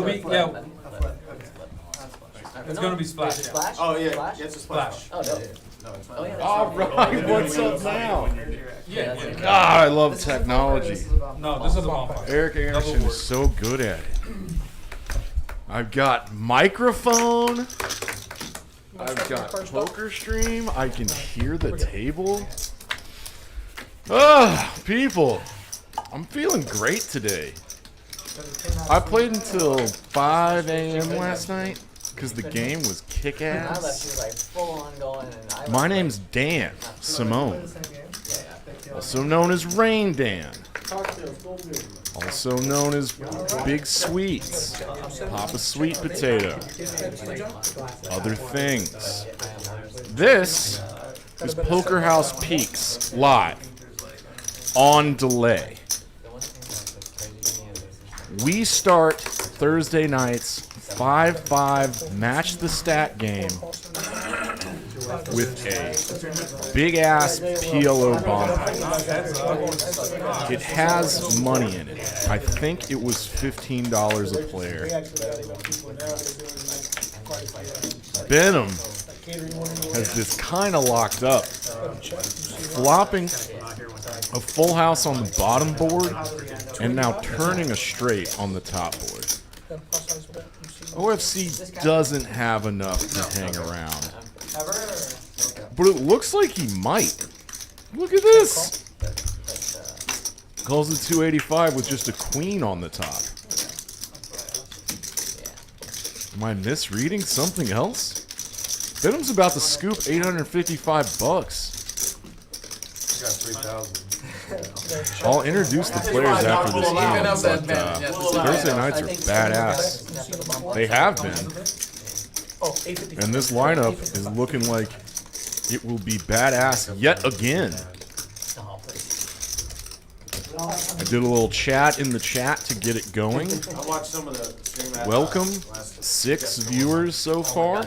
Yeah. It's gonna be splash. Splash? Oh yeah, Splash? it's a splash. Oh, no. No, it's fine. Oh, yeah, that's All fine. right, what's up now? Yeah. God, I love technology. No, this is a bonfire. Eric Anderson is so good at it. I've got microphone. I've got poker stream. I can hear the table. People, I'm feeling great today. I played until 5 a.m. last night because the game was kick-ass. My name's Dan Simone, also known as Rain Dan, also known as Big Sweets, Papa Sweet Potato, other things. This is Poker House Peaks live on delay. We start Thursday nights 5-5 match the stat game with a big ass PLO bomb. It has money in it. I think it was $15 a player. Benham has this kind of locked up, flopping a full house on the bottom board and now turning a straight on the top board. OFC doesn't have enough to hang around, but it looks like he might. Look at this. Calls it 285 with just a queen on the top. Am I misreading something else? Benham's about to scoop 855 bucks. I got 3,000. I'll introduce the players after this game, but Thursday nights are badass. They have been. And this lineup is looking like it will be badass yet again. I did a little chat in the chat to get it going. I watched some of the stream. Welcome, 6 viewers so far.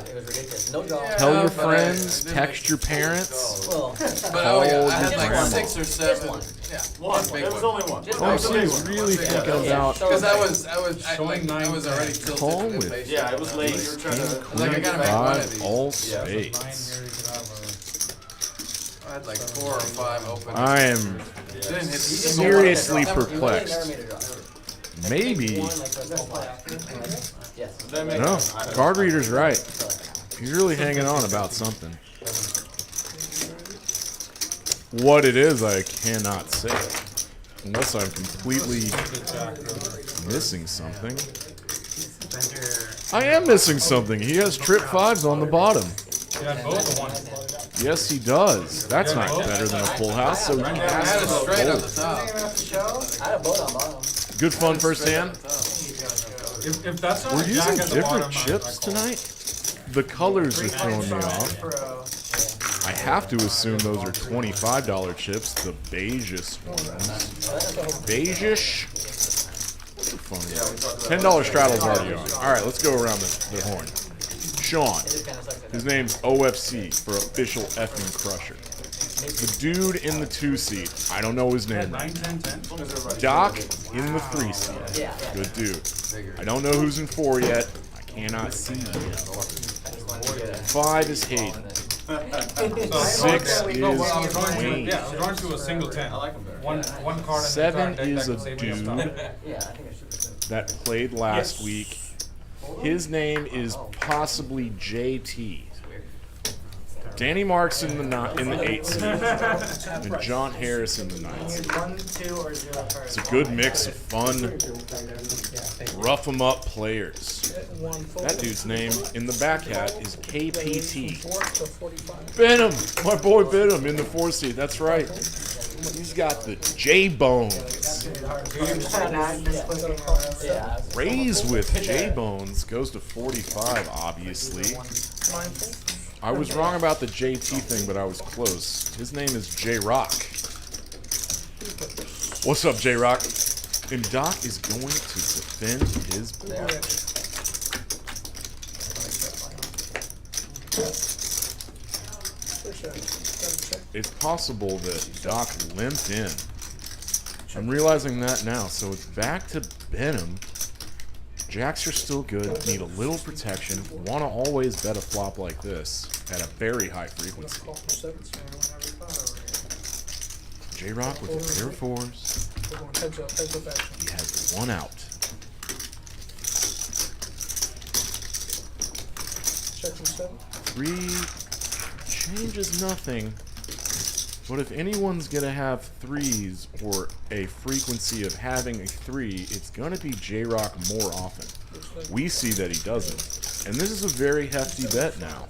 Tell your friends, text your parents, call your I had like grandma. 6 or 7. Yeah, one. There was only one. OFC is really thinking about Because I was already tilted call with with impatient. Yeah, it was late. You were trying to. Queen I gotta make one of these. 5 all spades. I had like 4 or 5 open. I am seriously perplexed. Maybe. No, card reader's right. He's really hanging on about something. What it is, I cannot say. Unless I'm completely missing something. I am missing something. He has trip 5s on the bottom. Yes, he does. That's not better than a full house, so he has to Straight on fold. the top. Good fun first hand. If that's not We're a jack using at the different bottom, chips tonight. The colors are throwing me off. I have to assume those are $25 chips, the beigeish ones. Beigeish? What's the fun one? $10 straddle's already on. Alright, let's go around the horn. Sean. His name's OFC for Official Effing Crusher. The dude in the 2 seat. I don't know his name right now. Doc in the 3 seat. Good dude. I don't know who's in 4 yet. I cannot see yet. 5 is Hayden. 6 is Wayne. Yeah, I'm going to a single 10. One card. 7 is a dude that played last week. His name is possibly JT. Danny Marks in the 8 seed, and John Harris in the 9 seed. It's a good mix of fun, rough 'em up players. That dude's name in the back hat is KPT. Benham, my boy Benham in the 4 seed. That's right. He's got the J-Bones. Raised with J-Bones goes to 45, obviously. I was wrong about the JT thing, but I was close. His name is J-Rock. What's up, J-Rock? And Doc is going to defend his board. It's possible that Doc limped in. I'm realizing that now. So it's back to Benham. Jacks are still good. Need a little protection. Want to always bet a flop like this at a very high frequency. J-Rock with a pair of fours. He has one out. Three changes nothing. But if anyone's going to have threes or a frequency of having a three, it's going to be J-Rock more often. We see that he doesn't. And this is a very hefty bet now.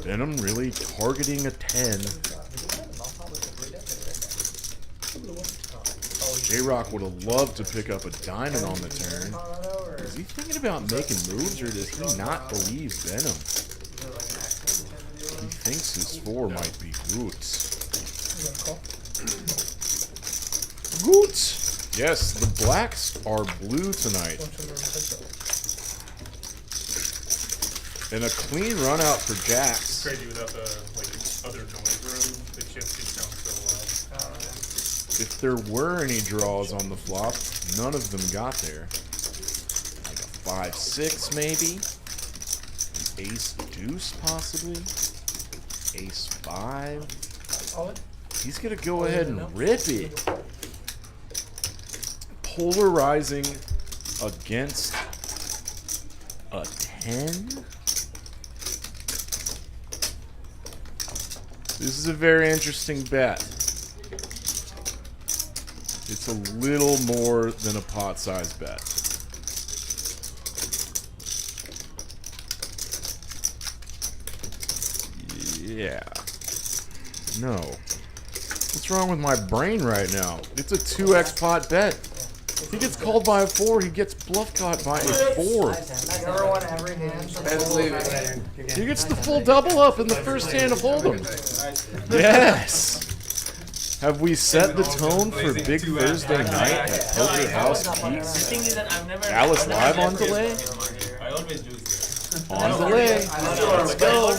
Venom really targeting a 10. J-Rock would have loved to pick up a diamond on the turn. Is he thinking about making moves, or does he not believe Venom? He thinks his 4 might be Roots. Roots! Yes, the blacks are blue tonight. And a clean run out for Jacks. Crazy without the other noise room, the chips just sound so loud. If there were any draws on the flop, none of them got there. Like a 5-6 maybe. An ace deuce possibly. Ace 5. He's gonna go ahead and rip it. Polarizing against a 10. This is a very interesting bet. It's a little more than a pot-sized bet. Yeah. No. What's wrong with my brain right now? It's a 2x pot bet. He gets called by a 4, he gets bluff caught by a 4. He gets the full double up in the first hand of Hold'em. Yes! Have we set the tone for Big Thursday night at Poker House Peaks? Alice live on delay? I always do. On delay. Let's go.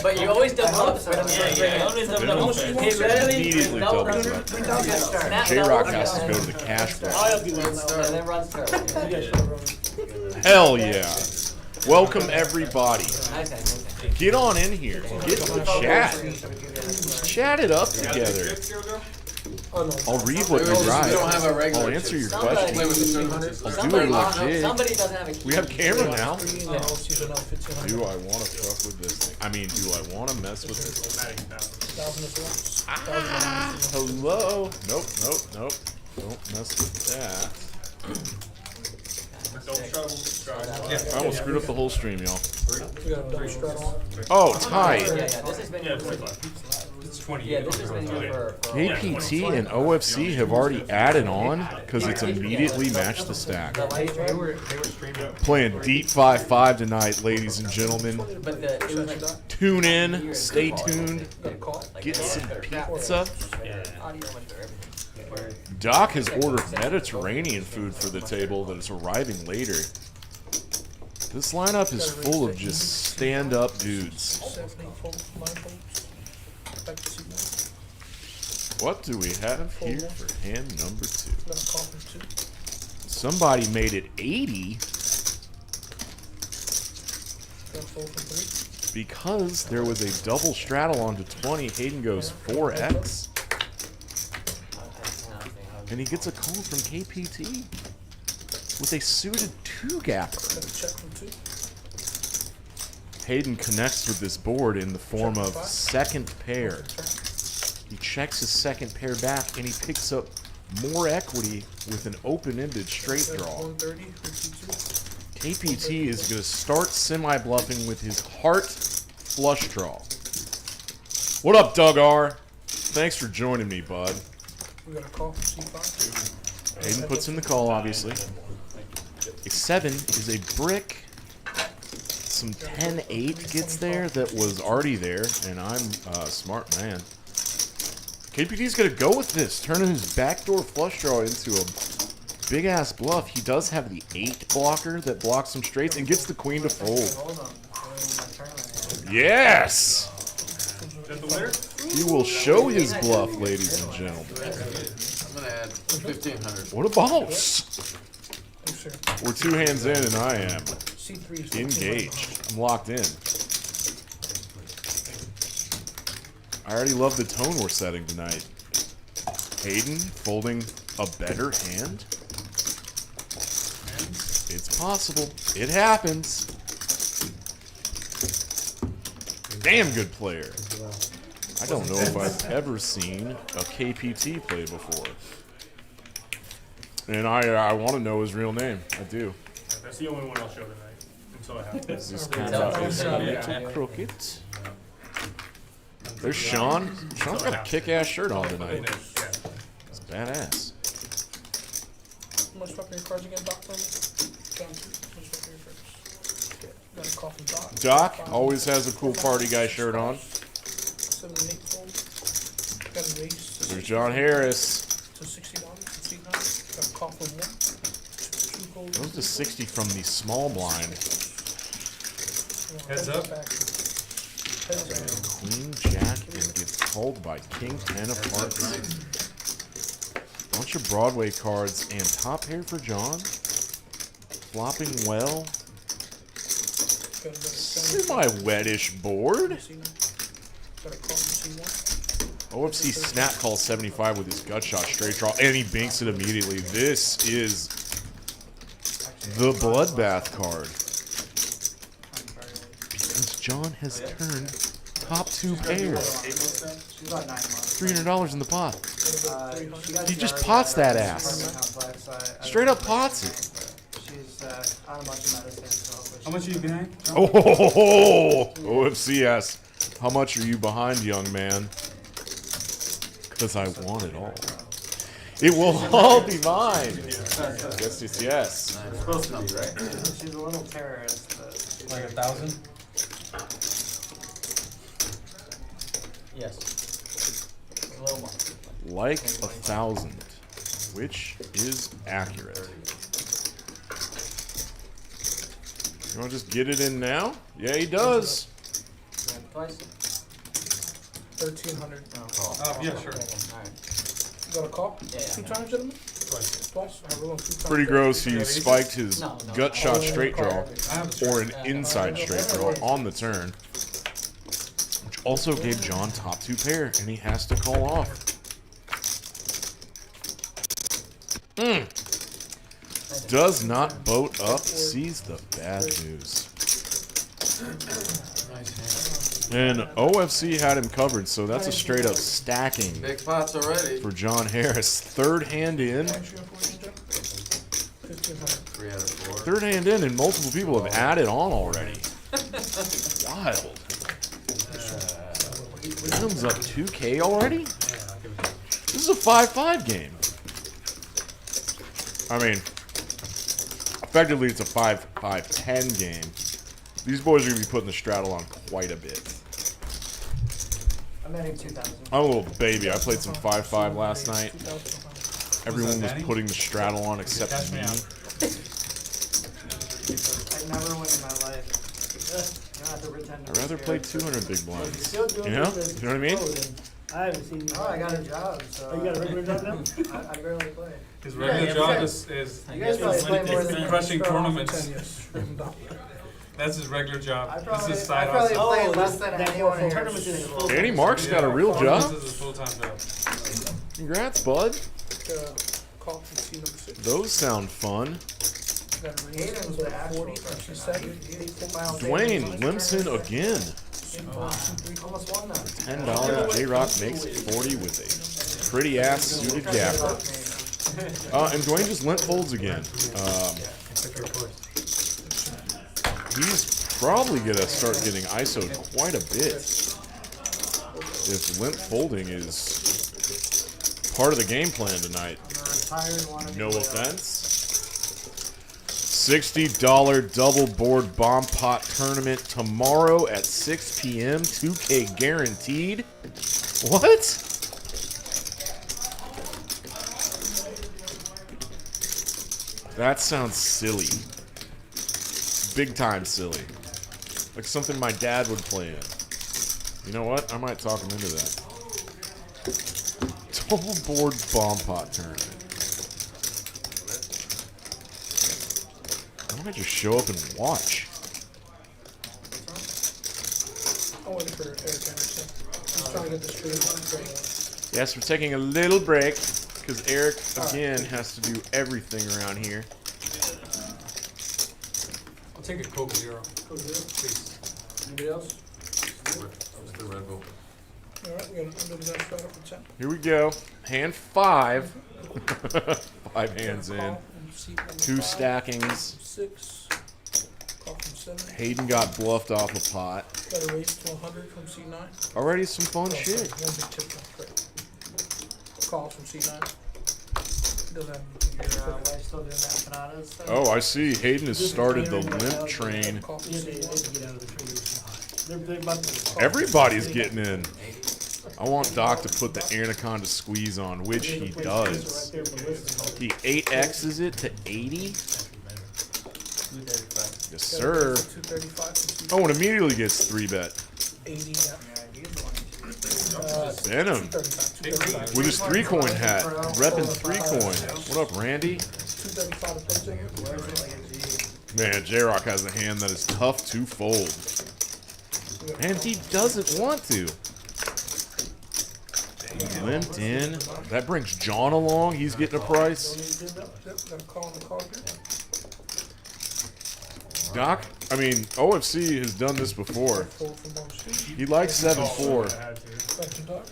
But you always double up. Immediately doubles up. J-Rock has to go to the cash bar. Hell yeah. Welcome everybody. Get on in here. Get to the chat. Let's chat it up together. I'll read what you write. I'll answer your questions. I'll do it legit. We have camera now. Do I want to fuck with this thing? I mean, do I want to mess with this thing? Ah, hello. Nope. Don't mess with that. I almost screwed up the whole stream, y'all. Oh, tight. APT and OFC have already added on because it's immediately matched the stack. Playing Deep 5-5 tonight, ladies and gentlemen. Tune in, stay tuned, get some pizza. Doc has ordered Mediterranean food for the table that is arriving later. This lineup is full of just stand-up dudes. What do we have here for hand number 2? Somebody made it 80 because there was a double straddle onto 20. Hayden goes 4x. And he gets a call from KPT with a suited 2-gapper. Hayden connects with this board in the form of second pair. He checks his second pair back, and he picks up more equity with an open-ended straight draw. KPT is going to start semi-bluffing with his heart flush draw. What up, Doug R? Thanks for joining me, bud. We got a call from C5. Hayden puts in the call, obviously. A 7 is a brick. Some 10-8 gets there that was already there, and I'm a smart man. KPT's going to go with this, turning his backdoor flush draw into a big-ass bluff. He does have the 8 blocker that blocks some straights and gets the queen to fold. Yes! He will show his bluff, ladies and gentlemen. I'm going to add 1,500. What a boss! We're 2 hands in, and I am C3 is engaged. I'm locked in. I already love the tone we're setting tonight. Hayden folding a better hand? It's possible. It happens. Damn good player. I don't know if I've ever seen a KPT play before. And I want to know his real name. I do. That's the only one I'll show tonight. Until I have Is this. this kind of a little crooked? There's Sean. Sean's got a kick-ass shirt on tonight. It's badass. How much fucking your cards again, Doc? For me? John, how much fucking your cards? Got a call from Doc. Doc always has a cool party guy shirt on. 7 and 8 fold. Got an ace. There's John Harris. To 61. Got a call from 1. 2 fold. Goes to 60 from the small blind. Heads up. Queen, Jack, and gets called by King 10 of Hearts. Bunch of Broadway cards and top pair for John. Flopping well. Semi-wettish board. Got a call from C1. OFC snap call 75 with his gut shot straight draw, and he binks it immediately. This is the bloodbath card. Because John has turned top 2 pairs. $300 in the pot. He just pots that ass. Straight up pots it. How much are you behind? Oh, OFC asks, how much are you behind, young man? Because I want it all. It will all be mine. Yes, yes, yes. It's supposed to be, right? She's a little terrorist, but... Like 1,000? Yes. A little more. Like 1,000, which is accurate. You want to just get it in now? Yeah, he does. Twice? 1,300. Yeah, sure. Alright. You got a call? Yeah. 2 times, gentlemen? Twice. I roll 2 times. Pretty gross. He spiked his No. gut shot straight draw, I have a or an inside straight draw on the turn, which also gave John top 2 pair, and he has to call off. Does not boat up, sees the bad news. And OFC had him covered, so that's a straight up stacking Big pots already. for John Harris. Third hand in. 1,500. 3 out of 4. Third hand in, and multiple people have added on already. Wild. Comes up 2K already? This is a 5-5 game. I mean, effectively it's a 5-5-10 game. These boys are going to be putting the straddle on quite a bit. I'm adding 2,000. I'm a little baby. I played some 5-5 last night. 2,100. Everyone was Danny? putting the straddle on except Cash me me. out. I never win in my life. You don't have to pretend to I'd rather be play scared. 200 big blinds. Still doing You know? good. You know what I mean? I haven't seen you. Oh, I got a job, so... Oh, you got a regular job now? I barely play. His regular Yeah, job yeah. is You guys probably play more is than crushing Start off with tournaments. 10, yes. That's his regular job. I This probably, is I side probably hustle. play less than That's anyone what here. tournaments in it. Danny Mark's got a real Tournaments job. is his full-time job. Congrats, bud. Call from C number 6. Those sound fun. Got a raise. Hayden's the actual 40, person. 57. Dwayne Limson again. Almost won that. $10. J-Rock makes it 40 with a pretty ass suited gapper. And Dwayne just limp folds again. He's probably going to start getting ISO'd quite a bit. If limp folding is part of the game plan tonight. No offense. $60 double board bomb pot tournament tomorrow at 6 p.m. 2K guaranteed. What? That sounds silly. Big time silly. Like something my dad would play in. You know what? I might talk him into that. Double board bomb pot tournament. might just show up and watch. I'm waiting for Eric Anderson. He's trying to get the stream going. Yes, we're taking a little break because Eric again has to do everything around here. I'll take a Coke Zero. Go zero. Please. Anybody else? Just the Red Bull. Alright, we got another guy start up with 10. Here we go. Hand 5. 5 hands in. Call from seat number 2 5, stackings. 6. Call from 7. Hayden got bluffed off a pot. Got a raise to 100 from seat 9. Already some fun Oh, shit. sorry, one big tip now, great. Calls from seat 9. Doesn't have anything Your here. wife's still doing the empanadas? Oh, I see. Hayden has started the limp train. Call from Yeah, they seat had to get out of the tree. They're about to. Everybody's getting in. I want Doc to put the Anaconda squeeze on, which he does. He 8X's it to 80. Yes, sir. 235 from seat Oh, and immediately gets 3-bet. 80. Yeah. Venom 235. with his 3-coin hat. Reppin' 3-coin. What up, Randy? 235 to play ticket. Man, J-Rock has a hand that is tough to fold. And he doesn't want to. He limped in. That brings John along. He's getting a price. Yep, got a call on the card here. Doc, I mean, OFC has done this before. Fold from OFC. He likes 7-4. Thank you, Doc.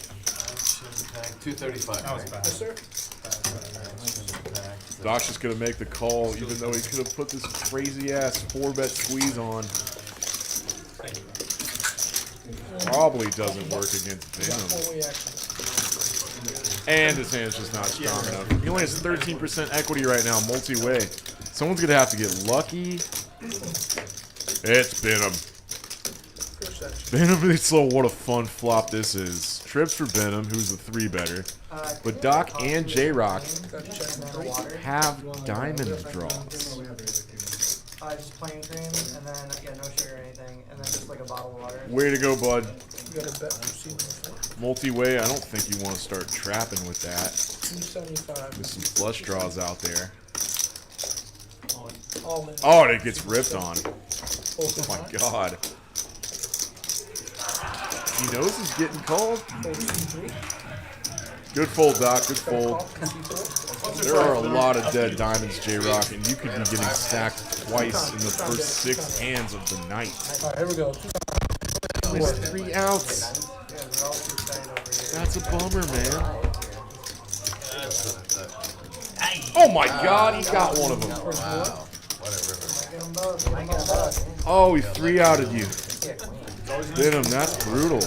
235. That was bad. Yes, sir. Doc's just going to make the call, even though he could have put this crazy-ass 4-bet squeeze on. Probably doesn't work against Venom. Four-way action. And his hand's just not strong enough. He only has 13% equity right now, multi-way. Someone's going to have to get lucky. It's Venom. First action. Venom, it's so what a fun flop this is. Trips for Venom, who's a 3-better. But Doc and J-Rock Got to check three. have diamond draws. Just plain cream, and then, yeah, no sugar or anything, and then just like a bottle of water. Way to go, bud. You got a bet from seat number 4. Multi-way, I don't think you want to start trapping with that. 275. There's some flush draws out there. All in. Oh, and it gets ripped on. Fold Oh from my nine. god. He knows he's getting called. Fold to C3. Good fold, Doc. Good Got a call fold. from C4. There are a lot of dead diamonds, J-Rock, and you could be getting stacked twice in the first 6 hands of the night. Alright, here we go. There's 3 outs. Yeah, they're all too tight over here. That's a bummer, man. Oh my god, he got one of them. Might get them both. Might get them both. Oh, he 3-outed you. Yeah, queen. Venom, that's brutal.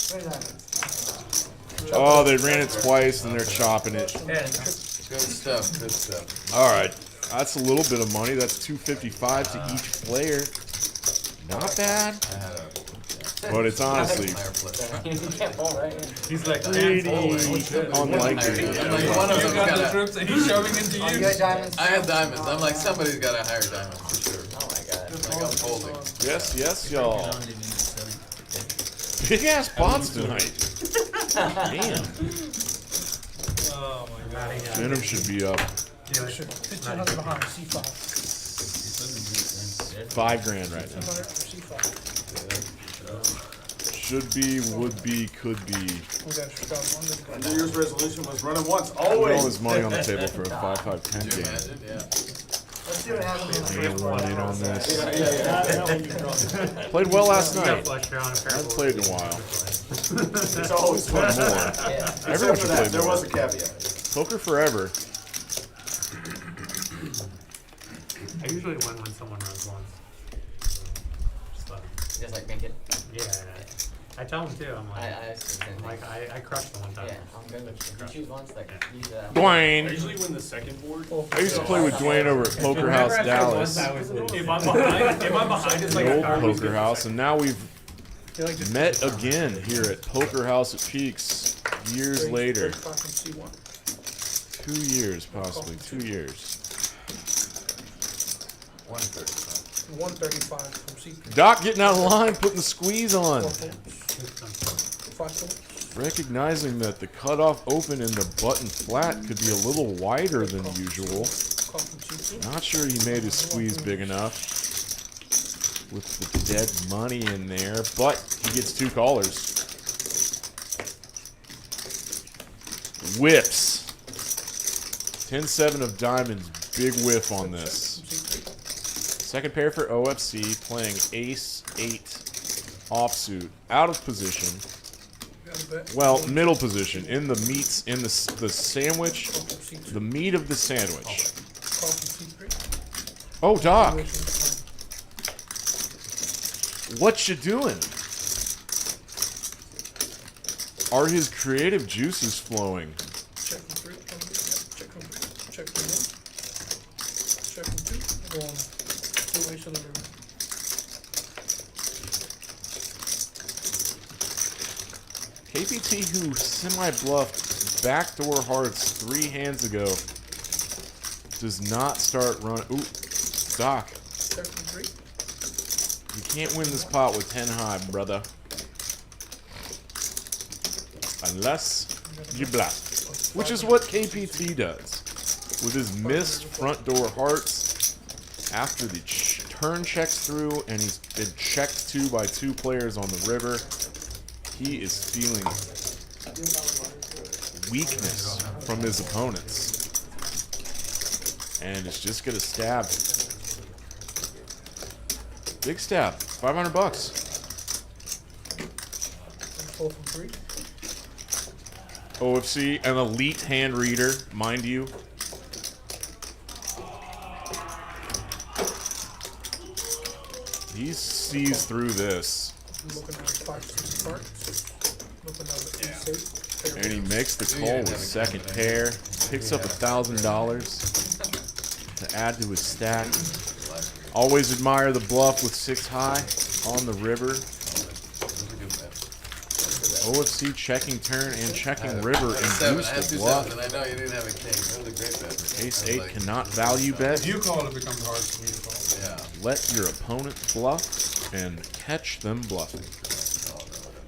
29. Oh, they ran it twice and they're chopping it. Good stuff. Good stuff. Alright, that's a little bit of money. That's $255 to each player. Not bad. But it's honestly You can't fall right in. He's like, pretty unlikely. unlikely. Like one of You them's got the got a, trips and he's shoving into Oh, you you. got diamonds? I have diamonds. I'm like, somebody's got a higher diamond for sure. Oh my god. Like I'm holding. Yes, yes, y'all. Big ass pots tonight. Damn. Oh my god. Venom should be up 1500 behind C5. 5 grand right now. 200 for C5. Should be, would be, could be. We got a shot one. New Year's resolution was running once, Put all always. his money on the table for a 5-5-10 Can you game. imagine? Yeah. Let's see what happens. And 1 in on this. Yeah. Played well last You got night. flush drawn, a pair Haven't of played in a while. It's always Play fun. more. Yeah. Everyone Except for should that, play there more. was a caveat. Poker forever. I usually win when someone runs once. Just let 'em. Just like make it. Yeah. I tell them too. I'm I like, the same thing. I crushed the one time. Yeah, I'm good with if you choose once like use that. Dwayne. usually win the second board. I used to play with Dwayne over at Poker House Dallas. If I'm behind, it's like The a old garbage Poker House, and now we've met again here at Poker House at Peaks years later. 35 from C1. 2 years, possibly. 2 years. 135 from C3. Doc getting out of line, putting the squeeze on. 4 folds. 5 folds. Recognizing that the cutoff open and the button flat could be a little wider than usual. Call from G2. Not sure he made his squeeze big enough with the dead money in there, but he gets 2 callers. Whips. 10-7 of diamonds. Big whiff on this. Second pair for OFC, playing ace-8 offsuit. Out of position. Got a bet. Well, middle position. In the meats, in the sandwich. Call from C2. The meat of the sandwich. Call from C3. Oh, Doc. Situation. What you doing? Are his creative juices flowing? Check from 3. Check from 3. Check from 1. Check from 2. Go on. 2 ways to the river. KPT, who semi-bluffed backdoor hearts 3 hands ago, does not start running. Ooh, Doc. Check from 3. You can't win this pot with 10 high, brother. Unless you bluff. Which is what KPT does. With his missed front door hearts, after the turn checks through and he's been checked to by 2 players on the river, he is feeling weakness from his opponents. And it's just gonna stab. Big stab. 500 bucks. 4 from 3. OFC, an elite hand reader, mind you. He sees through this. Looking at the 5-6 cards. Looking at the ace-8. And he makes the call with second pair. Picks up $1,000 to add to his stack. Always admire the bluff with 6 high on the river. OFC checking turn and checking river and 7. boost I had the 2 bluff. 7s, and I know you didn't have a king. That was a great bet. Ace-8 cannot value bet. If you call, it becomes hard for me to call. Yeah. Let your opponent bluff and catch them bluffing.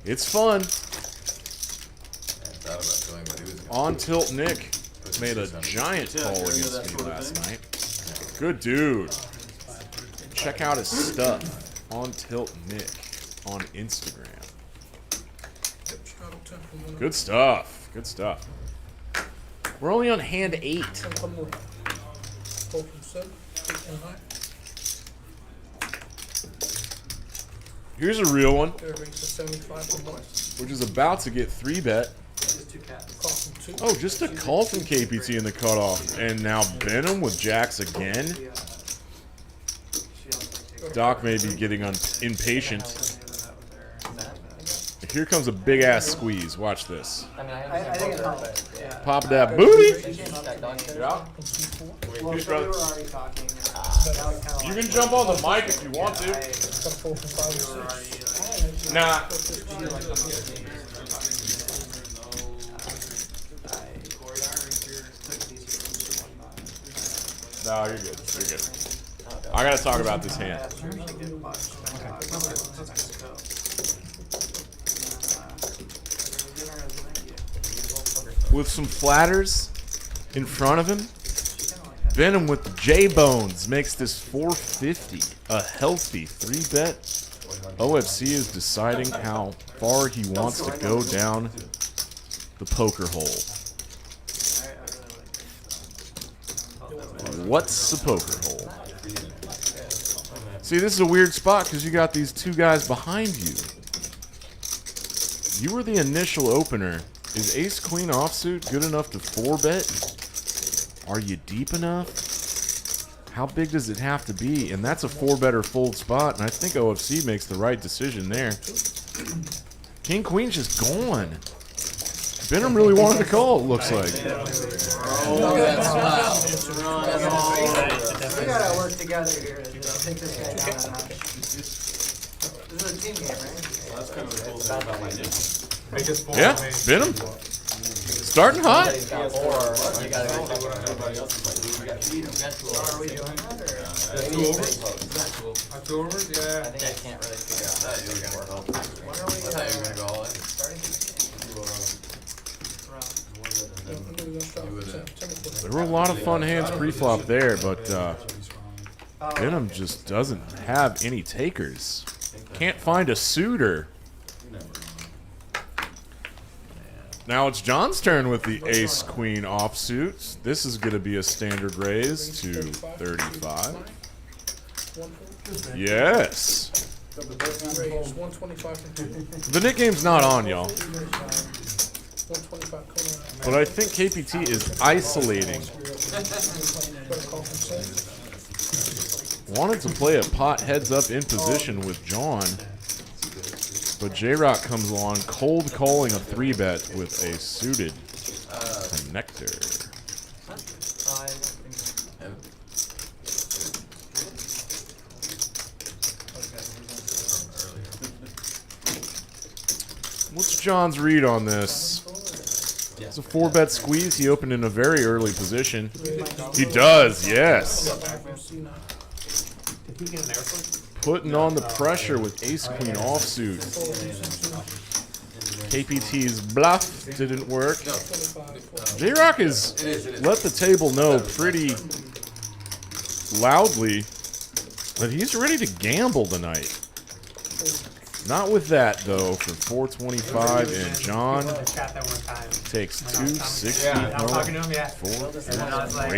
It's fun. I thought about doing, but he was On tilt Nick made a giant call against me last night. Good dude. Check out his stuff. On tilt Nick on Instagram. Good stuff. Good stuff. We're only on hand 8. 4 from 7. 8 and high. Here's a real one, There rates to 75 from 1. which is about to get 3 bet. Just 2 cats. Call from 2. Oh, just a call from KPT in the cutoff. And now Benham with jacks again. Doc may be getting impatient. Here comes a big ass squeeze. Watch this. I mean, I I understand think it poker, helped. but Yeah. Pop that booty. that dog shit. Yeah. From C4. Well, so we were already talking. You can jump on the mic if you want to. Got a 4 from 5 and 6. Nah. No, you're good. You're good. I gotta talk about this hand. With some flatters in front of him, Benham with J-Bones makes this 450 a healthy 3-bet. OFC is deciding how far he wants to go down the poker hole. What's the poker hole? See, this is a weird spot because you got these 2 guys behind you. You were the initial opener. Is ace-queen offsuit good enough to 4-bet? Are you deep enough? How big does it have to be? And that's a 4-better fold spot, and I think OFC makes the right decision there. King-queen's just gone. Benham really wanted to call, it looks like. Look at that smile. We gotta work together here to take this guy down a notch. This is a team game, right? That's kind of the cool thing about my niche. Biggest fold Yeah, I made. Benham. Starting hot. Somebody's got 4, you gotta go check it out. Everybody else is like, we got two. Are we doing that, or? That's 2 over? That's 2 over? I Yeah. think I can't really figure out I thought you were gonna go. When are we, I thought you were gonna go all in. starting this game? Round. Yeah, I'm gonna go shot. You would, 10 10 There were a lot of fun hands pre-flop there, but Venom just doesn't have any takers. Can't find a suitor. Now it's John's turn with the ace-queen offsuit. This is going to be a standard raise to 35. Yes. Raise 125 from two. The NIT game's not on, y'all. 125 corner. But I think KPT is isolating. Better call from six. Wanted to play a pot heads up in position with John. But J-Rock comes along, cold calling a 3-bet with a suited connector. What's John's read on this? It's a 4-bet squeeze. He opened in a very early position. He does, yes. Did he get an airplane? Putting on the pressure with ace-queen offsuit. KPT's bluff didn't work. J-Rock has let the table know pretty loudly that he's ready to gamble tonight. Not with that, though, for 425, and John takes 260 I was talking to him, yeah. for And then I was like,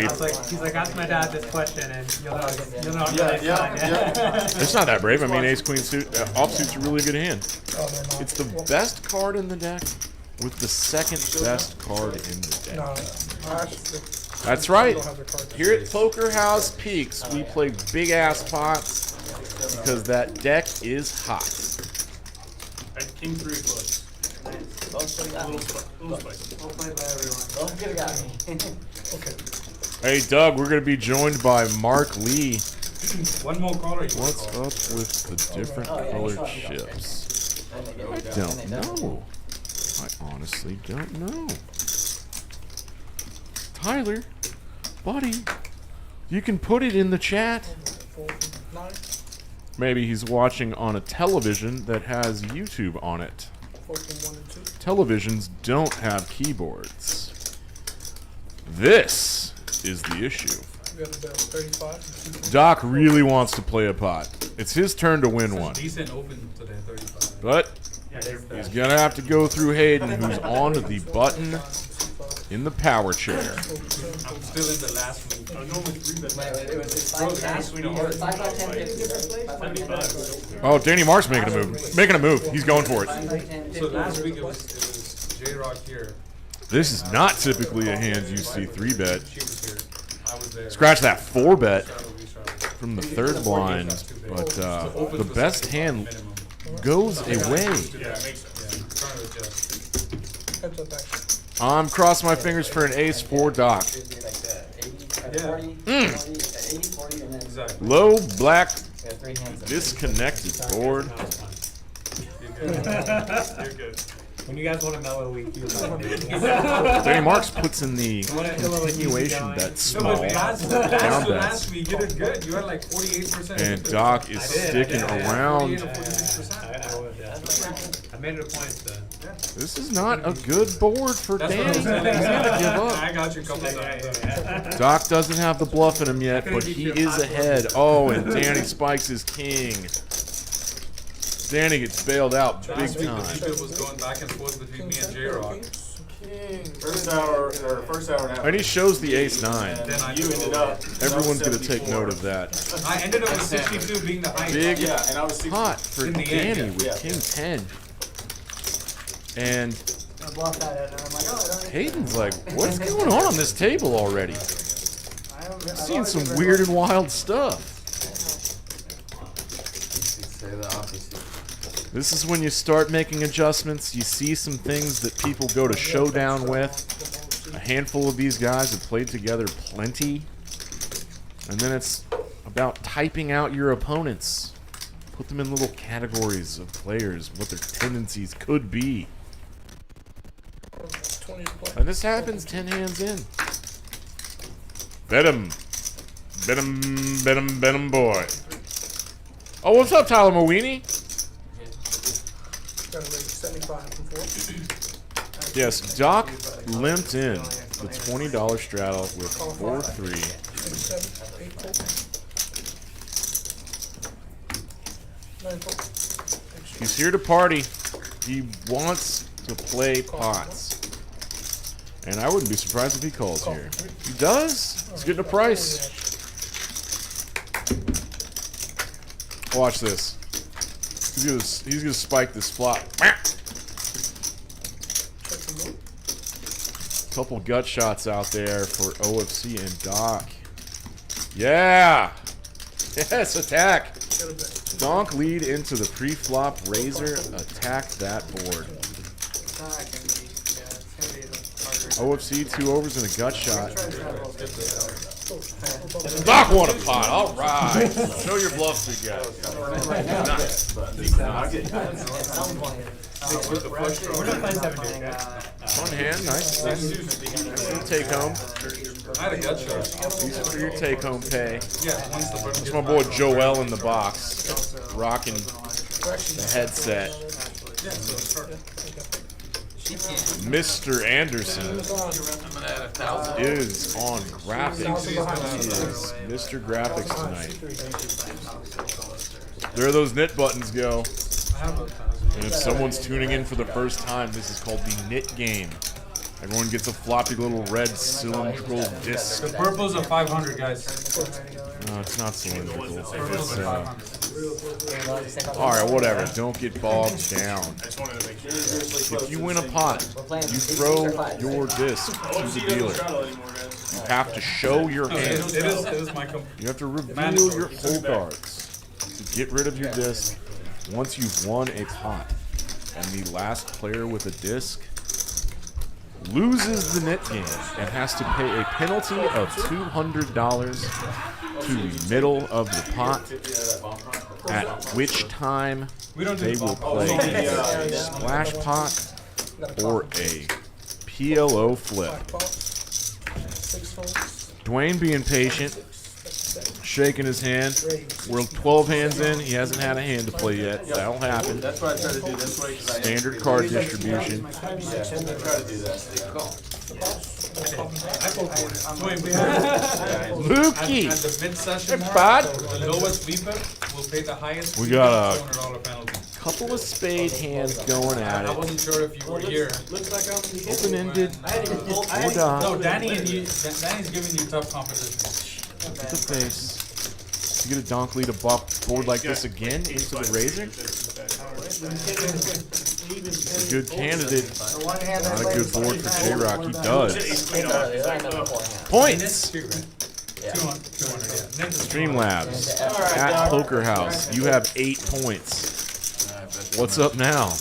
he's like, ask my dad this question, and you'll know what It's not that brave. I mean, ace-queen suit, offsuit's a really good hand. It's the best card in the deck with the second best card in the deck. That's right. Here at Poker House Peaks, we play big-ass pots because that deck is hot. And king 3 plus. Little spicy. Okay. Hey, Doug, we're going to be joined by Mark Lee. One more caller. What's up with the different colored chips? I don't know. I honestly don't know. Tyler, buddy, you can put it in the chat. Maybe he's watching on a television that has YouTube on it. Televisions don't have keyboards. This is the issue. Doc really wants to play a pot. It's his turn to win one. Decent open today, 35. But he's going to have to go through Hayden, who's on the button in the power chair. I'm still in the last week. Oh, Danny Mark's making a move. Making a move. He's going for it. So last week it was J-Rock here. This is not typically a hand you see 3-bet. She was here. I was there. Scratch that 4-bet from the third blind. But the best hand goes away. Yeah, it makes sense. Trying to adjust. I'm crossing my fingers for an ace for Doc. Low black disconnected board. You're good. When you guys want to mellow a week, you Danny Marks puts in the continuation bet small down bet. Last week you did good. You had like 48%. And Doc is sticking around. I made it a point to. This is not a good board for Danny. He's got to give up. I got you a couple times. Doc doesn't have the bluff in him yet, but he is ahead. Oh, and Danny spikes his king. Danny gets bailed out big Last week time. the people was going back and forth between me and J-Rock. First hour and a half. And he shows the ace-9. Then I You ended up. Everyone's going to take note of that. I ended up with 62 being the highest. Big Yeah, and I was 60. pot for In the Danny end, with yeah. king 10. And I blocked that in, and I'm like, oh, I don't need Hayden's like, what's going on this table already? I've Seeing already some been weird and wild stuff. Say the opposite. This is when you start making adjustments. You see some things that people go to showdown with. A handful of these guys have played together plenty. And then it's about typing out your opponents. Put them in little categories of players, what their tendencies could be. And this happens 10 hands in. Bet him. Bet him, bet him, bet him, boy. Oh, what's up, Tyler Mowini? Yes, Doc limped in the $20 straddle with 4-3. 6, 7, 8 fold. 9 fold. He's here to party. He wants to play pots. And I wouldn't be surprised if he calls here. He does? He's getting a price. Watch this. He's gonna spike this flop. Couple gut shots out there for OFC and Doc. Yeah! Yes, attack! Donk lead into the pre-flop razor. Attack that board. OFC 2 overs and a gut shot. Doc won a pot. All right. Show your bluffs, big guy. Fun hand. Nice. Take home. I had a gut shot. These are for your take home pay. Yeah, once the button That's gets my boy Joel in the box. Rocking the headset. Mr. Anderson is on graphics. He is Mr. Graphics tonight. There those knit buttons go. And if someone's tuning in for the first time, this is called the NIT Game. Everyone gets a floppy little red cylindrical disc. The purple's a 500, guys. No, it's not cylindrical. Purple's It's, a 500. alright, whatever. Don't get bogged down. I just wanted to make sure. If you win a pot, you throw your disc to the dealer. You have to show your hand. It is my You have to reveal your hole cards to get rid of your disc once you've won a pot. And the last player with a disc loses the NIT game and has to pay a penalty of $200 to the middle of the pot, at which time they will play a splash pot or a PLO flip. Dwayne being patient, shaking his hand. We're 12 hands in. He hasn't had a hand to play yet. That'll happen. That's what I try to do this way. Standard card distribution. I try to do that. Lukey! At the mid-session mark, bud. the lowest VPIP will pay the highest We got a $200 penalty. couple of spade hands going at I it. wasn't sure if you were here. Open-ended. Or down. No, Danny's giving you tough competition. Look at the face. You get a donk lead a board like this again into the razor? It's a good candidate. Not a good board for J-Rock. He does. Points! 200, yeah. Streamlabs at Poker House. You have 8 points. What's up now?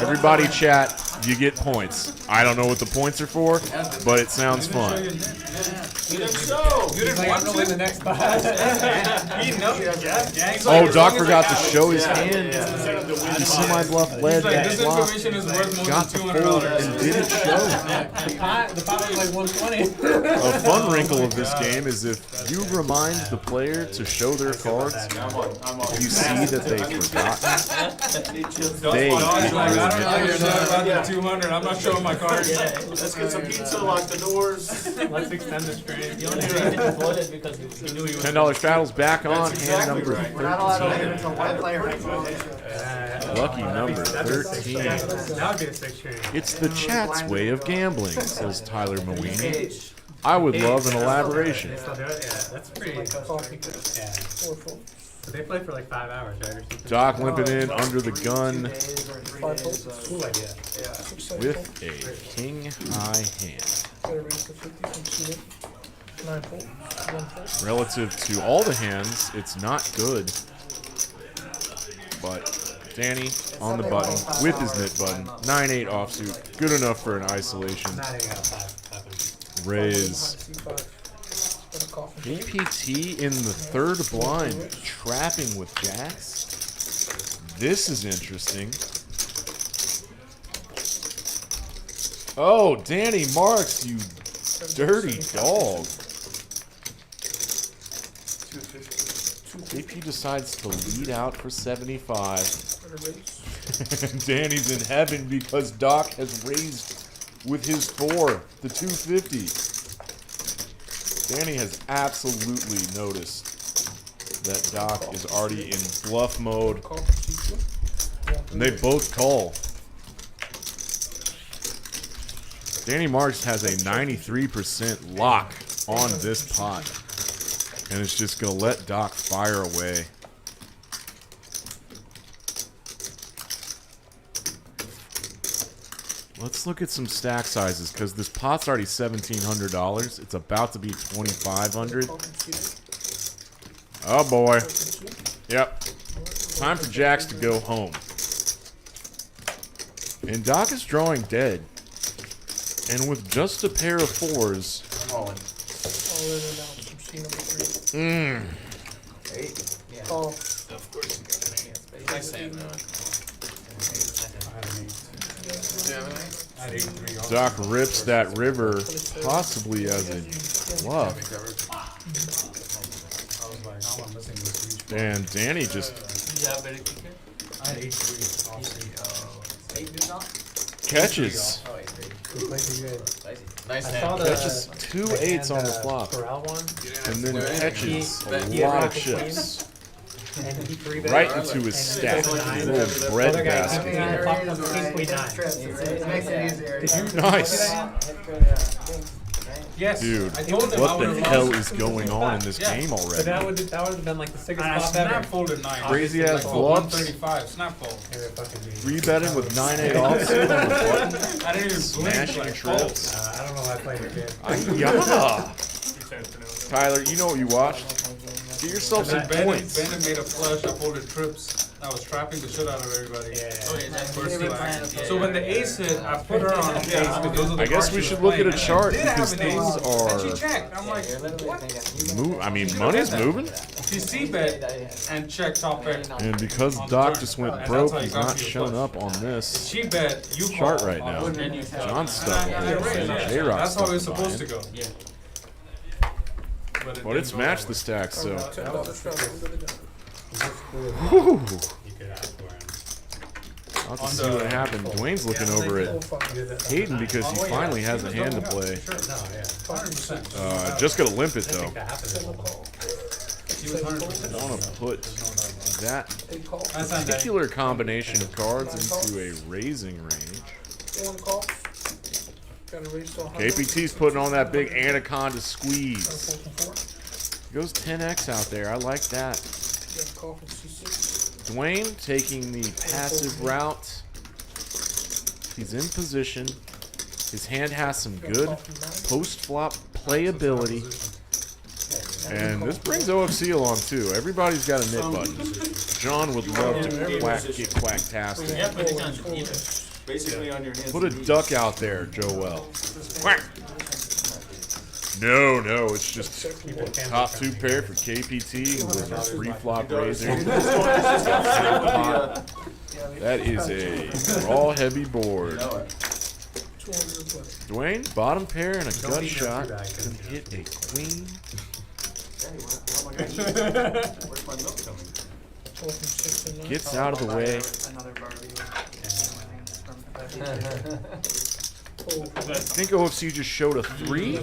Everybody chat. You get points. I don't know what the points are for, but it sounds fun. You didn't want to win the next spot. Oh, Doc forgot to show his hand. He semi-bluff led that This flop. information is worth more Got the than fold $200. and didn't show. The pot was like 120. A fun wrinkle of this game is if you remind the player to show their cards, if you see that they've forgotten, they I get don't your know you're not about the 200. I'm not showing my cards. Let's get some pizza, lock the doors. Let's extend the stream. You only needed to float it because he knew he was. $10 straddles back on hand number We're not allowed to leave 13. until one player makes a motion. Lucky number 13. That would be a 6 stream. It's the chat's way of gambling, says Tyler Mawini. I would love an elaboration. Still do it? Yeah, that's pretty. Yeah. But they play for like 5 hours, right? Or something. Doc limping in under the gun Cool idea. with a king high hand. Relative to all the hands, it's not good. But Danny on the button with his knit button. 9-8 offsuit. Good enough for an isolation. Not even got 5. Raise. VPT in the third blind, trapping with jacks. This is interesting. Oh, Danny Marks, you dirty dog. JP decides to lead out for 75. gonna raise. Danny's in heaven because Doc has raised with his 4, the 250. Danny has absolutely noticed that Doc is already in bluff mode, Call for C2. and they both call. Danny Marks has a 93% lock on this pot, and it's just gonna let Doc fire away. Let's look at some stack sizes because this pot's already $1,700. It's about to be $2,500. Call from C2. Oh boy. Call from C2. Yep. Time for Jacks to go home. And Doc is drawing dead. And with just a pair of 4s. I'm all in. All in and out from C number 3. Eight. Yeah. Call. Of course you got an eight. Nice hand, I had an eight. I had 8-3 also. Doc rips that river possibly as a bluff. I was like, how am I missing this huge? And Danny just Did you have better kicker? I had 8-3 also. 8 do not? catches. Oh, 8-3. You played too good. Nice I hand. saw the Catches 2 8s on the flop. Corral one, And then catches a He lot had of chips. and he 3-bet. Right into his stack. Little bread Other guy basket. had popped up king queen nine. It makes it easier. Did you Nice. Yes. Dude, I told them I what the would've hell lost. is going on in this Yeah. game But already? that would have been like the sickest And I flop snap ever. folded 9. Crazy ass Like, bluffs. 135, snap fold. They were fucking genius. 3-betting with 9-8 offsuit on the button. I didn't even blink. Smashing Like, trips. I don't know how I played it good. Yeah. $2.10 Tyler, you know what you watched? Get yourself some points. Bennett made a flush, I folded trips. I was trapping the shit out of everybody. Yeah. Oh, yeah, that's First Favorite two plan actions. of So when the ace hit, I put her on the ace because those are the I guess cards we she should was look at a playing. chart And I did because have an things ace, and are she checked. I'm like, what? I mean, money's moving. She c-bet and checked top pair. And because Doc just went broke, he's not showing up on this She bet, you chart call. right now. Then you tell. John's stuck And I with raised it, it. J-Rock's That's how stuck it's supposed to behind. go. Yeah. But But it's didn't go matched that the stack, so. $10 strap under the gun. Whew. You could ask for him. I'll have to On see the- what happened. Dwayne's looking over Full at five. Hayden because he Oh, yeah. finally has She a was hand to going up, play. Sure, no, yeah. 100%. Just gonna limp it I though. think that happened. Single call. She was 100%. I want to put that Eight call. That's not that. particular combination of cards into a raising range. One call. Got a raise to 100. KPT's putting on that big anaconda Got a squeeze. fold from 4. Goes 10x out there. I like that. Got a call from C6. Dwayne taking the passive route. He's in position. His hand has some Got a good call from 9. post-flop playability. And this brings OFC along too. Everybody's got a knit button. John would love to get quack-tastic. Yeah, but it's on either. Basically on your hands. Put a duck out there, Joel. Quack. No, it's just top 2 pair for KPT with a free flop raiser. That is a raw heavy board. 200 play. Dwayne, bottom pair and a gut beat her shot. too bad, 'cause Can hit a queen. Where's my milk coming? Call from 6 and 9. Gets out of the way. Another barbie. Fold from I think OFC just showed a 3. Yeah.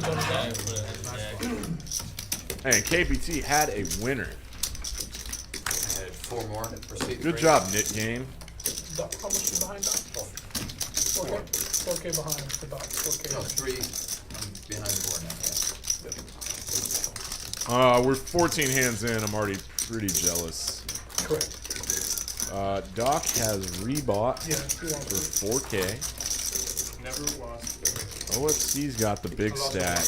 And KPT had a winner. I had 4 more. Proceed. Good job, NIT Game. Doc, how much you behind Doc? 4K? 4K behind for Doc. 4K. No, 3. I'm behind the board now. We're 14 hands in. I'm already pretty jealous. Correct. Doc has rebought Yeah, you want for to. 4K. Never lost. OFC's got the big stack.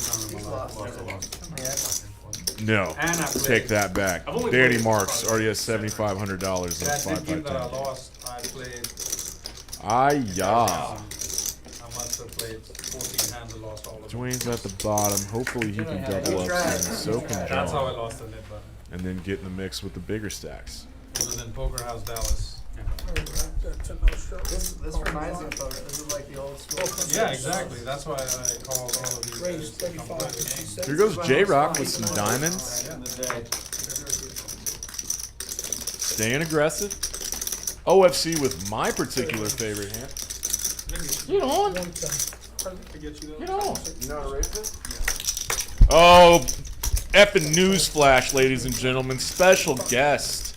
Yeah. No, And I played. take that back. I've only Danny played Marks five. already has $7,500 in a That big game that I 5x10. lost, I played, Ah-ya. I must have played 14 hands and lost all of them. Dwayne's at the bottom. Hopefully he can double up soon. So can That's how I John. lost the net button. And then get in the mix with the bigger stacks. It was in Poker House, Dallas. This reminds me of poker. This is like the old school. Yeah, exactly. That's why I called all of these Raise guys to come 35, play the game. 56. Here goes J-Rock with some diamonds. In the day. Staying aggressive. OFC with my particular favorite hand. Get on. 110. Get on. You know how to raise this? Oh, effing newsflash, ladies and gentlemen. Special guest.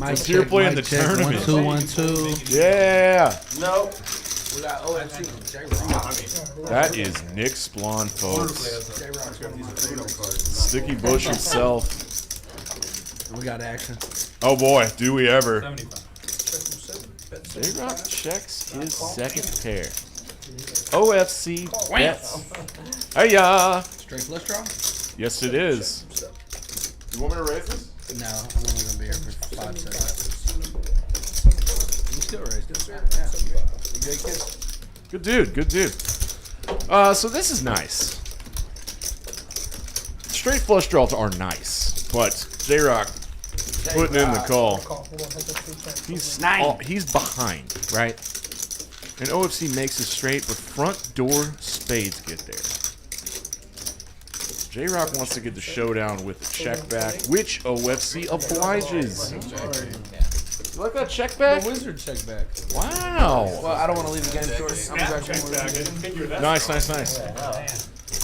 Mic Here check, playing mic the check. tournament. 1 2 1 2. Yeah. No. We got OFC from J-Rock. That is Nick Splon, folks. Sticky Bush himself. We got action. Oh boy, do we ever. 75. J-Rock checks his second pair. OFC bets. Hiya! Straight flush draw? Yes, it is. You want me to raise this? No, I'm only gonna be here for 5 seconds. You still raised it. Yeah. You good kid? Good dude, good dude. So this is nice. Straight flush draws are nice, but J-Rock putting in the call. He's behind, right? And OFC makes it straight, but front door spades get there. J-Rock wants to get the showdown with the check back, which OFC obliges. You like that check back? The wizard check back. Wow. Well, I don't want to leave the game short. I'm Snap grabbing check one. back. I didn't figure that. Nice, nice, nice.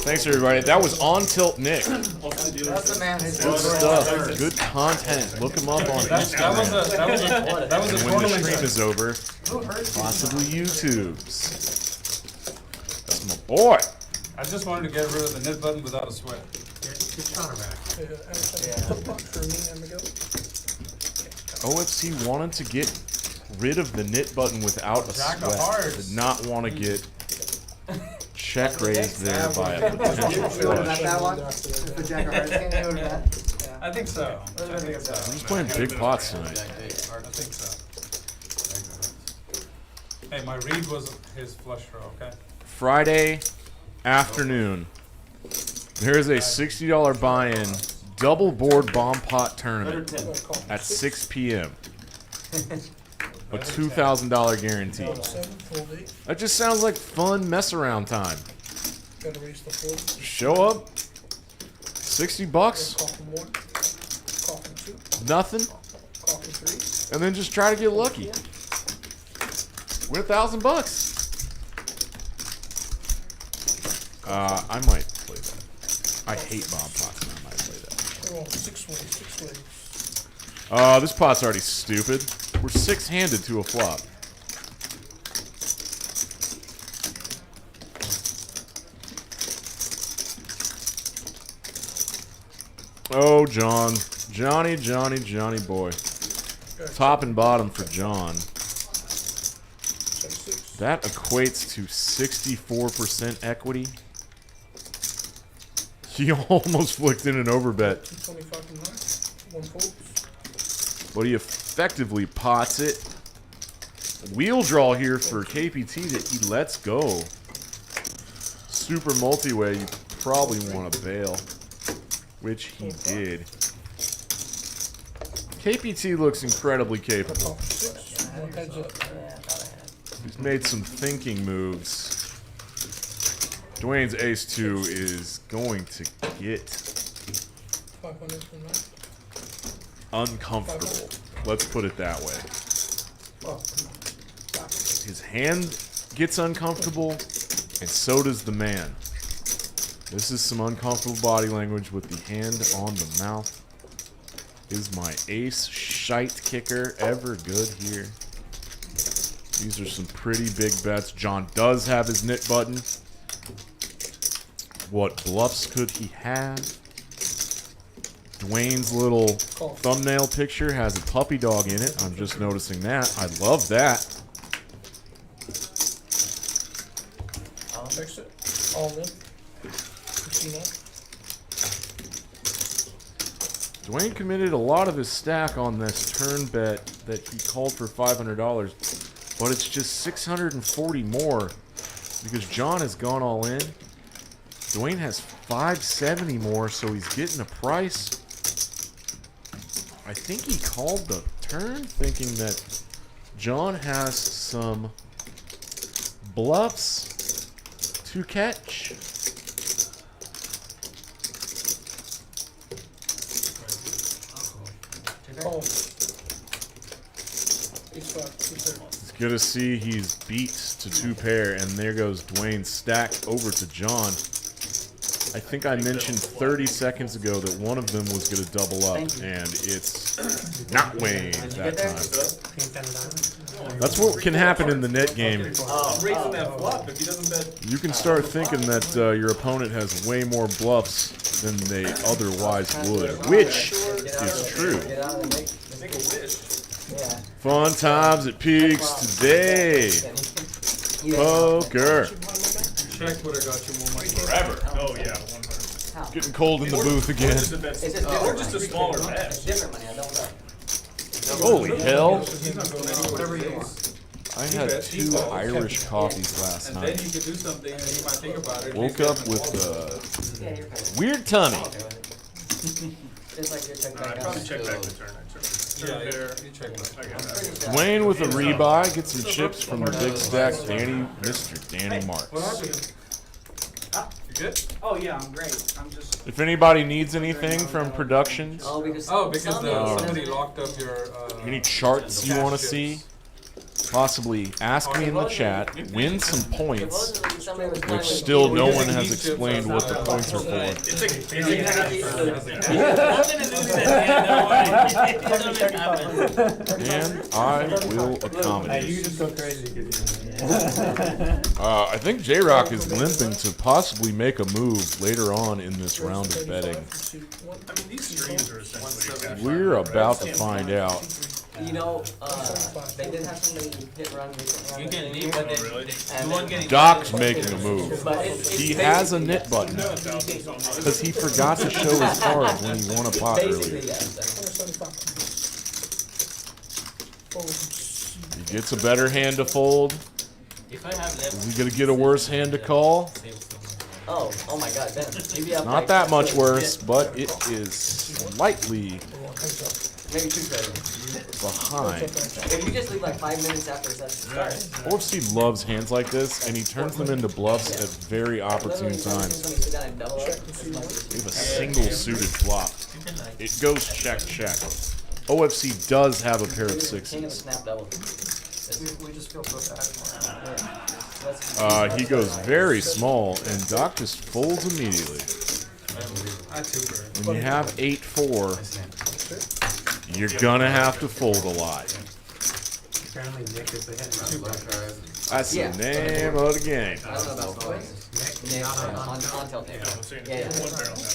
Thanks, everybody. That was On Tilt Nick. That's the man who's Good stuff. Good content. Look him up on Instagram. That was a And when the tournament. stream is over, possibly YouTube's. That's my boy. I just wanted to get rid of the knit button without a sweat. Get Connor back. OFC wanted to get rid of the knit button without a Jack of sweat. hearts. Did not want to get check raised there by a potential You ordered flush. that one? For Jack of Hearts, can you order that? Yeah. I think so. I think so. He's playing big pots tonight. I think so. Hey, my read was his flush draw, okay? Friday afternoon, there's a $60 buy-in double board bomb pot tournament at 6 p.m. A $2,000 guarantee. That just sounds like fun mess around time. Show up, $60, nothing, and then just try to get lucky. Win $1,000. I might play that. I hate bomb pots, and I might play that. This pot's already stupid. We're six-handed to a flop. Oh, John. Johnny boy. Top and bottom for John. That equates to 64% equity. He almost flicked in an overbet. But he effectively pots it. Wheel draw here for KPT that he lets go. Super multi-way, you probably want to bail. Which he did. KPT looks incredibly capable. He's made some thinking moves. Dwayne's ace-2 is going to get uncomfortable. Let's put it that way. His hand gets uncomfortable, and so does the man. This is some uncomfortable body language with the hand on the mouth. Is my ace shite kicker ever good here? These are some pretty big bets. John does have his knit button. What bluffs could he have? Dwayne's little thumbnail picture has a puppy dog in it. I'm just noticing that. I love that. Fix it. All in. Dwayne committed a lot of his stack on this turn bet that he called for $500, but it's just 640 more because John has gone all in. Dwayne has 570 more, so he's getting a price. I think he called the turn thinking that John has some bluffs to catch. It's good to see he's beat to 2 pair, and there goes Dwayne's stack over to John. I think I mentioned 30 seconds ago that one of them was going to double up, and it's not Wayne that time. That's what can happen in the NIT game. You can start thinking that your opponent has way more bluffs than they otherwise would, which is true. Fun times at Peaks today. Poker. Check would have got you more money. Forever. Oh yeah, 100. Getting cold in the booth again. Or just a smaller bet. It's different money, I don't know. Holy hell. Whatever you want. I had 2 Irish coffees last And then night. you could do something and you might think about it. Woke up with a weird tummy. It's like your check I back probably out. check back the turn. Yeah, you check that. I got that. Dwayne with a rebuy. Get some chips from the big stack. Mr. Danny What Marks. happened? You good? Oh yeah, I'm great. I'm just. If anybody needs anything from Productions, Oh, because Somebody locked up your. any charts you want to see, possibly ask me in the chat. Win some points, which still no one has explained what the points are for. It's like And I will Hey, accommodate. you just go crazy because I think J-Rock is limping to possibly make a move later on in this round of betting. I mean, these streams are essentially a cash We're about to find out. You know, they did have somebody hit run recently. You can leave, but then you won't get any. Doc's making a move. But it's He has a knit button because he forgot to show his card when he won a pot basically, earlier. yes. He gets a better hand to fold. If I have left. Is he going to get a worse hand to call? Oh my God, Ben. Not that much worse, but it is slightly Maybe 2 seconds. behind. If you just leave like 5 minutes after a session starts. OFC loves hands like this, and he turns them into bluffs at very opportune times. Sit down and double up. We have a single suited flop. It goes check, check. OFC does have a pair of King of sixes. snap double. We just feel so bad. He goes very small, and Doc just folds immediately. When you have 8-4, you're gonna have to fold a lot. Apparently Nick is the head. That's the name of the game. I don't know about boys. Nick, on tilt Nick. Yeah.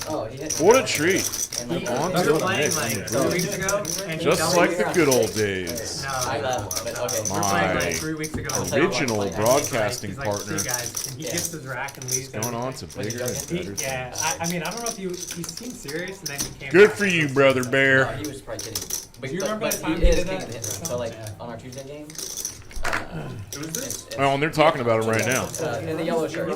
Oh, he hit. What a treat. And like, On We were tilt playing Nick. like 2 weeks ago, and he Just told like me- the good old days. No, I left, but okay. we were playing My like 3 weeks ago. original He's like- broadcasting he's like, partner. "See, guys," and he gets his rack and leaves. Going on to bigger and better Yeah, things. I mean, I don't know if he seemed serious, and then he came. Good back. for you, brother No, Bear. he was probably kidding. But, You remember but the time he he is did king that? of the hit run. So like on our Tuesday game. Oh, and they're talking about him right now. In the yellow shirt.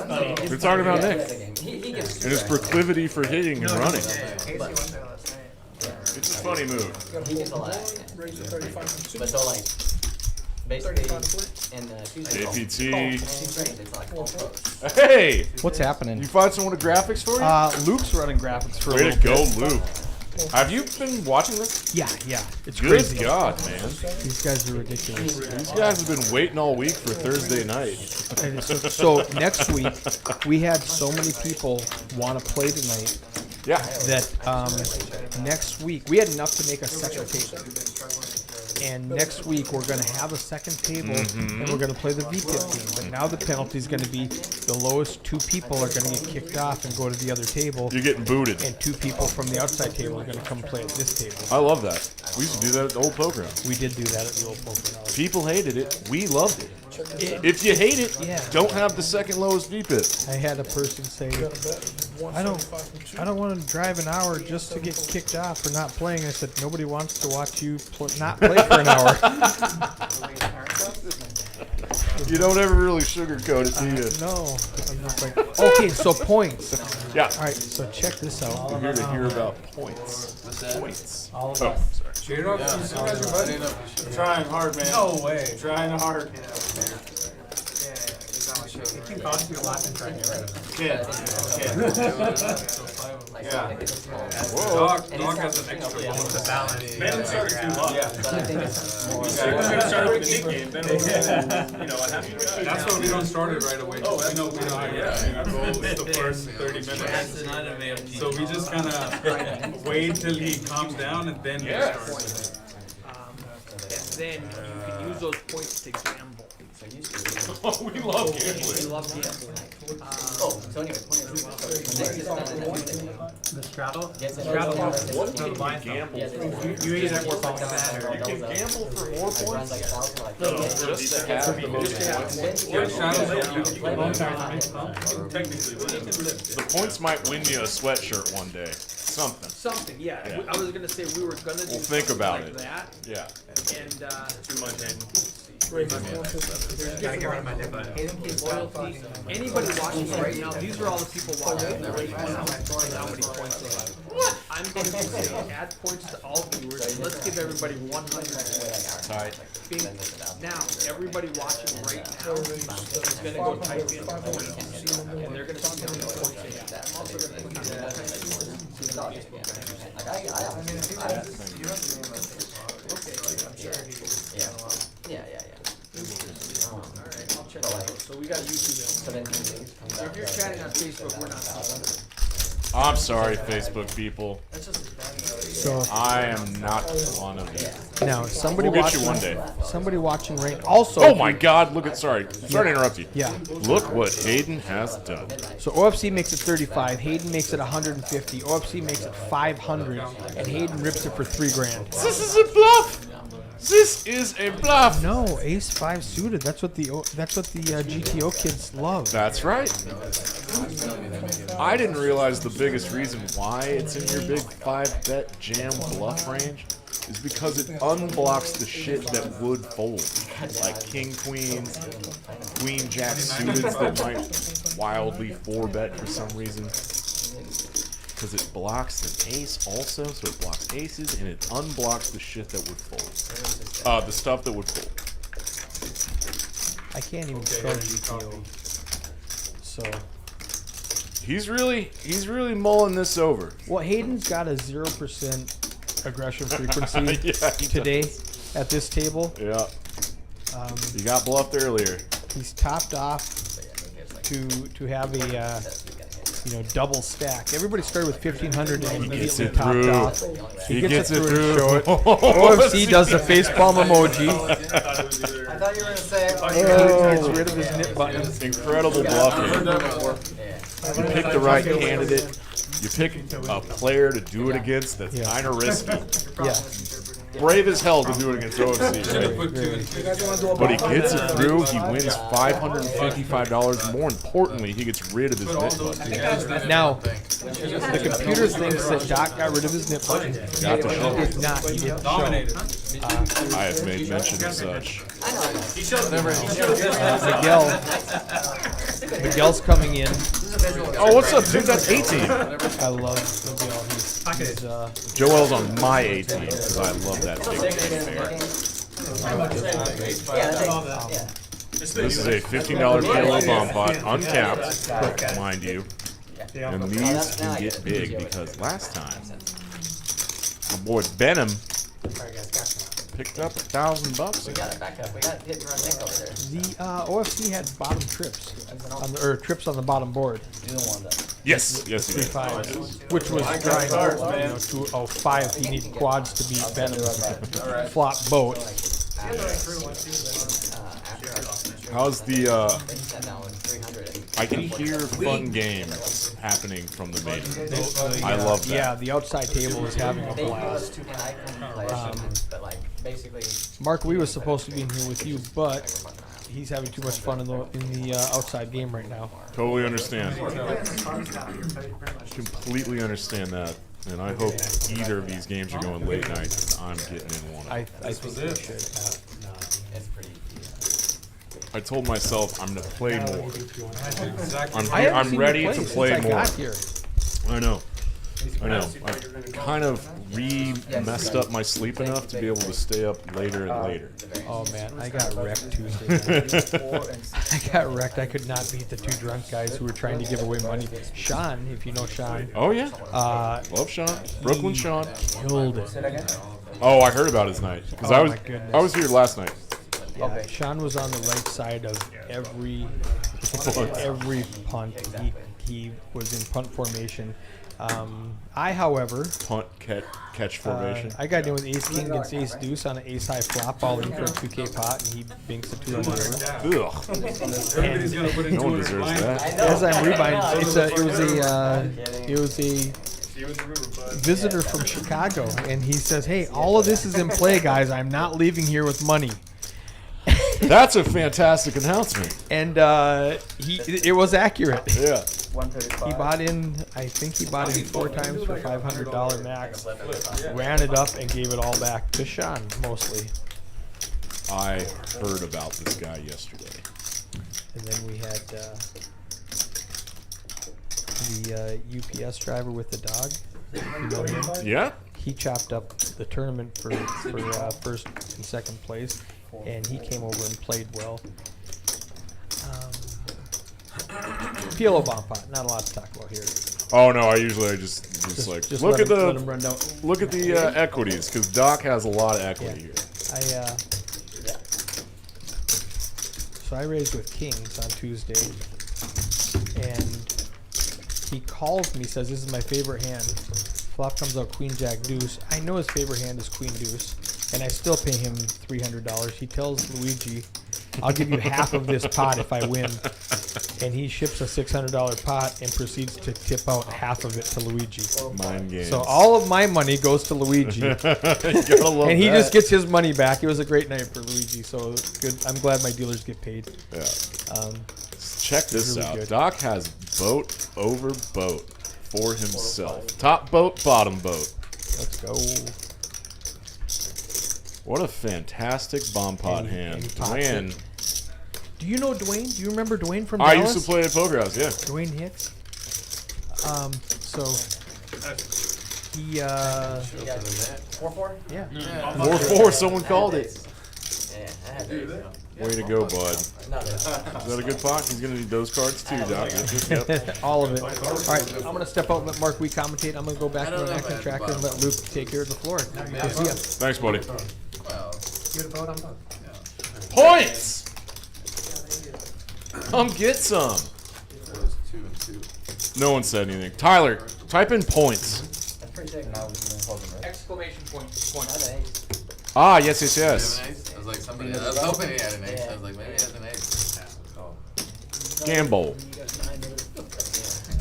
They're talking about Nick He gets and his proclivity for hitting and running. Casey went there last night. It's a funny move. He gets a lot. Raise to 35 from 2. But so like, basically, 35 split. in Tuesday. JPT. It's like all pros. Hey! What's happening? You find someone with graphics for you? Luke's running graphics for a Way little to go, bit. Luke. Have you been watching this? Yeah. It's Good crazy. God, man. These guys are ridiculous. These guys have been waiting all week for Thursday night. And so next week, we had so many people want to play tonight Yeah. that next week we had enough to make a second table. And next week we're going to have a second table and we're going to play the VPIP game. But now the penalty is going to be the lowest 2 people are going to get kicked off and go to the other table, You're getting booted. and 2 people from the outside table are going to come play at this table. I love that. We used to do that at the old poker house. We did do that at the old poker house. People hated it. We loved it. If you hate it, Yeah. don't have the second lowest VPIP. I had a person say, I don't want to drive an hour just to get kicked off for not playing. I said, nobody wants to watch you not play for an hour. You don't ever really sugarcoat it, do you? No. I'm just like, okay, so points. Yeah. All right, so check this out. We're here to hear about points. Points. All of Oh, us. sorry. J-Rock, you guys are buddy? Trying hard, man. No way. Trying hard. It can cost you a lot to try to get rid of them. Kid. Yeah. Whoa. Dog has an extra Almost bonus. a balance. Ben started too low. Yeah. Ben started with the NIT Game. Ben was, a happy guy. That's why we don't start it right away. Oh, we know how to go the first 30 That's minutes. another way of So we just kind of wait till he calms down and then we start. And then you can use those points to gamble. Oh, we love We gambling. love gambling. The straddle? Yes, The straddle yes, is yes, the line thumb. Yes, You either work on that or. You can gamble for more points. Just to have the most points. Yeah, shadows. Technically, you can live. The points might win you a sweatshirt one day. Something. Something, yeah. Yeah. I was gonna say we were gonna do We'll think something about like it. that, Yeah. and Too much. Gotta get rid of my nipple. loyalty. Anybody watching right now, these are all the people watching right now. And how many points they have. I'm going to say add points to all viewers. And let's give everybody 100 points. Tight. Now, everybody watching right now is going to go type in points, and they're going to see how many points they have. I'm also going to put Alright, I'll check it out. So we got YouTube. So if you're chatting on Facebook, we're not seeing it. I'm sorry, Facebook people. So I am not one of you. now, somebody We'll get watching, you one day. somebody watching right. Also, Oh my God! Look at. Sorry to interrupt you. Yeah. Look what Hayden has done. So OFC makes it 35. Hayden makes it 150. OFC makes it 500, and Hayden rips it for $3,000. This is a bluff. This is a bluff. No, Ace 5 suited. That's what the GTO kids love. That's right. I didn't realize the biggest reason why it's in your big 5-bet jam bluff range is because it unblocks the shit that would fold, like king, queen, queen, jack suiteds that might wildly 4-bet for some reason. Because it blocks an ace also, so it blocks aces, and it unblocks the shit that would fold. The stuff that would fold. I can't even spell GTO. So, He's really mulling this over. well, Hayden's got a 0% aggression frequency Yeah, he today at this table. Yeah. You got bluffed earlier. He's topped off to have a double stack. Everybody started with 1,500 and gets immediately it topped through. off. He gets it and through. show it. OFC does the facepalm emoji. I thought you were gonna say. Gets rid of his nip button. Incredible bluffing. You pick the right candidate. You pick a player to do it against that's Yeah. kind of risky. Yeah. Brave as hell to do it against OFC, right? Put 2 and 2. But he gets it through. He wins $555. More importantly, he gets rid of his nip button. Now, the computer thinks that Doc got rid of his nip button. Got the He show. did not. He didn't show. Dominated. I have made mention of such. Miguel's coming in. Oh, what's up, dude? That's 18. I love Miguel. He's Joel's on my 18 because I love that big game fair. This is a $15 PLO bomb pot, uncapped, mind you. And these can get big because last time, my boy Benham picked up $1,000. the OFC had bottom trips, trips on the bottom board. Yes, yes, he did. 3-5, which was drawing to 05. He needed quads to beat Benham. Flop boat. How's the, I can hear fun games happening from the main. I love that. Yeah, the outside table is having a blast. Mark Wi was supposed to be in here with you, but he's having too much fun in the outside game right now. Totally understand. Completely understand that. And I hope either of these games are going late night because I'm getting in one. I think we should. I told myself I'm going to play more. I haven't I'm seen ready you to since play I more. got here. I know. I know. I kind of messed up my sleep enough to be able to stay up later and later. Oh man, I got wrecked Tuesday night. I got wrecked. I could not beat the two drunk guys who were trying to give away money. Sean, if you know Sean. Oh yeah. Love Sean. Brooklyn Sean. Killed it. Oh, I heard about his night because Oh, my goodness. I was here last night. Yeah, Sean was on the right side of every punt. He was in punt formation. I, however, Punt catch formation. I got in with ace king against ace deuce on an ace high flop, all in for a 2K pot, and he binks a 200 over. Ugh. Everybody's gonna put in No one 200 deserves blind. that. As I'm rebuying, it was a visitor from Chicago, and he says, "Hey, all of this is in play, guys. I'm not leaving here with money." That's a fantastic announcement. And it was accurate. Yeah. He bought in, I think he bought in 4 times for $500 max, ran it up, and gave it all back to Sean, mostly. I heard about this guy yesterday. And then we had the UPS driver with the dog. You know him? Yeah? He chopped up the tournament for first and second place, and he came over and played well. PLO bomb pot, not a lot to talk about here. Oh no, I just like Just look let at him run down. look at the equities because Doc has a lot of equity here. So I raised with kings on Tuesday, and he calls me, says, "This is my favorite hand." Flop comes out queen jack deuce. I know his favorite hand is queen deuce, and I still pay him $300. He tells Luigi, "I'll give you half of this pot if I win." And he ships a $600 pot and proceeds to tip out half of it to Luigi. Mind games. So all of my money goes to Luigi. You gotta love And he that. just gets his money back. It was a great night for Luigi, so good. I'm glad my dealers get paid. Yeah. Check this really out. good. Doc has boat over boat for himself. Top boat, bottom boat. Let's go. What a fantastic bomb pot And he hand. pops Dwayne. it. Do you know Dwayne? Do you remember Dwayne from I Dallas? used to play at Poker House, yeah. Dwayne Hicks. So he 4-4? yeah. 4-4, someone called it. Yeah, I had to. Way to go, bud. Is No, that a good pot? He's going to need those cards too, Doc. Yep. All of it. All right, I'm gonna step out and let Mark Wi commentate. I'm gonna go back to the acting track and let Luke take care of the floor. We'll see ya. Thanks, buddy. Well, Points! Come get some. it was 2 and 2. No one said anything. Tyler, type in points. that's pretty sick. Now we can hold them, right? Exclamation point. Ah, yes, yes, You have yes. an ace? I was like, somebody. I was hoping he had an ace. I was like, maybe he has an ace. Oh. Gamble.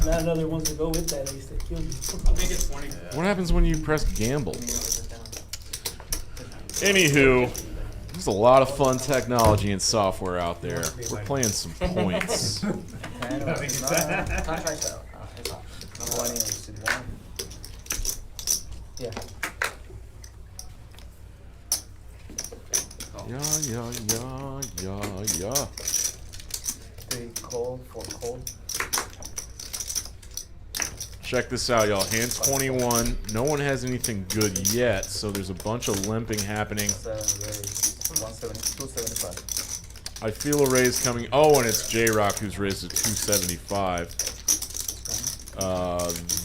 Not another ones to go with that ace that killed you. I'll make it 20. What happens when you press gamble? Anywho, there's a lot of fun technology and software out there. We're playing some points. Contracts out. Yeah. Yeah. 3 cold, 4 cold. Check this out, y'all. Hand 21. No one has anything good yet, so there's a bunch of limping happening. 275. I feel a raise coming. Oh, and it's J-Rock who's raised to 275.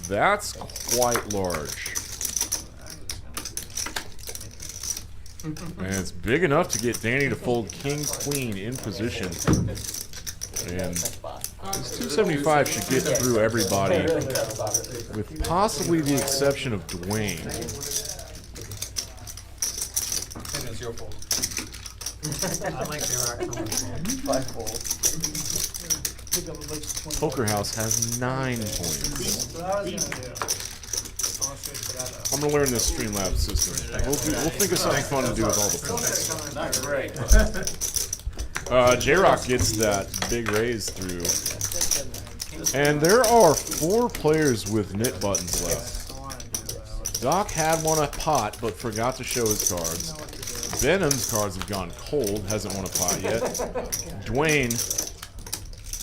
That's quite large. And it's big enough to get Danny to fold king, queen in position. And this 275 should get through everybody, with possibly the exception of Dwayne. And it's your fault. I like J-Rock so much more. 5 fold. Pick up a bunch of 20. Poker House has 9 points. So I was gonna I'm gonna learn this Streamlabs system. We'll think of something fun to do with all the points. not great. J-Rock gets that big raise through. And there are 4 players with knit buttons left. Doc had one a pot, but forgot to show his cards. Benham's cards have gone cold, hasn't won a pot yet. Dwayne,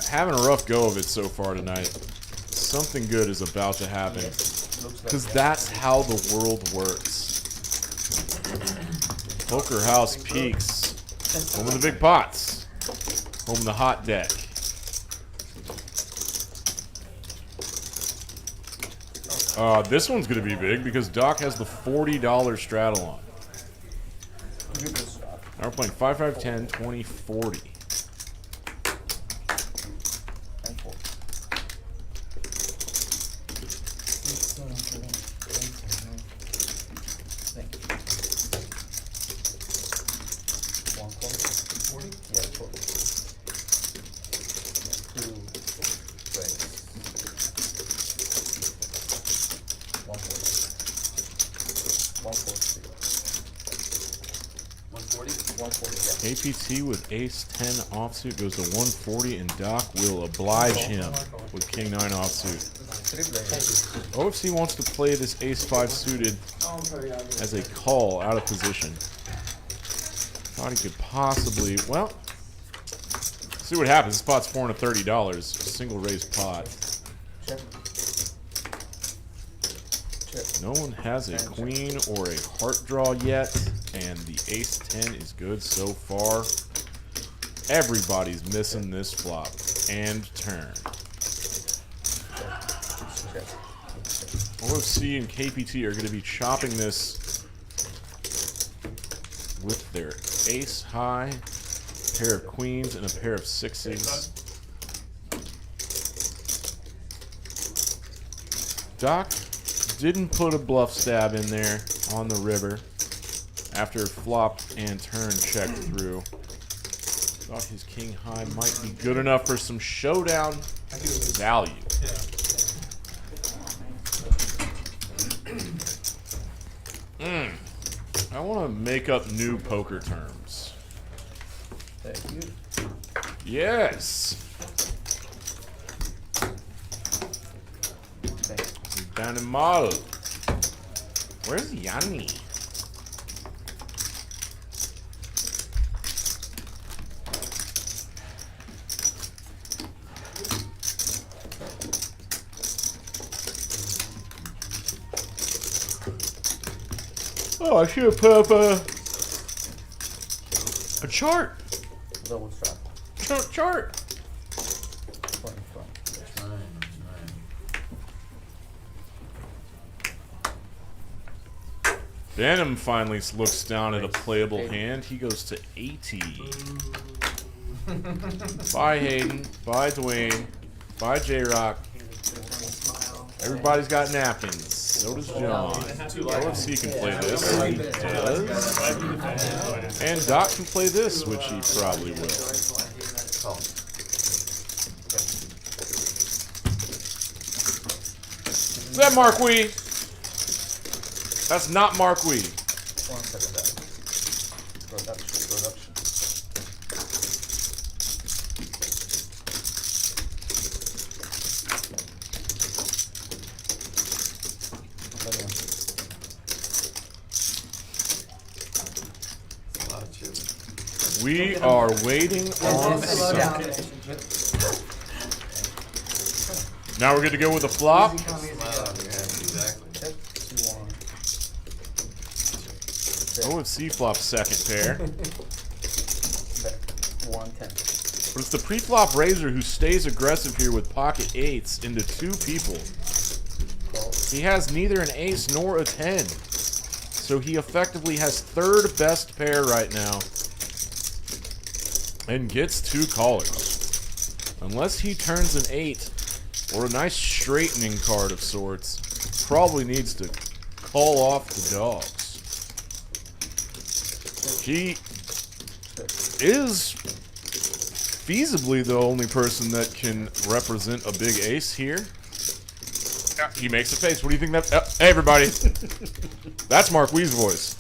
having a rough go of it so far tonight. Something good is about to happen. Because that's how the world works. Poker House Peaks. Home of the big pots. Home of the hot deck. This one's going to be big because Doc has the $40 straddle on. Now we're playing 5, 5, 10, 20, 40. APT with ace 10 offsuit goes to 140, and Doc will oblige him with king 9 offsuit. OFC wants to play this ace 5 suited as a call out of position. Thought he could possibly, well, see what happens. This pot's $430, single raise pot. No one has a queen or a heart draw yet, and the ace 10 is good so far. Everybody's missing this flop and turn. OFC and KPT are going to be chopping this with their ace high, pair of queens, and a pair of sixes. Doc didn't put a bluff stab in there on the river after flop and turn checked through. Thought his king high might be good enough for some showdown value. I want to make up new poker terms. Thank you. Yes. Down in Mal. Where's Yanni? Oh, I should have put up a chart. Double strap. Chart. Venom finally looks down at a playable hand. He goes to 80. Bye, Hayden. Bye, Dwayne. Bye, J-Rock. Everybody's got napkins. So does John. OFC can play this. He does. And Doc can play this, which he probably will. Is that Mark Wi? That's not Mark Wi. We are waiting on something. Now we're good to go with the flop. OFC flop second pair. But it's the pre-flop raiser who stays aggressive here with pocket eights into two people. He has neither an ace nor a 10. So he effectively has third best pair right now. And gets two callers. Unless he turns an 8 or a nice straightening card of sorts, probably needs to call off the dogs. He is feasibly the only person that can represent a big ace here. He makes a face. What do you think that... hey, everybody. That's Mark Wi's voice.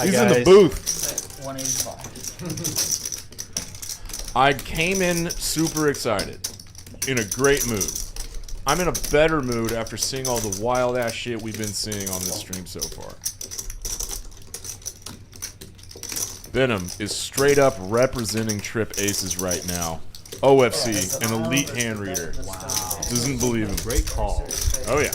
He's in the booth. 185. I came in super excited, in a great mood. I'm in a better mood after seeing all the wild ass shit we've been seeing on this stream so far. Venom is straight up representing trip aces right now. OFC, an elite hand reader. Wow. Doesn't believe him. Great call. Oh yeah.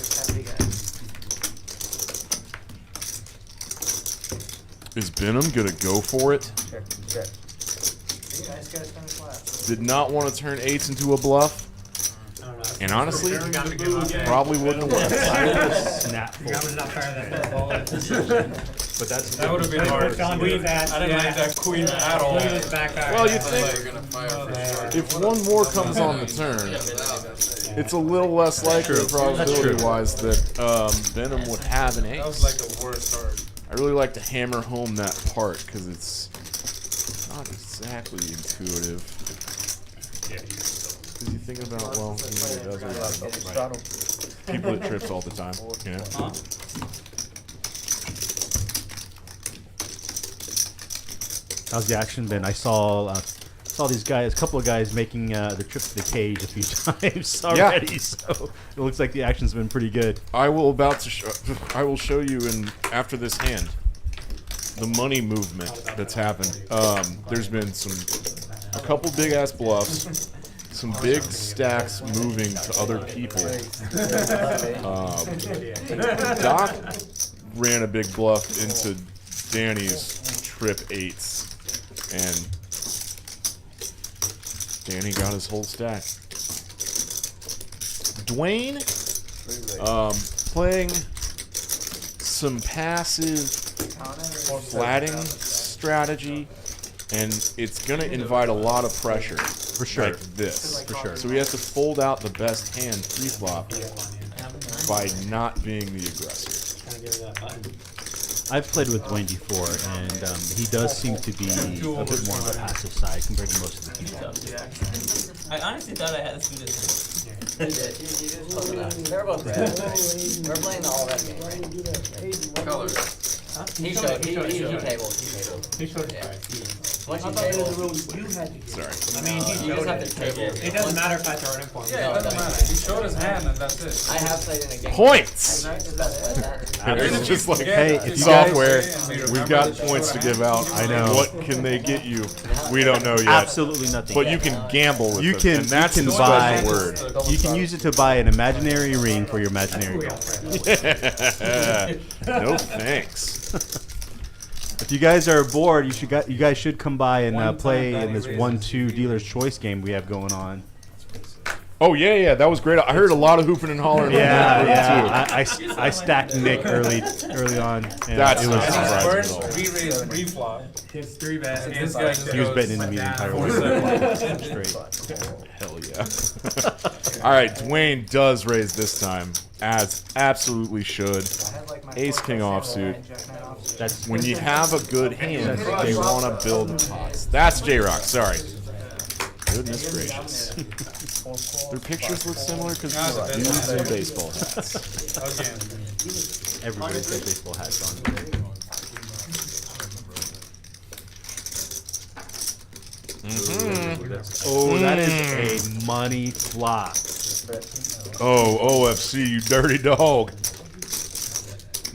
Is Benham gonna go for it? Hey, nice guys finish last. Did not want to turn 8s into a bluff. I don't know. And honestly, Gotta give up there. probably wouldn't have worked. Snap. Your was not fair that. But that's That would have been hard. I didn't like that queen at all. Well, you think You're gonna fire for sure. if one more comes on the turn, it's a little less likely probability-wise that Benham would have an That was ace. like the worst start. I really like to hammer home that part because it's not exactly intuitive. Yeah, he's so. Because you think about, well, he really does it. People at trips all the time. You know? How's the action been? I saw these guys, a couple of guys making the trip to the cage a few times already. So it looks like the action's been pretty good. I will I will show you in after this hand the money movement that's happened. There's been a couple big ass bluffs, some big stacks moving to other people. Doc ran a big bluff into Danny's trip 8s, and Danny got his whole stack. Dwayne, playing some passive flatting strategy, and it's going to invite a lot of pressure. For sure. Like this. For sure. So he has to fold out the best hand pre-flop by not being the aggressor. Trying to give her that button. I've played with Dwayne before, and he does seem to be a bit more on the passive side compared to most of the people. I honestly thought I had a student. They're both red. We're playing the all red game, right? Colors. He tabled. He showed it. Once you I thought there was a table, rule you had to do. Sorry. I mean, he you just showed have it. to table. It doesn't matter if I throw it in for him. Yeah, it doesn't matter. He showed his hand and that's it. I have played in a game. Points! That's It's just like, Hey, if you software, guys- we've got points to give out. I know. What can they get you? We don't know yet. Absolutely nothing. But you can gamble with You them, can- and that's you the can buy- special word. You can use it to buy an imaginary ring for your imaginary girlfriend. No thanks. If you guys are bored, you guys should come by and play in this 1-2 dealer's choice game we have going on. Oh yeah, that was great. I heard a lot of hooping and hollering. Yeah. I stacked Nick early on. And That's it was not surprising. First, re-raise, re-flop. His 3-bet. This guy just He was goes betting into me the entire way. Straight. Hell yeah. All right, Dwayne does raise this time, as absolutely should. Ace king offsuit. That's When you have a good hand, you want to build pots. That's J-Rock. Sorry. Goodness gracious. Their pictures look similar because dudes in baseball hats. Again. everybody's got baseball hats on. Oh, that is a money flop. Oh, OFC, you dirty dog.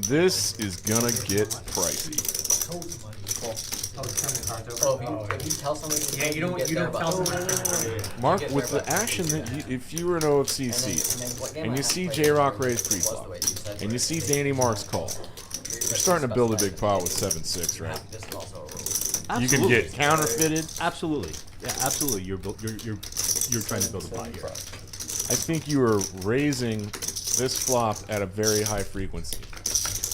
This is gonna get pricey. If you tell somebody to Yeah, you don't tell someone. Mark, with the action that if you were an OFC seat and you see J-Rock raise pre-flop and you see Danny Marks call, you're starting to build a big pot with 7-6, right? You can get counterfeited. Absolutely. Yeah, absolutely. You're trying to build a pot here. I think you are raising this flop at a very high frequency.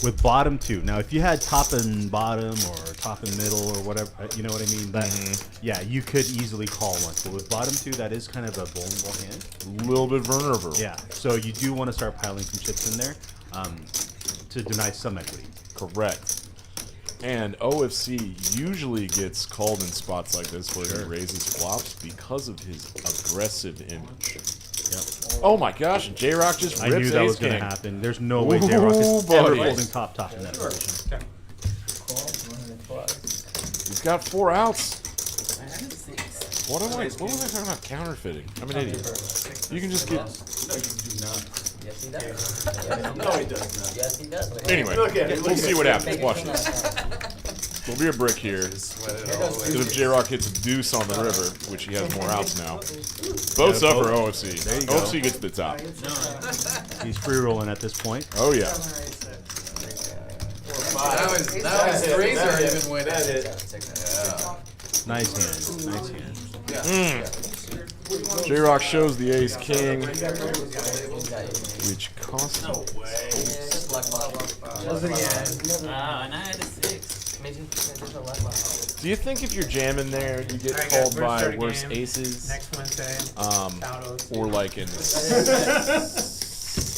With bottom two. Now, if you had top and bottom or top and middle or whatever, you know what I mean? That, yeah, you could easily call once. But with bottom two, that is kind of a vulnerable hand. A little bit vulnerable. Yeah. So you do want to start piling some chips in there to deny some equity. Correct. And OFC usually gets called in spots like this where he raises flops because of his aggressive image. Yep. Oh my gosh, J-Rock just rips I knew that was going king. to happen. There's no way J-Rock is ever buddy. folding top in that position. He's got 4 outs. What was I talking about counterfeiting? I'm an idiot. You can just get... Yes, he does. No, he does not. Yes, he does. Anyway, we'll see what happens. Watch this. There'll be a brick here. Because if J-Rock hits a deuce on the river, which he has more outs now, both suffer OFC. There you go. OFC gets the top. He's free rolling at this point. Oh yeah. Now his threes are even winning. Nice hand. Nice hand. J-Rock shows the ace king, which costs him. And I had a 6. Do you think if you're jamming there, you get called by worse game aces? Next Wednesday. Or like an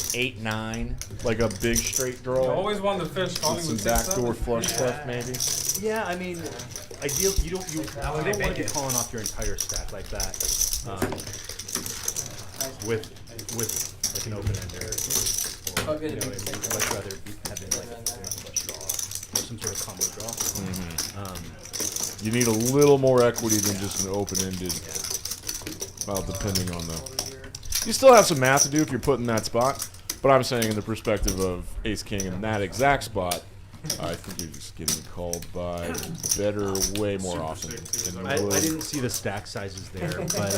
8-9, like a big straight draw? You always want the fish calling With some with backdoor flush stuff, maybe? Yeah, I mean, ideal. You don't want to be calling off your entire stack like that. With like an open ender, or you know, I'd much rather have it like a flush draw or some sort of combo draw. You need a little more equity than just an open-ended. Well, depending on the. You still have some math to do if you're put in that spot, but I'm saying in the perspective of ace king in that exact spot, I think you're just getting called by better way more often than you would. I didn't see the stack sizes there, but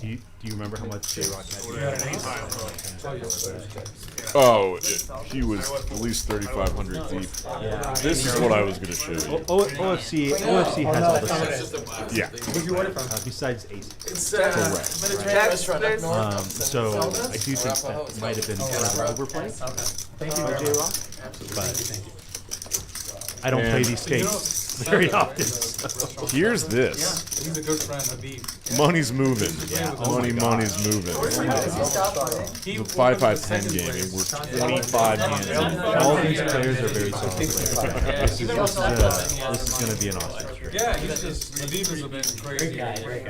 do you remember how much J-Rock had? Oh, he was at least 3,500 deep. Yeah. This is what I was going to show you. OFC has all the sets. Yeah. Besides ace. Correct. So I do think that might have been kind of overplayed. Thank you, J-Rock. But I don't play these states very often. So. Here's this. He's a good friend, Habib. Money's moving. Yeah. Money's moving. The 5-5-10 game, and we're 25 hands in. All these players are very soft. This is going to be an awesome streak. Yeah, he's just, Habib has been crazy.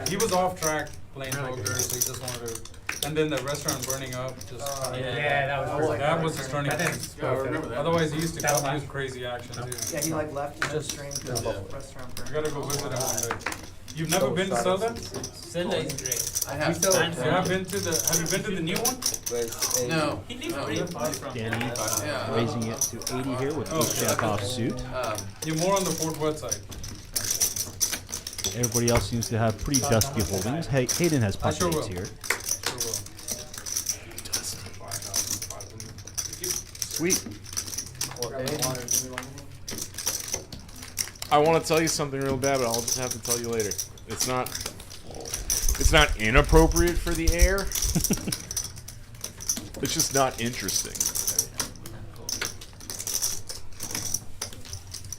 He was off track playing poker, so he just wanted to. And then the restaurant burning up. Just that was his turning point. Otherwise, he used to come use crazy action too. Yeah, he like left his stream to the restaurant. You gotta go visit him one day. You've never been to Zelda? Zelda is great. I have. You have been to the? Have you been to the new one? No. He lives pretty far from Danny raising it to 80 here with the jack off suit. You're more on the Fort Worth side. Everybody else seems to have pretty dusty holdings. Hayden has I sure pockets will. here. Sweet. I want to tell you something real bad, but I'll just have to tell you later. It's not inappropriate for the air. It's just not interesting.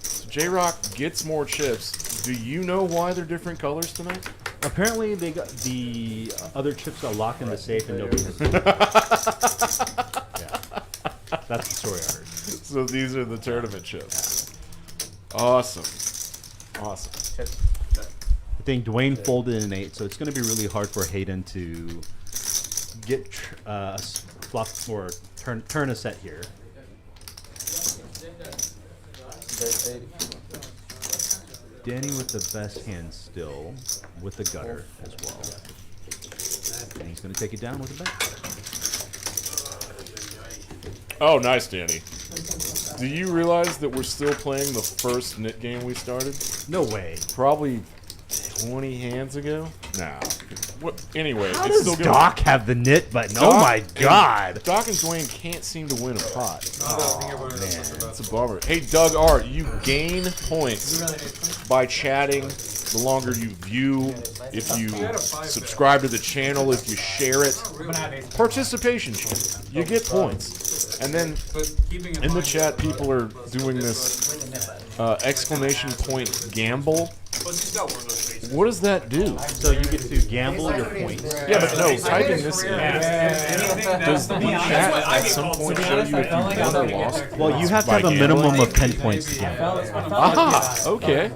So J-Rock gets more chips. Do you know why they're different colors tonight? Apparently, they got the other chips got locked in the safe and nobody has seen. Yeah, that's the story I heard. So these are the tournament chips. Awesome. I think Dwayne folded an 8, so it's going to be really hard for Hayden to get flop or turn a set here. Danny with the best hand still, with the gutter as well. And he's going to take it down with a bet. Oh, nice, Danny. Do you realize that we're still playing the first NIT game we started? No way. Probably 20 hands ago? Nah. What, anyway, How it's does still Doc have the NIT button? Oh my God. Doc and Dwayne can't seem to win a pot. Oh, man. That's a bummer. Hey, Doug Art, you gain points by chatting the longer you view, if you subscribe to the channel, if you share it. Participation channel. You get points. And then in the chat, people are doing this exclamation point gamble. What does that do? So you get to gamble your points. Yeah, but no, typing this in. Does the chat at some point show you if you won or lost? Well, you have to have a minimum of 10 points to gamble. Aha! Okay.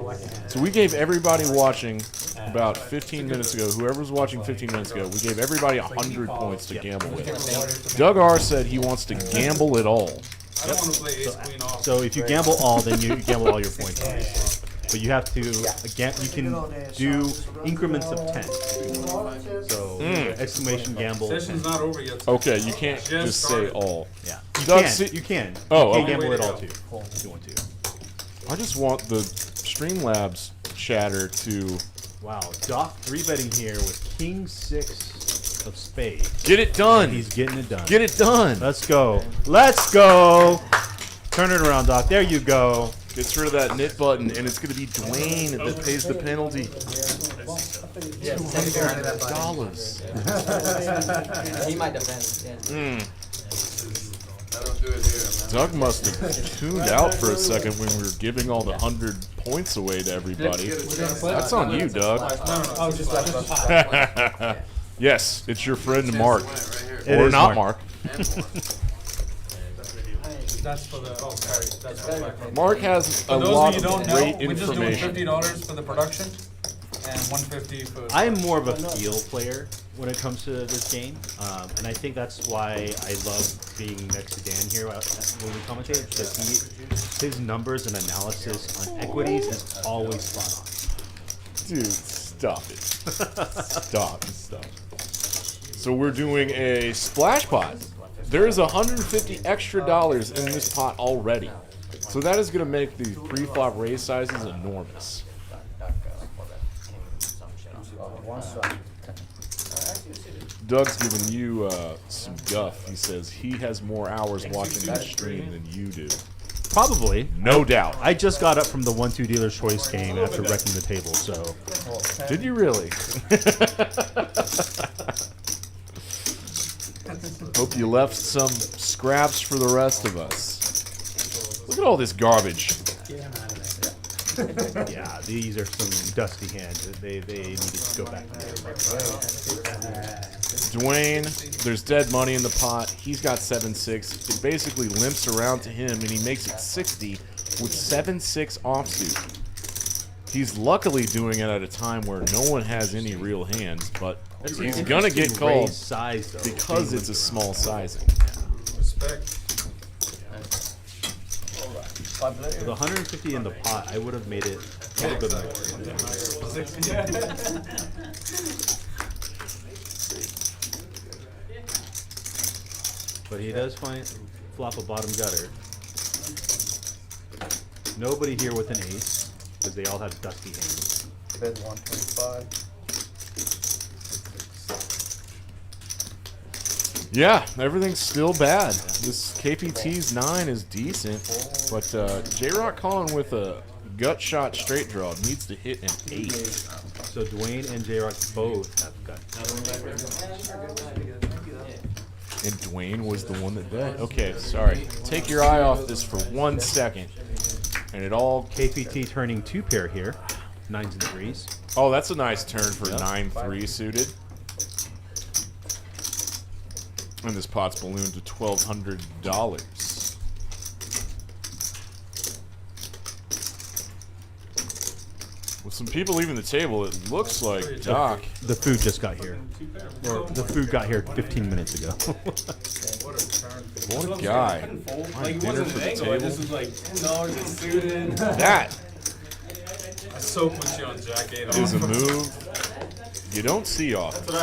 So we gave everybody watching about 15 minutes ago, whoever was watching 15 minutes ago, we gave everybody 100 points to gamble with. Doug R said he wants to gamble it all. I don't want to play ace queen off. So if you gamble all, then you gamble all your points. But you have to, again, you can do increments of 10. So exclamation gamble. Session's not over yet. So Okay, you can't just say all. Yeah. You can. Oh, you okay. can gamble it all too, if you want to. I just want the Streamlabs chatter to... Wow, Doc 3-betting here with King 6 of spades. Get it done! He's getting it done. Get it done! Let's go. Let's go! Turn it around, Doc. There you go. Gets rid of that NIT button, and it's going to be Dwayne that pays the penalty. $200. He might defend. Yeah. I don't do it here, man. Doug must have tuned out for a second when we were giving all the 100 points away to everybody. That's on you, Doug. I was just like, Yes, it's your friend Mark. It Or is not Mark. Mark. That's for the, oh, sorry, that's for the Mark has a For those lot of you who of don't know, great we're just doing information. $50 for the production and $150 for. I am more of a feel player when it comes to this game, and I think that's why I love being next to Dan here when we commentate, because his numbers and analysis on equities is always spot on. Dude, stop it. Stop. So we're doing a splash pot. There is $150 extra in this pot already. So that is going to make the pre-flop raise sizes enormous. Doug's giving you some guff. He says he has more hours watching the stream than you do. Probably. No doubt. I just got up from the 1-2 dealer's choice game after wrecking the table, so. Did you really? Hope you left some scraps for the rest of us. Look at all this garbage. Yeah, these are some dusty hands. They need to go back there. Dwayne, there's dead money in the pot. He's got 7-6. It basically limps around to him, and he makes it 60 with 7-6 offsuit. He's luckily doing it at a time where no one has any real hands, but he's gonna get called size, though, because it's a small sizing. Respect. With 150 in the pot, I would have made it a little bit more. But he does flop a bottom gutter. Nobody here with an ace, because they all have dusty hands. bid 125. Yeah, everything's still bad. This KPT's 9 is decent, but J-Rock calling with a gut shot straight draw needs to hit an 8. So Dwayne and J-Rock both have gut. And Dwayne was the one that bet. Okay, sorry. Take your eye off this for 1 second. And it all... KPT turning 2 pair here. 9s and 3s. Oh, that's a nice turn for 9-3 suited. And this pot's ballooned to $1,200. With some people leaving the table, it looks like Doc. The food just got here. Or the food got here 15 minutes ago. What a guy. Like, Dinner for the table. This was like $10 a suited. That I so put you on Jack 8 is a off. move you don't see often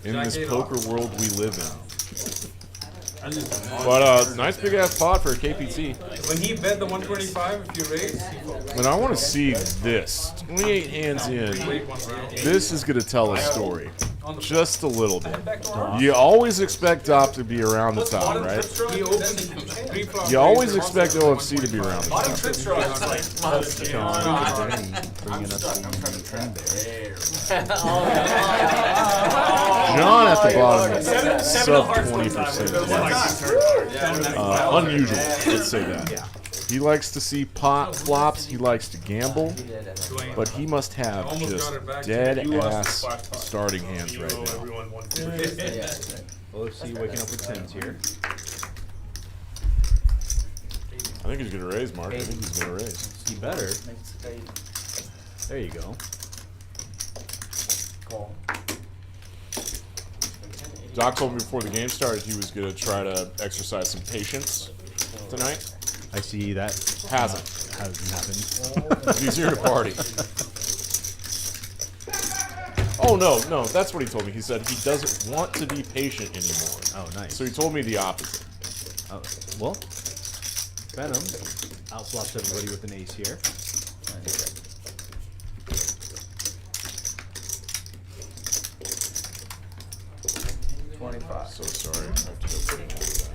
in this Jack 8 poker off. world we live in. But nice big ass pot for a KPT. When he bet the 125, if you raise, he folds. And I want to see this. 28 hands in. This is going to tell a story. Just a little bit. You always expect Dop to be around the top, right? He opened pre-flop. You always expect OFC to be around the top. Trip draw is like, Bringing up the trend there. John at the bottom, sub 20%. Unusual, let's say that. He likes to see pot flops, he likes to gamble, but he must have just dead-ass starting hands right now. OFC waking up with 10s here. I think he's going to raise, Mark. I think he's going to raise. He better. There you go. Doc told me before the game started he was going to try to exercise some patience tonight. I see that Hasn't happened. He's here to party. Oh, no, that's what he told me. He said he doesn't want to be patient anymore. Oh, nice. So he told me the opposite. Oh, well, Venom outflops everybody with an ace here. 25. So sorry. I have to go put in all that.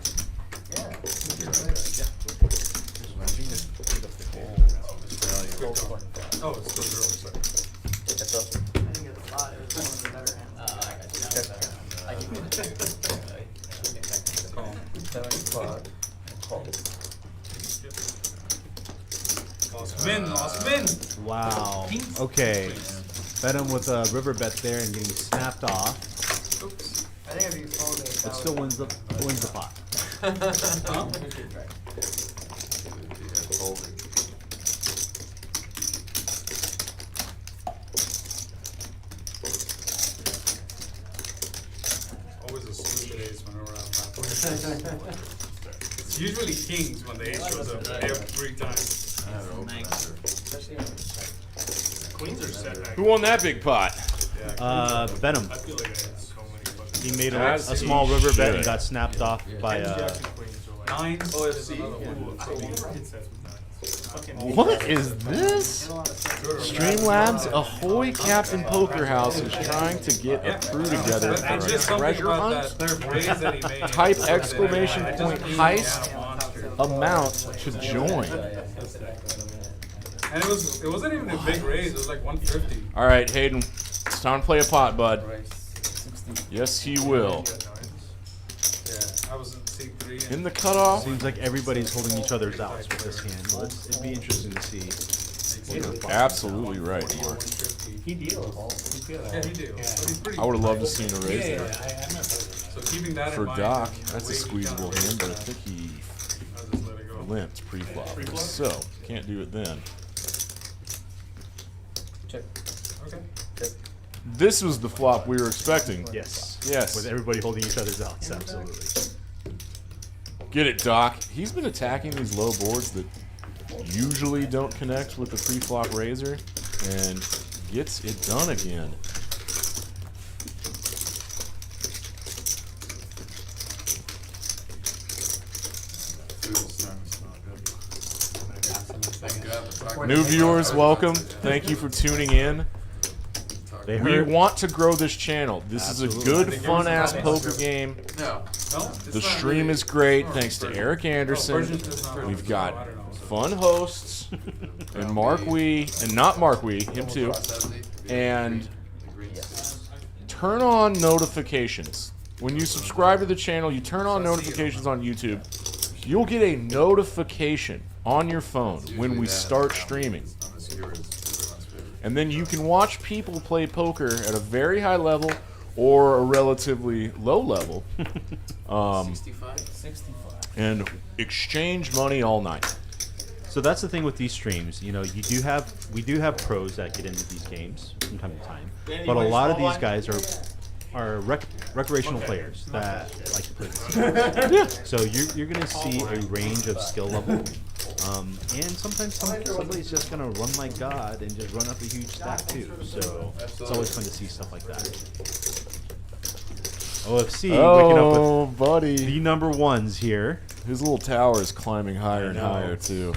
Oh, it's still 0%. I didn't get a lot, it was one of the better hands. Lost min. Wow. Okay. Bet him with a river bet there and getting snapped off, Oops. I think if you folded, that but still wins the pot. Huh? Always a stupid ace whenever I'm not. It's usually kings when the ace shows up every time. Queens are set back. Who won that big pot? Venom. I feel like I had so many fucking. He made a As he small river bet and should. got snapped off by Jacks and queens are like. Nines. OFC. Ooh, I hate hit sets with nines. Fucking What is this? Streamlabs Ahoy Captain Poker House is trying to get a crew together But for it's a just something treasure about hunt. that raise that he made. Type exclamation point heist amount to join. And it wasn't even a big raise. It was like 150. All right, Hayden, it's time to play a pot, bud. Yes, he will. Yeah, I was in C3. In the cutoff. Seems like everybody's holding each other's outs with this hand. It'd be interesting to see. Absolutely right, Mark. He deals. Yeah, he did. But he's pretty I would have loved to seen a raise Yeah, there. I remember. So keeping that For in mind. Doc, and that's a the way he squeezable counted hand, but I it, think he I'll just let it go. limped pre-flop. So, can't do it then. Okay. This was the flop we were expecting. Yes. Yes. With everybody holding each other's outs, absolutely. Get it, Doc. He's been attacking these low boards that usually don't connect with the pre-flop razor and gets it done again. New viewers, welcome. Thank you for tuning in. They We heard. want to grow this channel. This is a good, fun-ass poker game. No. The stream is great, thanks to Eric Anderson. We've got fun hosts, and Mark Wi, and not Mark Wi, him too. And turn on notifications. When you subscribe to the channel, you turn on notifications on YouTube. You'll get a notification on your phone when we start streaming. And then you can watch people play poker at a very high level or a relatively low level. 65? And exchange money all night. So that's the thing with these streams. You know, we do have pros that get into these games from time to time, but a lot of these guys are recreational players that like to play this game. So you're gonna see a range of skill level, and sometimes somebody's just gonna run like God and just run up a huge stack too. So it's always fun to see stuff like that. OFC waking up with buddy. the number ones here. His little tower is climbing higher and higher too.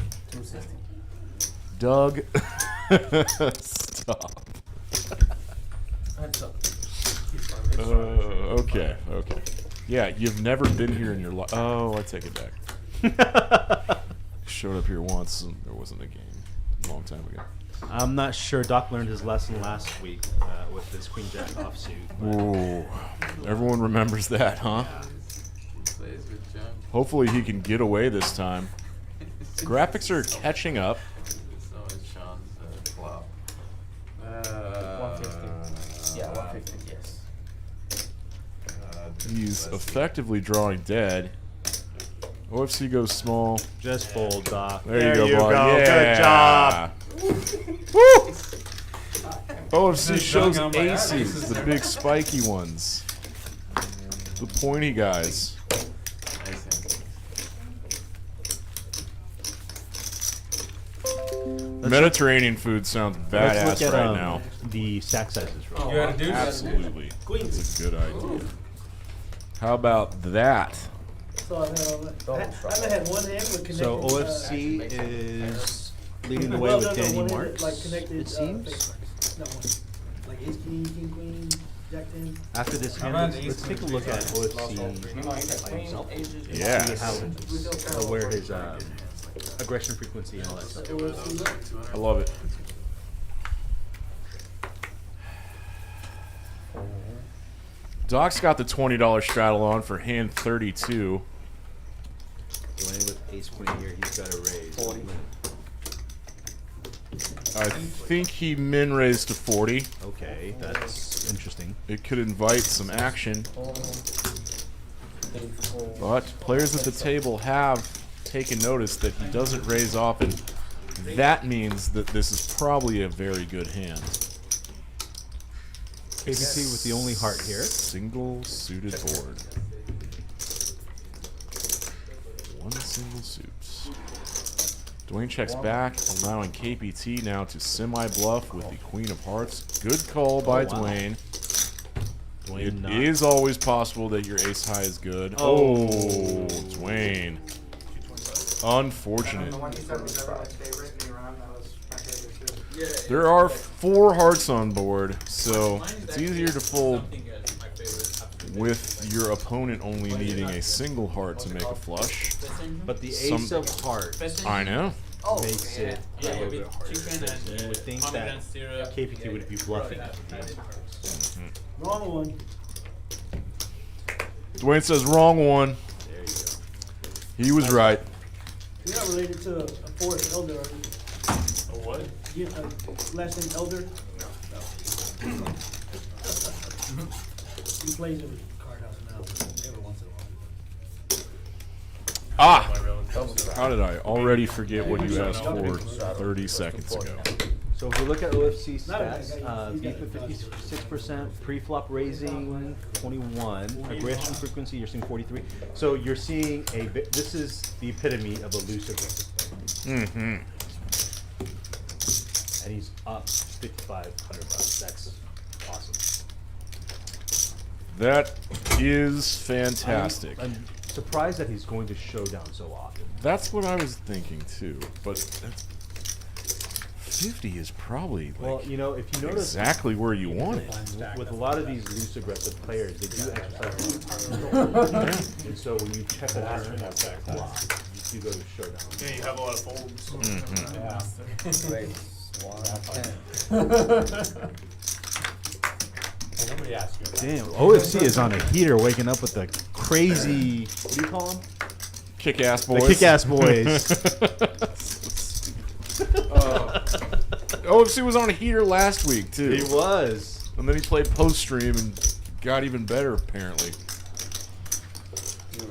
Doug, stop. Okay. Yeah, you've never been here in your life. Oh, I take it back. Showed up here once and there wasn't a game. A long time ago. I'm not sure Doc learned his lesson last week with this Queen Jack offsuit. Ooh, everyone remembers that, huh? Hopefully he can get away this time. Graphics are catching up. So is Sean's flop. 150. Yeah, 150, yes. He's effectively drawing dead. OFC goes small. Just fold, Doc. There you go, bud. go. Yeah. Good job. Woo! OFC Good shows dunk on my aces, the big spiky ones. The pointy guys. Mediterranean food sounds Let's badass look at right now. the stack sizes. Right? You had a deuce? Absolutely. That's a good idea. How about that? So I've had all that. I haven't had one hand with connected. So OFC is leading the way with Danny one Marks. like connected, It seems. Not one. Like ace king, king queen, jack 10. After this hand, let's take a look at OFC. Yeah. See how where his aggression frequency and all that stuff. I love it. Doc's got the $20 straddle on for hand 32. Dwayne with ace queen here, he's got a raise. 40. I think he min raised to 40. Okay, that's interesting. It could invite some action. But players at the table have taken notice that he doesn't raise often. That means that this is probably a very good hand. KPT with the only heart here. Single suited board. One single suit. Dwayne checks back, allowing KPT now to semi-bluff with the Queen of Hearts. Good call by Dwayne. It is always possible that your ace high is good. Oh, Dwayne. Unfortunate. The one you said was everyone's favorite in the run, that was my favorite too. There are 4 hearts on board, so it's easier to fold with your opponent only needing a single heart to make a flush. But the ace of hearts, I know, makes it a little bit harder. You would think that KPT would be bluffing the ace of hearts. Wrong one. Dwayne says wrong one. There you go. He was right. You're not related to a Forest Elder, are you? A what? You last name Elder? No. He plays at Card House now, every once in a while. Ah! How did I already forget what you asked for 30 seconds ago? So if we look at OFC stats, VPIP 56%, pre-flop raising 21, aggression frequency you're seeing 43. So you're seeing this is the epitome of a loose aggressive player. Mm-hmm. And he's up $5,500. That's awesome. That is fantastic. I'm surprised that he's going to showdown so often. That's what I was thinking too, but 50 is probably like Well, you know, if you notice exactly where you want it. with a lot of these loose aggressive players, they do exercise. And so when you check a turn at that clock, you go to showdown. Yeah, you have a lot of folds. Nobody asked you. Damn, OFC is on a heater, waking up with the crazy. What do you call them? Kick-ass boys. The kick-ass boys. OFC was on a heater last week too. He was. And then he played post stream and got even better apparently.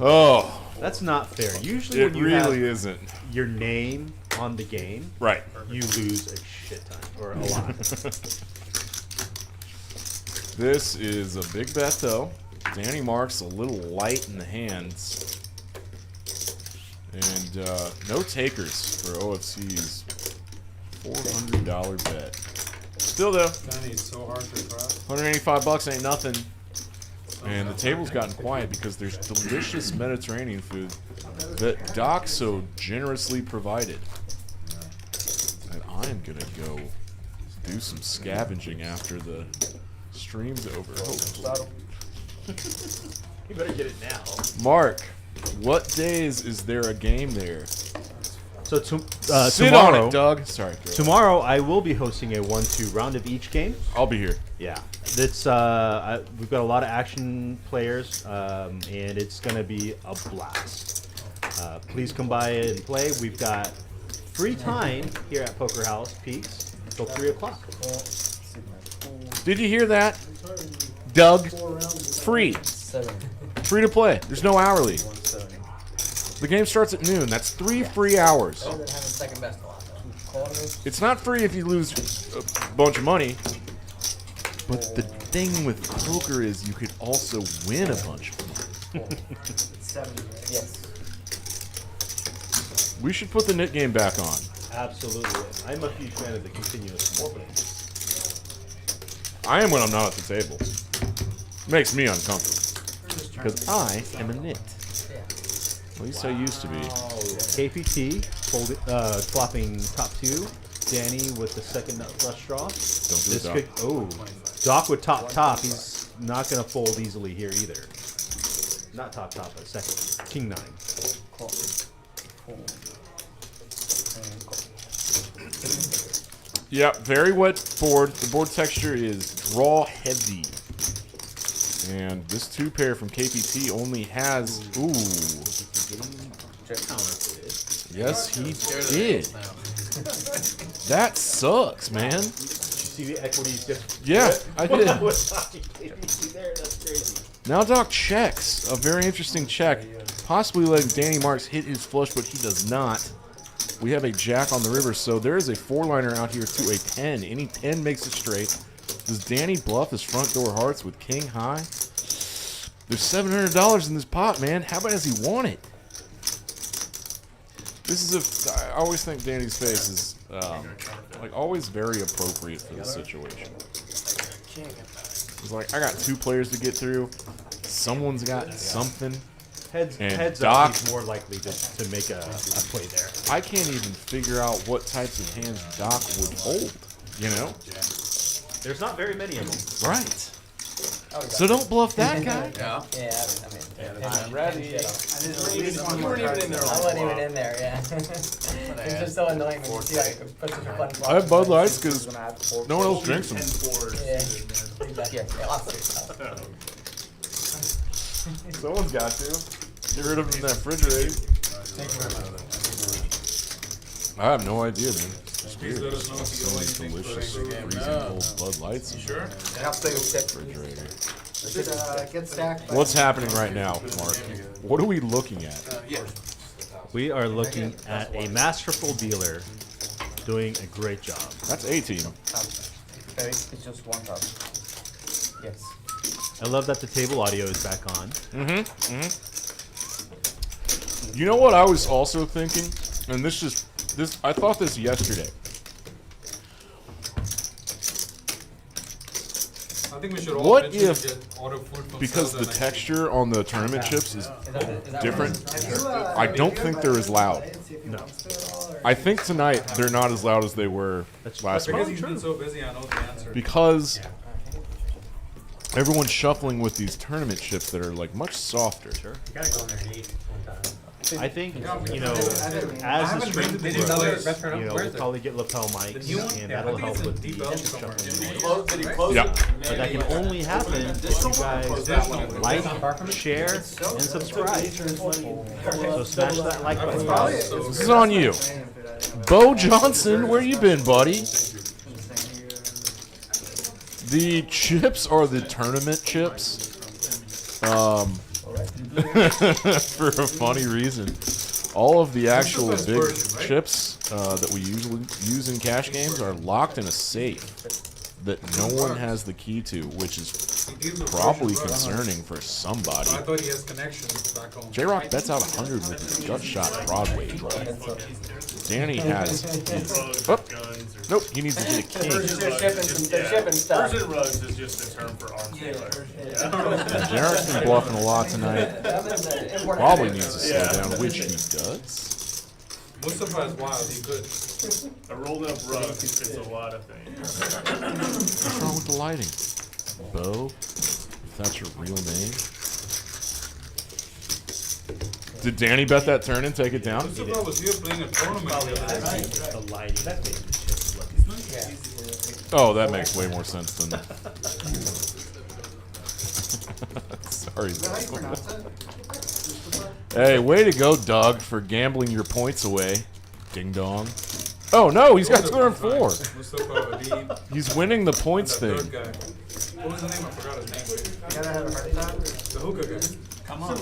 Oh, That's not fair. Usually it when you really have isn't. your name on the game, Right. you lose a shit ton or a lot. This is a big bet though. Danny Mark's a little light in the hands. And no takers for OFC's $400 bet. Still though, Danny is so hard to crack. $185 ain't nothing. And the table's gotten quiet because there's delicious Mediterranean food that Doc so generously provided. And I am gonna go do some scavenging after the stream's over. Oh. You better get it now. Mark, what days is there a game there? So Sit tomorrow, on it, Doug. Sorry. Go ahead. tomorrow I will be hosting a 1-2 round of each game. I'll be here. Yeah, it's we've got a lot of action players, and it's gonna be a blast. Please come by and play. We've got free time here at Poker House Peaks until 3 o'clock. Did you hear that, Doug? Free. Free to play. There's no hourly. The game starts at noon. That's 3 free hours. It's not free if you lose a bunch of money. But the thing with poker is you could also win a bunch of money. Yes. We should put the NIT game back on. Absolutely, I'm a huge fan of the continuous opening. I am when I'm not at the table. Makes me uncomfortable. Because I am a NIT. At least I used to be. KPT flopping top 2. Danny with the second nut flush draw. Don't do This Doc. could, Doc with top. He's not gonna fold easily here either. Not top, but second. King 9. Yep, very wet board. The board texture is draw heavy. And this 2-pair from KPT only has, ooh. Yes, he did. That sucks, man. Did you see the equities difference? Yeah, I did. That's crazy. Now Doc checks. A very interesting check. Possibly letting Danny Marks hit his flush, but he does not. We have a jack on the river, so there is a 4-liner out here to a 10. Any 10 makes it straight. Does Danny bluff his front door hearts with king high? There's $700 in this pot, man. How bad does he want it? This is I always think Danny's face is like always very appropriate for the situation. It's like, I got 2 players to get through. Someone's got something. Heads And up, Doc, he's more likely to make a play there. I can't even figure out what types of hands Doc would hold, you know? There's not very many of them. Right. So don't bluff that guy. Yeah. I'm ready. You weren't even in there. I wasn't even in there, yeah. It's just so annoying when you see like put such a fun I have Bud Lights because no one else drinks them. Yeah. Exactly. Yeah, lots of stuff. Someone's got to. Get rid of them in that refrigerator. I have no idea, man. Please let us know if you So many delicious freezing cold Bud Lights in Sure. the refrigerator. Should get stacked. What's happening right now, Mark? What are we looking at? We are looking at a masterful dealer doing a great job. That's 18. It's just one top. Yes. I love that the table audio is back on. You know what I was also thinking? And I thought this yesterday. I think we should all What eventually if, get order food from because the Zelda next texture on the tournament chips is that different, I don't think they're as loud. No. I think tonight they're not as loud as they were last Because month. he's been so busy, I know the answer. Because everyone's shuffling with these tournament chips that are like much softer. You gotta go in there and eat sometime. I think, you know, as the stream grows, you know, we'll probably get lapel mics, and that'll help with the chip shuffling. Yeah. But that can only happen if you guys like, share, and subscribe. So smash that like button, guys. This is on you. Bo Johnson, where you been, buddy? The chips are the tournament chips. For a funny reason. All of the actual big chips that we usually use in cash games are locked in a safe that no one has the key to, which is probably concerning for somebody. I thought he has connections back home. J-Rock bets out 100 with his gut shot Broadway draw. Danny has his, nope, he needs to get a king. They're shipping stuff. Persian rugs is just a term for arms dealer. J-Rock's been bluffing a lot tonight. Probably needs to slow down, which he does. Mustafa is wild, he could. A rolled up rug fits a lot of things. What's wrong with the lighting? Bo, if that's your real name. Did Danny bet that turn and take it down? Mustafa was here playing a tournament the other night. The lighting that makes the chip look. Oh, that makes way more sense than. Sorry. Hey, way to go, Doug, for gambling your points away. Ding dong. Oh no, he's got 204. Mustafa, Habib, He's winning the points the thing. third guy. What was the name? I forgot his name. You gotta have a heart attack. The hookah guy. Come on.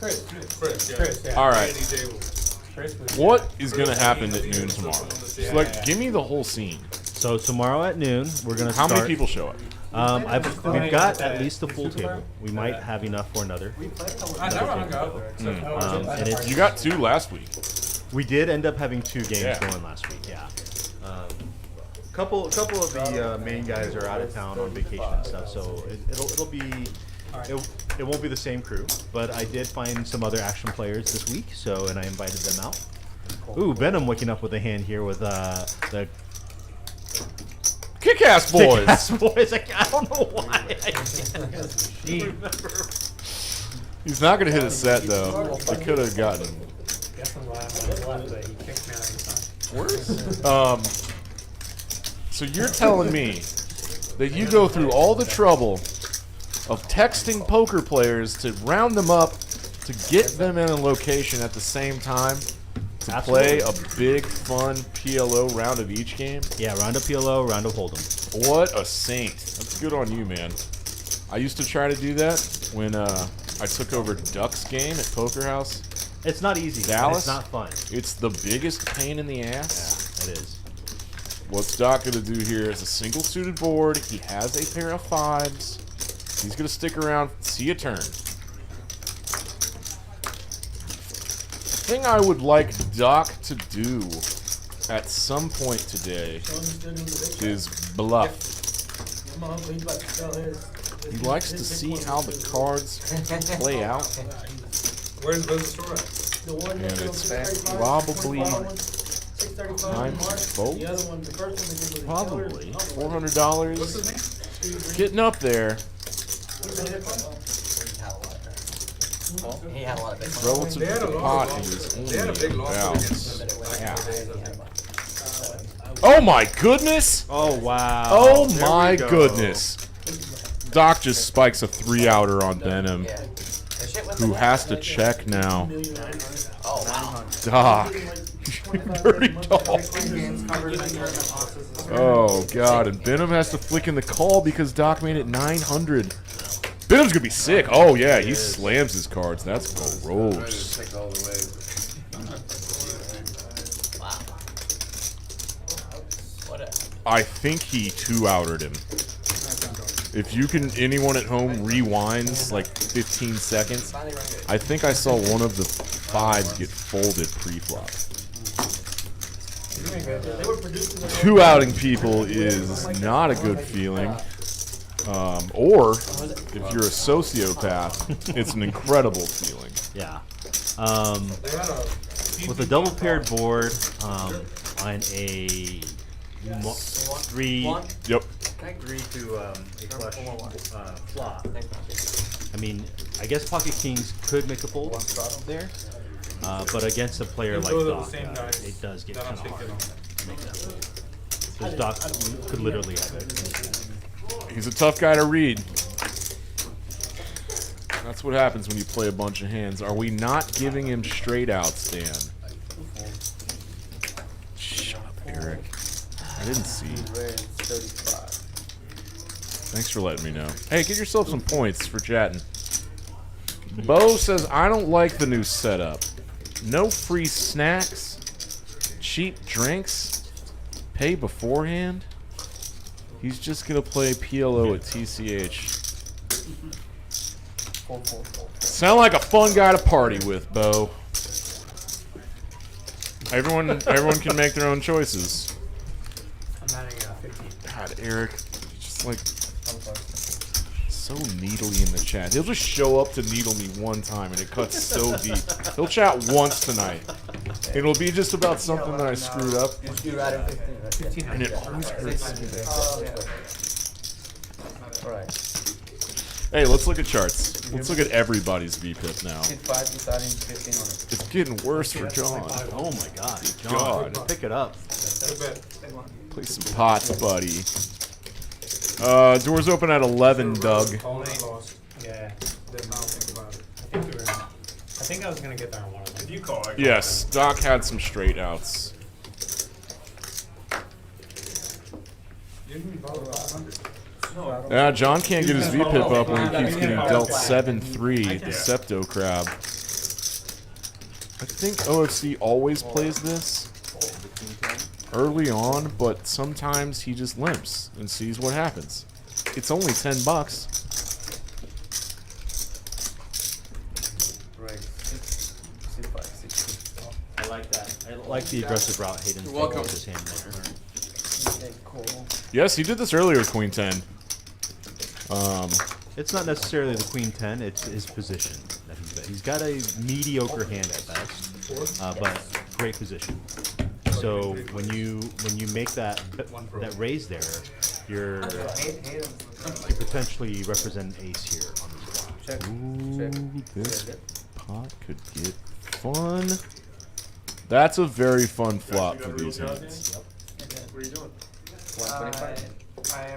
Chris, yeah. All right. Randy Dable. What is gonna happen at noon tomorrow? So, like, give me the whole scene. So tomorrow at noon, we're gonna How start. many people show up? We've got at least a full table. We might have enough for another. I never hung out. And it's, You got 2 last week. we did end up having 2 games Yeah. going last week. Yeah. Couple of the main guys are out of town on vacation and stuff, so it'll be. It won't be the same crew, but I did find some other action players this week, and I invited them out. Ooh, Venom waking up with a hand here with the Kick-Ass Boys. Kick-Ass Boys. I don't know why. I can't remember. He's not gonna hit a set though. They could have gotten Guess I'm laughing. He kicked me out of the sun. worse. So you're telling me that you go through all the trouble of texting poker players to round them up to get them in a location at the same time to play a big, fun PLO round of each game? Yeah, round of PLO, round of Hold'em. What a saint. That's good on you, man. I used to try to do that when I took over Duck's game at Poker House. It's not easy. Dallas. It's not fun. It's the biggest pain in the ass. Yeah, it is. What's Doc going to do here is a single suited board. He has a pair of 5s. He's going to stick around, see a turn. The thing I would like Doc to do at some point today is bluff. He likes to see how the cards play out. Where's the store at? And it's probably time to fold. Probably $400. Getting up there. He had a lot of big ones. Relative to the pot, he was only about. Yeah. Oh my goodness! Oh wow. Oh my goodness! Doc just spikes a 3-outer on Benham, who has to check now. Oh wow. Doc. Dirty dog. Oh god, and Benham has to flick in the call because Doc made it 900. Benham's gonna be sick. Oh yeah, he slams his cards. That's gross. I think he 2-outered him. If you can, anyone at home rewinds like 15 seconds, I think I saw one of the 5s get folded pre-flop. 2-outing people is not a good feeling. Or, if you're a sociopath, it's an incredible feeling. Yeah. With a double paired board on a 3. Yep. Can I agree to a flush flop? I mean, I guess Pocket Kings could make a fold there, but against a player like Doc, it does get kind of hard to make that fold. Because Doc could literally have it. He's a tough guy to read. That's what happens when you play a bunch of hands. Are we not giving him straight outs, Dan? Shut up, Eric. I didn't see. Thanks for letting me know. Hey, get yourself some points for chatting. Bo says, I don't like the new setup. No free snacks, cheap drinks, pay beforehand. He's just going to play PLO at TCH. Sound like a fun guy to party with, Bo. Everyone can make their own choices. I'm adding 15. God, Eric, just like so needly in the chat. He'll just show up to needle me one time, and it cuts so deep. He'll chat once tonight. It'll be just about something that I screwed up, and it always hurts me. Hey, let's look at charts. Let's look at everybody's VPIP now. It's getting worse for John. Oh my God, John, pick it up. Play some pots, buddy. Doors open at 11, Doug. Yeah. I think I was gonna get there on one of them. If you call, I call. Yes, Doc had some straight outs. Yeah, John can't get his VPIP up when he keeps getting dealt 7-3, the Septo Crab. I think OFC always plays this early on, but sometimes he just limps and sees what happens. It's only $10. I like that. I like the aggressive route Hayden's taking with his hand there. Yes, he did this earlier with Queen 10. It's not necessarily the Queen 10, it's his position that he's got. He's got a mediocre hand at best, but great position. So when you make that raise there, you potentially represent an ace here on this block. Ooh, this pot could get fun. That's a very fun flop for these hands. What are you doing?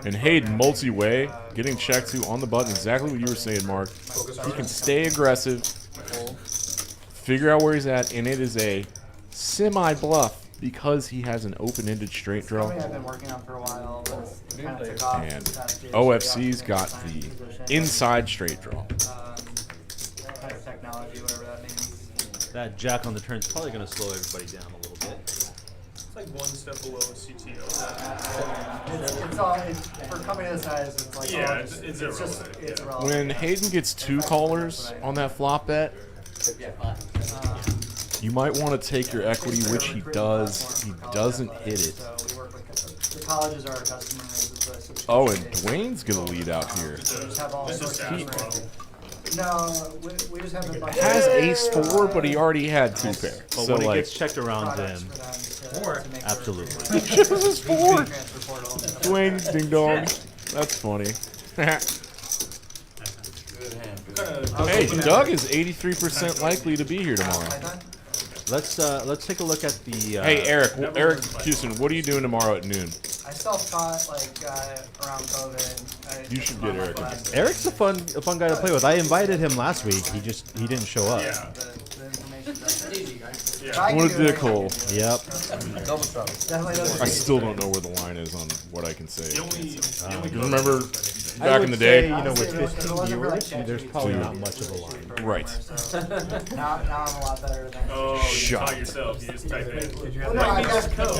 And Hayden, multi-way, getting checked to on the button, exactly what you were saying, Mark. He can stay aggressive, figure out where he's at, and it is a semi-bluff because he has an open-ended straight draw. I've been working on for a while. Kind of took off And past year. OFC's got the inside straight draw. Kind of technology, whatever that means. That jack on the turn is probably going to slow everybody down a little bit. It's like one step below a CTO. It's all, for coming to the size, it's like, Yeah, all it's just, irrelevant, it's yeah. irrelevant. When Hayden gets 2 callers on that flop bet, you might want to take your equity, which he does. He doesn't hit it. So we work with, the colleges are our customers. It's a subscription Oh, and base. Dwayne's going to lead out here. We just have all This is sorts of status different- model. No, we just have a bunch Has of ace-4, but he already had 2 pair. But So, when he like, gets checked around products him, for them to make their- absolutely. he shows his 4. transfer portal and stuff. Dwayne, ding dong. That's funny. Good hand. Hey, Doug is 83% likely to be here tomorrow. let's take a look at the. Hey, Eric, Houston, what are you doing tomorrow at noon? I self-taught around COVID. You should get Eric. Eric's a fun guy to play with. I invited him last week. He didn't show up. Yeah. What a dick hole. Yep. I still don't know where the line is on what I can say. The only You remember I back would in the day? say, with Honestly, 15 viewers, there's probably Dude. not much of a line. Right. Now I'm a lot better than. Oh, you Shut. taught yourself. You just type in. Well, no, I got code.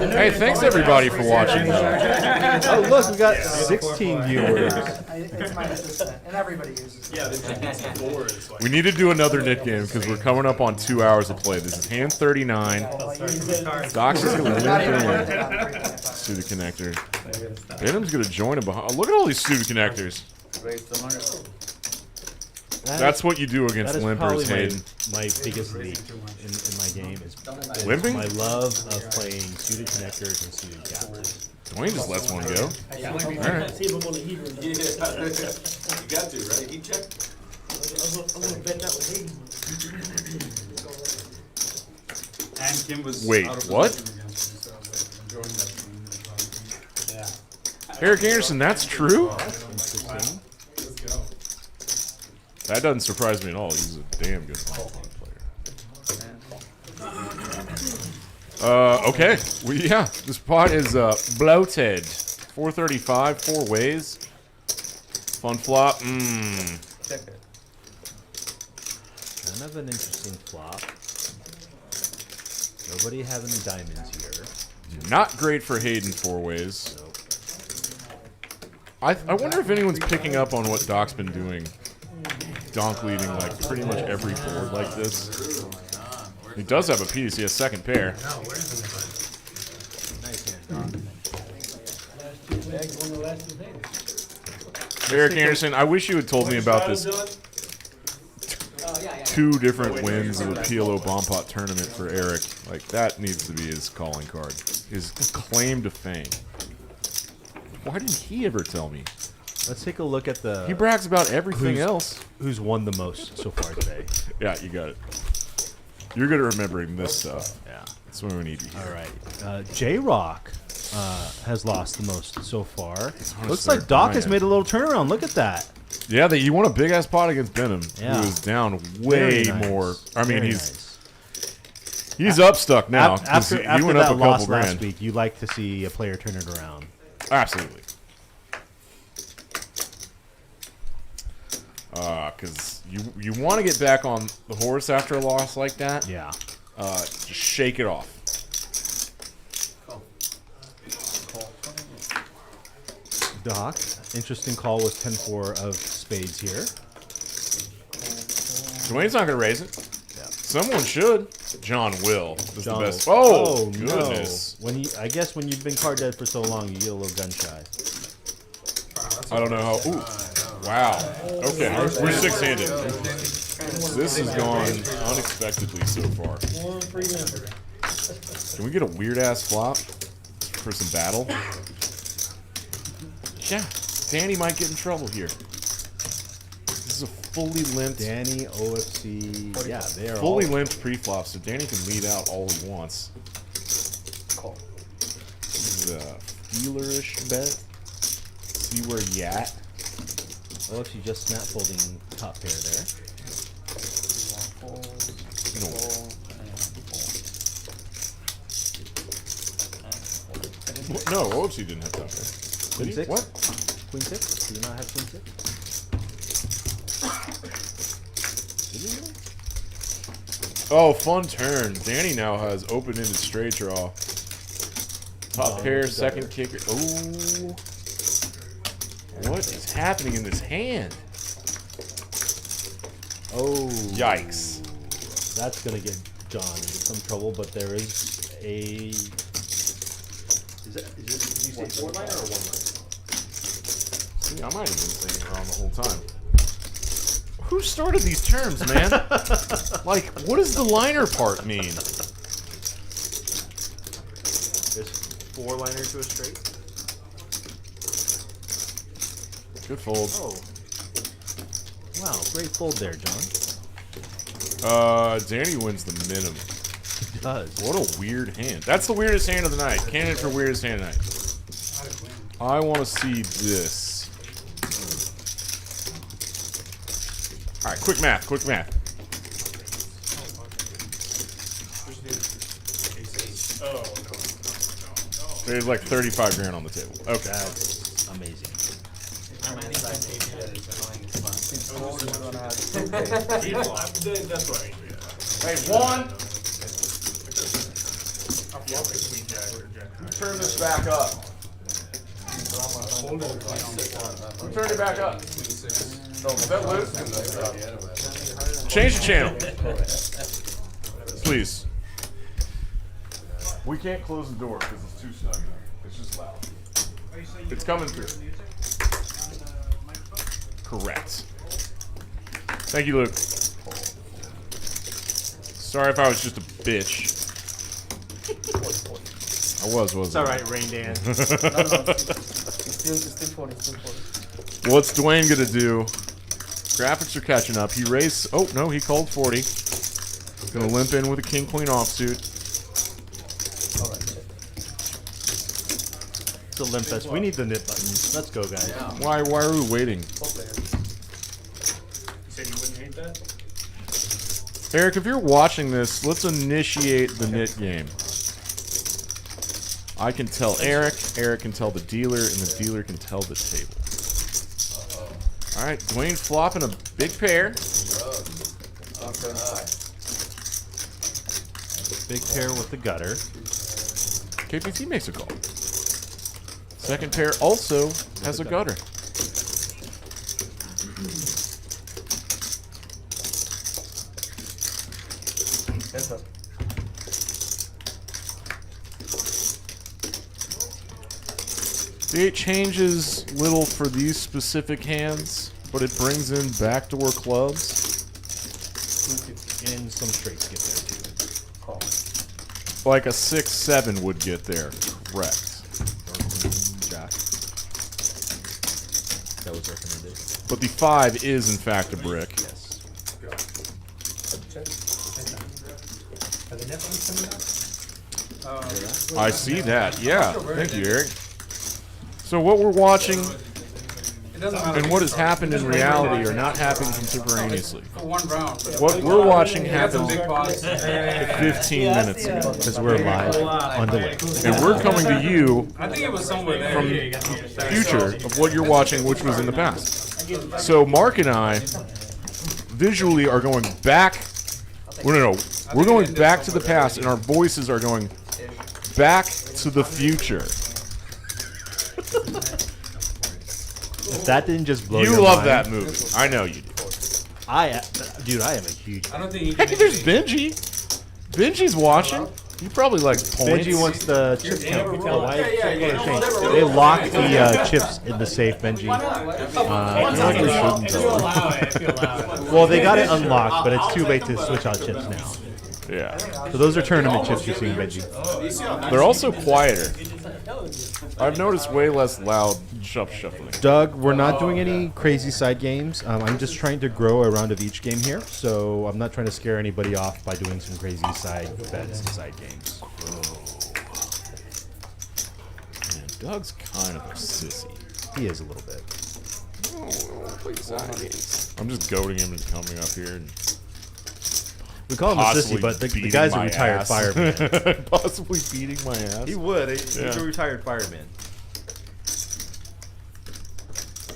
It's Hey, thanks everybody for watching. though. Oh, look, we got 16 viewers. It's my assistant, and everybody uses it. Yeah, the board is like. We need to do another NIT game because we're coming up on 2 hours of play. This is hand 39. Doc's is going to limp Not even in. worth it on 3.5. Student connector. Benham's going to join him behind. Look at all these student connectors. That's what you do That against is probably limpers, Hayden. my biggest lead in my game is Limping? my love of playing suited connectors and suited captors. Dwayne just lets one go. Alright. See if I'm on the heater. Yeah, you got to, right? Heat check? I'm gonna bet that was Hayden. And Kim was. Wait, out of what? position against me, so I was like, enjoying that game. Yeah. Eric Anderson, that's true? Let's go. That doesn't surprise me at all. He's a damn good volleyball player. Okay. Yeah, this pot is bloated. 435, 4 ways. Fun flop. Kind of an interesting flop. Nobody having diamonds here. Not great for Hayden 4 ways. I wonder if anyone's picking up on what Doc's been doing. Donk leading like pretty much every board like this. He does have a piece. He has second pair. Nice hand, Doc. Eric Anderson, I wish you had told me about this 2 different wins of the PLO Bomb Pot tournament for Eric. Like, that needs to be his calling card. His claim to fame. Why didn't he ever tell me? Let's take a look at the. He brags about everything else. Who's won the most so far today? Yeah, you got it. You're good at remembering this stuff. Yeah. That's what we need to hear. All right. J-Rock has lost the most so far. on Looks his like third Doc has buy-in. made a little turnaround. Look at that. Yeah, he won a big-ass pot against Benham, Yeah. who is down way Very nice. more. I mean, Very he's up stuck now. 'cause After he went that up a loss couple last grand. week, you like to see a player turn it around. Absolutely. Because you want to get back on the horse after a loss like that. Yeah. Just shake it off. Doc, interesting call with 10-4 of spades here. Dwayne's not going to raise it. Yeah. Someone should. John will. This is the John best. will. Oh, goodness. No. I guess when you've been card dead for so long, you get a little gun shy. I don't know how. Ooh. Wow. Okay. We're 6-handed. This has gone unexpectedly so far. Can we get a weird-ass flop for some battle? Yeah. Danny might get in trouble here. This is a fully limped. Danny, OFC. Yeah, they are Fully all limped pre-flop, so Danny can lead out all he wants. dealerish bet. See where you at. OFC just snap folding top pair there. No, OFC didn't have top pair. Queen Did he? six? What? Queen six? Do you not have queen six? Did he really? Oh, fun turn. Danny now has open-ended straight draw. Top pair, second kicker. Oh. What is happening in this hand? Oh. Yikes. That's going to get John into some trouble, but there is a... Did you say 4-liner or 1-liner? See, I might have been saying it wrong the whole time. Who started these terms, man? Like, what does the liner part mean? There's 4-liner to a straight. Good fold. Oh. Wow, great fold there, John. Danny wins the minimum. He does. What a weird hand. That's the weirdest hand of the night. Candidate for weirdest hand of the night. I want to see this. Alright, quick math, quick math. Oh, no. There's like 35 grand on the table. Okay. That's amazing. That's what I mean. Hey, one. Turn this back up. Turn it back up. Is that loose? Change the channel. Please. We can't close the door because it's too snug. It's just loud. It's coming through. Correct. Thank you, Luke. Sorry if I was just a bitch. I was, wasn't It's alright, Rain Dan. What's Dwayne gonna do? Graphics are catching up. He raised. Oh no, he called 40. Gonna limp in with a king queen offsuit. It's a limp fest. We need the knit buttons. Let's go, guys. Why are we waiting? You said you wouldn't hate that? Eric, if you're watching this, let's initiate the NIT game. I can tell Eric, Eric can tell the dealer, and the dealer can tell the table. Alright, Dwayne flopping a big pair. Big pair with the gutter. KPT makes a call. Second pair also has a gutter. The 8 changes little for these specific hands, but it brings in backdoor clubs. And some straights get there too. Like a 6-7 would get there. Correct. Jack. That was recommended. But the 5 is in fact a brick. Yes. I see that. Yeah. Thank you, Eric. So what we're watching and what has happened in reality are not happening contemporaneously. For 1 round. What we're watching That's a happened big box. 15 minutes ago. Because we're live on delay. And we're coming to you I think it was somewhere there. from the future of what you're watching, which was in the past. So Mark and I visually are going back. Well, no, we're going back to the past, and our voices are going back to the future. If that didn't just blow You your love mind, that movie. I know you do. Dude, I am a huge. I don't think he Hey, can. there's Benji. Benji's watching. He probably likes points. Benji wants the chip count. They lock the chips in the safe, Benji. Well, they got it unlocked, but it's too late to switch out chips now. Yeah. So those are tournament chips you're seeing, Benji. They're also quieter. I've noticed way less loud shuffling. Doug, we're not doing any crazy side games. I'm just trying to grow a round of each game here, so I'm not trying to scare anybody off by doing some crazy side bets and side games. Doug's kind of a sissy. He is a little bit. I'm just goading him into coming up here and We call him a sissy, but the guy's a retired fireman. Possibly beating my ass. He would. He's a retired fireman.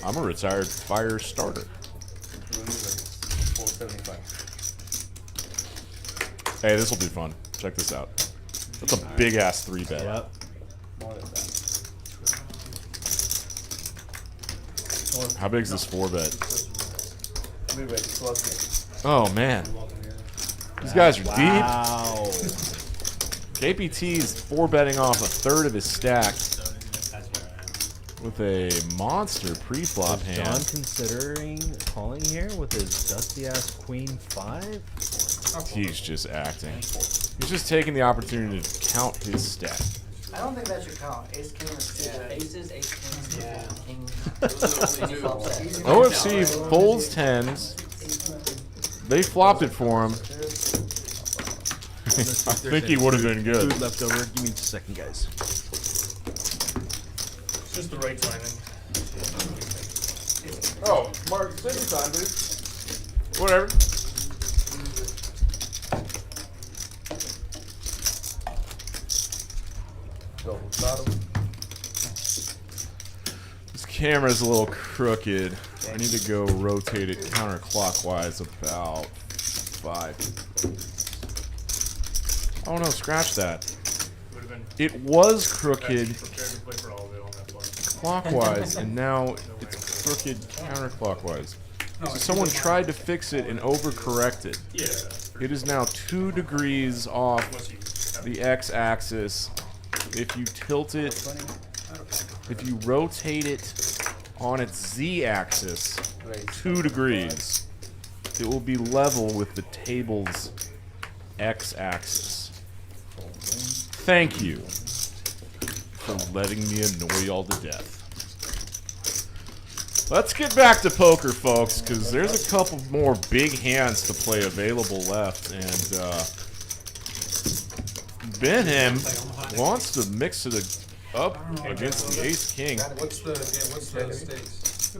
I'm a retired fire starter. 475. Hey, this will be fun. Check this out. That's a big ass 3-bet. Yep. More than that. How big is this 4-bet? Midway, close. Oh man, these guys are Wow. deep. KPT's 4-betting off a third of his stack with a monster pre-flop Is John hand. considering calling here with his dusty ass queen 5? He's just acting. He's just taking the opportunity to count his stack. I don't think that should count. Ace king is aces, ace king, king. OFC folds 10s. They flopped it for him. I think he would have been good. Food left over. Give me just a second, guys. Just the right timing. Oh, Mark, save your time, dude. Whatever. Double bottom. This camera's a little crooked. I need to go rotate it counterclockwise about 5. Oh no, scratch that. Would've been It was crooked prepared to play for all of it on that play. clockwise, and now it's crooked counterclockwise. So someone tried to fix it and overcorrected. Yeah. It is now 2 degrees off Unless you have the x-axis. If you tilt it, if you rotate it on its z-axis 2 degrees, it will be level with the table's x-axis. Thank you for letting me annoy y'all to death. Let's get back to poker, folks, because there's a couple more big hands to play available left, and Benham wants to mix it up against the ace-king. What's the stakes?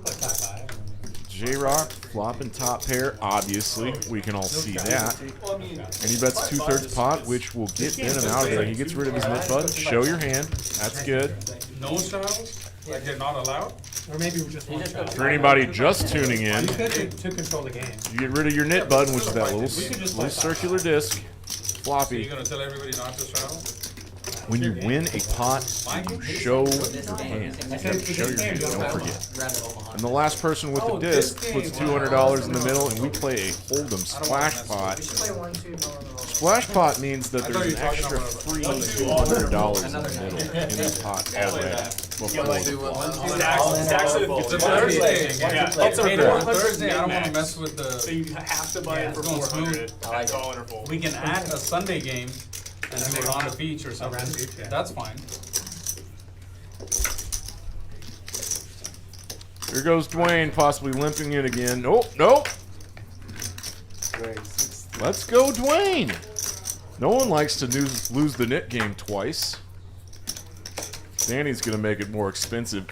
J-Rock flopping top pair, obviously. We can all see that. And he bets 2/3 pot, which will get Benham out of there. He gets rid of his nut button. Show your hand. That's good. No straddles? Like they're not allowed? Or maybe we're just one shot. For anybody just tuning in, To control the game. you get rid of your knit button, which is that little, just little play circular disc, So floppy. you're gonna tell everybody not to straddle? When you win a pot, you show your hand. You gotta show your hand, don't forget. And the last person with the disc puts $200 in the middle, and we play a Hold'em splash pot. Splash pot means that there's an extra free $200 in the middle in the pot already. It's a Thursday. It's a Thursday. I don't want to mess with the. So you have to buy it for It's going 400. That's all interval. We can add a Sunday game and do it on the beach or something. That's fine. Here goes Dwayne, possibly limping in again. Nope, nope. Let's go, Dwayne. No one likes to lose the knit game twice. Danny's gonna make it more expensive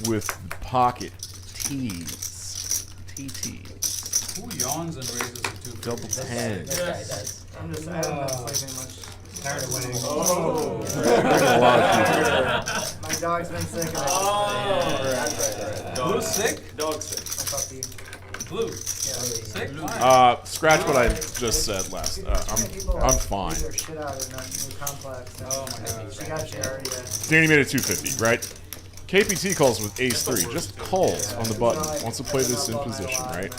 with pocket T's. TT's. Who yawns and raises a 2? Double 10. I'm just tired of winning. A lot of My dog's been sick. Blue's sick? Dog sick. Blue. Sick? Scratch what I just said last. I'm fine. Shit out in that new complex. Oh my god. She got you already. Danny made it 250, right? KPT calls with ace-3. Just calls on the button. Wants to play this in position, right?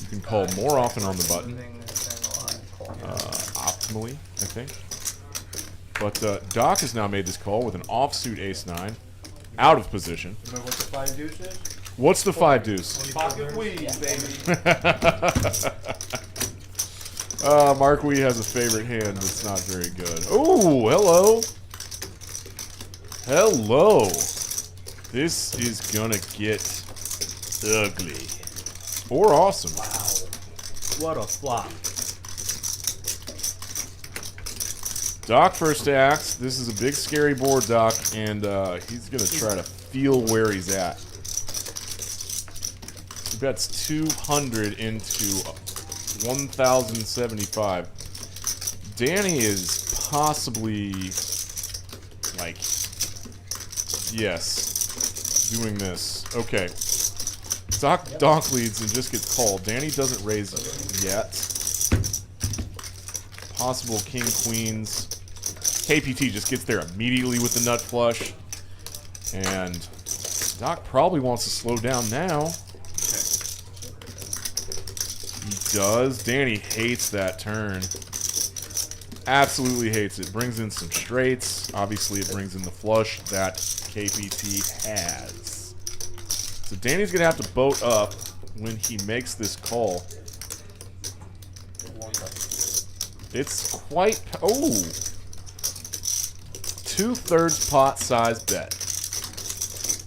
You can call more often on the button. Optimally, I think. But Doc has now made this call with an offsuit ace-9. Out of position. Remember what the 5 deuce is? What's the 5 deuce? Pocket weed, baby. Mark Wi has a favorite hand that's not very good. Oh, hello. Hello. This is gonna get ugly. Or awesome. What a flop. Doc first acts. This is a big scary board, Doc, and he's gonna try to feel where he's at. He bets 200 into 1,075. Danny is possibly like, yes, doing this. Okay. Doc leads and just gets called. Danny doesn't raise yet. Possible king, queens. KPT just gets there immediately with the nut flush. And Doc probably wants to slow down now. He does. Danny hates that turn. Absolutely hates it. Brings in some straights. Obviously, it brings in the flush that KPT has. So Danny's going to have to boat up when he makes this call. It's quite... Oh! 2/3 pot size bet.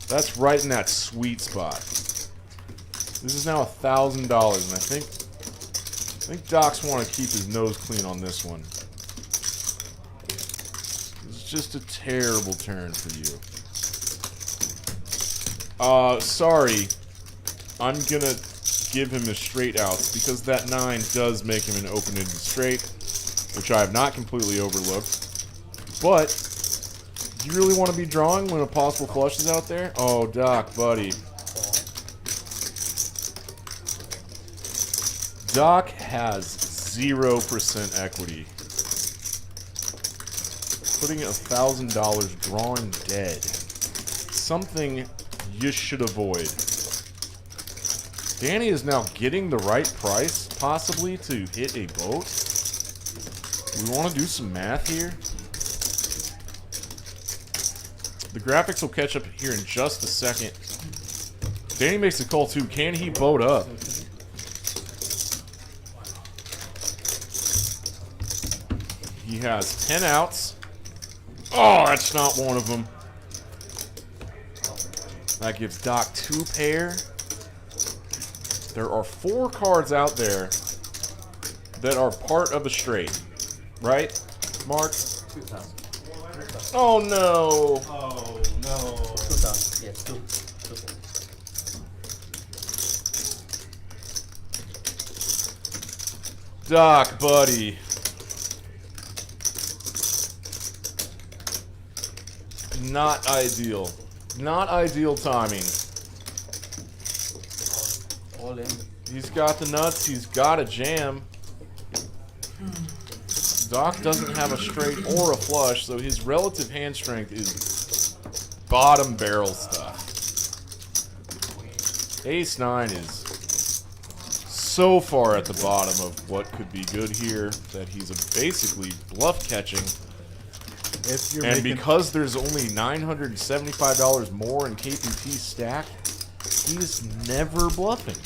That's right in that sweet spot. This is now $1,000, and I think Docs want to keep his nose clean on this one. It's just a terrible turn for you. Sorry. I'm gonna give him his straight outs because that 9 does make him an open-ended straight, which I have not completely overlooked. But do you really want to be drawing when a possible flush is out there? Oh, Doc, buddy. Doc has 0% equity. Putting $1,000 drawing dead. Something you should avoid. Danny is now getting the right price, possibly, to hit a boat. We want to do some math here. The graphics will catch up here in just a second. Danny makes a call too. Can he boat up? He has 10 outs. Oh, that's not one of them. That gives Doc 2 pair. There are 4 cards out there that are part of a straight. Right, Mark? 2,000. Oh, no. Oh, no. 2,000. Yes, 2. Doc, buddy. Not ideal. Not ideal timing. All in. He's got the nuts. He's got a jam. Doc doesn't have a straight or a flush, so his relative hand strength is bottom barrel stuff. Ace-9 is so far at the bottom of what could be good here that he's basically bluff catching. And because there's only $975 more in KPT's stack, he's never bluffing.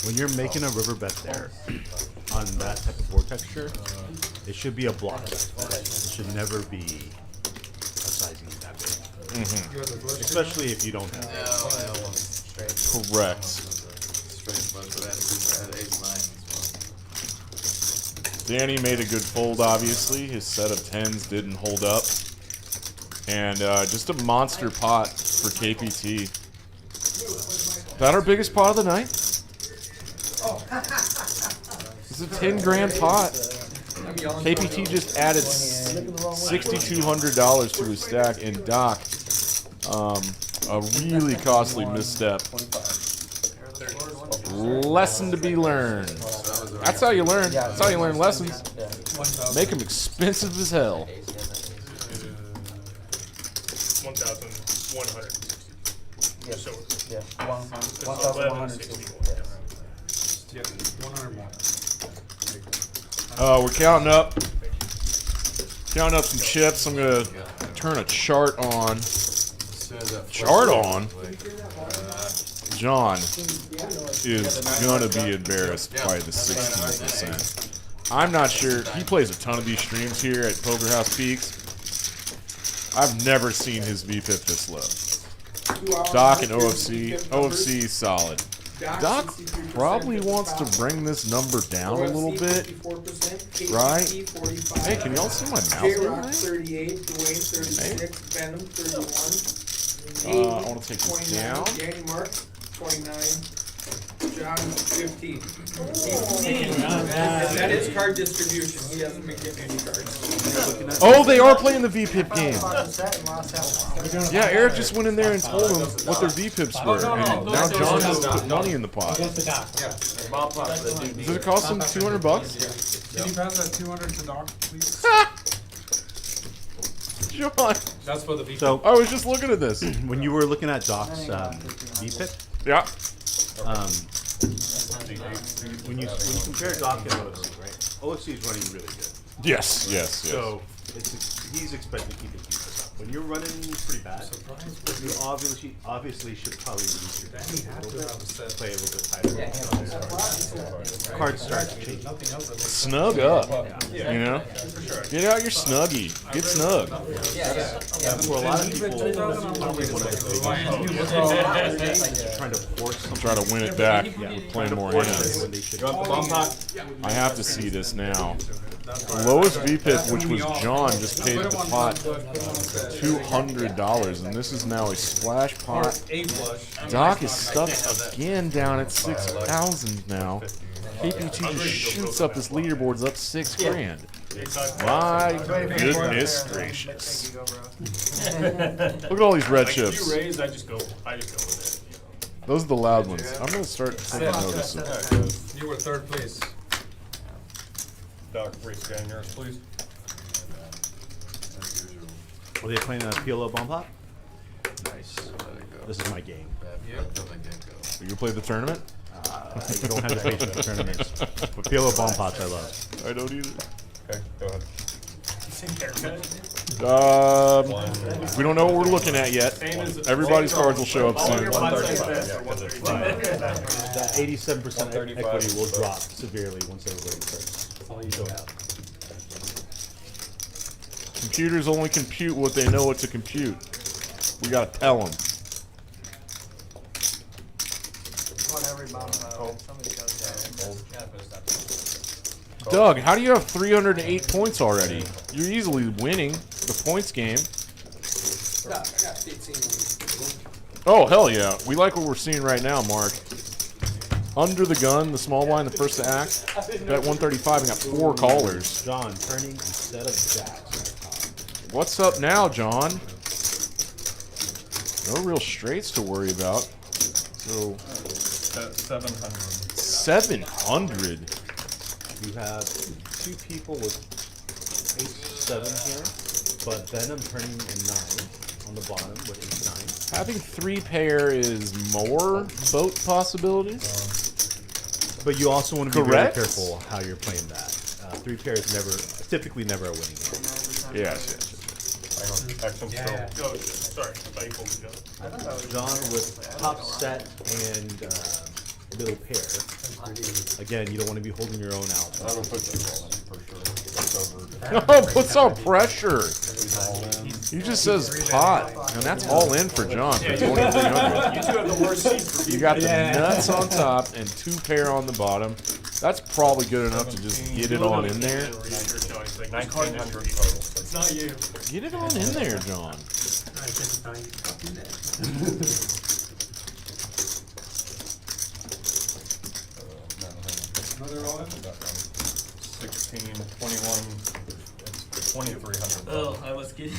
When you're making a river bet there, on that type of board texture, it should be a block. It should never be a sizing that big. Especially if you don't have it. Correct. Danny made a good fold, obviously. His set of 10s didn't hold up. And just a monster pot for KPT. Is that our biggest pot of the night? It's a 10 grand pot. KPT just added $6,200 to his stack, and Doc, a really costly misstep. Lesson to be learned. That's how you learn. That's how you learn lessons. Make them expensive as hell. 1,160. Yes. So Yeah. 1,160. Yeah, 100 more. We're counting up. Counting up some chips. I'm gonna turn a chart on. Chart on? John is gonna be embarrassed by the 16%. I'm not sure. He plays a ton of these streams here at Poker House Peaks. I've never seen his VPIP this low. Doc and OFC. OFC solid. Doc probably wants to bring this number down a little bit, right? Hey, can y'all see my mouse? J-Rock 38, Dwayne 36, Venom 31, I want to take this 29, down. Danny Mark 29, John 15. That is card distribution. He hasn't been getting any cards. Oh, they are playing the VPIP game. Yeah, Eric just went in there and told them what their VPIPs were, and now John has to put money in the pot. Yeah. Does it cost him $200? Can you pass that 200 to Doc, please? John, That's for the VP. So I was just looking at this. when you were looking at Doc's VPIP, Yeah. when you compare Doc and OFC, right? OFC is running really good. Yes. So he's expected to keep his VPIP up. When you're running pretty bad, you obviously should probably reduce your damage a little bit, play a little bit tighter. Cards start changing. Snug up. You know? Get out your snuggie. Get snug. For a lot of people, that's probably one of the biggest trying to force something. Try to win it back. Playing more hands. When they should. I have to see this now. The lowest VPIP, which was John, just paid the pot $200, and this is now a splash pot. Doc is stuck again down at 6,000 now. KP2 just shoots up his leaderboards up $6,000. My goodness gracious! Look at all these red chips. If you raise, I just go with it. Those are the loud ones. I'm gonna start taking notice of them. You were third place. Doc, rescan yours, please. Are they playing a PLO bomb pop? Nice. This is my game. You gonna play the tournament? I don't have the patience for tournaments. But PLO bomb pots I love. I don't either. Okay, go ahead. We don't know what we're looking at yet. Everybody's cards will show up soon. That 87% equity will drop severely once everybody starts. Computers only compute what they know what to compute. We gotta tell them. Doug, how do you have 308 points already? You're easily winning the points game. Oh, hell yeah. We like what we're seeing right now, Mark. Under the gun, the small blind, the first to act. Bet 135 and got 4 callers. John turning instead of jacks. What's up now, John? No real straights to worry about. So 700. 700. You have 2 people with ace-7 here, but Venom turning in 9 on the bottom with ace-9. Having 3 pair is more boat possibilities. But you also want to be Correct? very careful how you're playing that. 3 pair is typically never a winning game. Yes. Action still. Oh, sorry. I thought you pulled it together. John with top set and middle pair. Again, you don't want to be holding your own out. I don't put that all in for sure. Oh, put some pressure. He just says pot, and that's all in for John for 2,300. You two have the worst seats for You got the nuts on top and 2 pair on the bottom. That's probably good enough to just get it on in there. 1,900 total. It's not you. Get it on in there, John. Another 16, 21, 2,300. Oh, I was kidding. I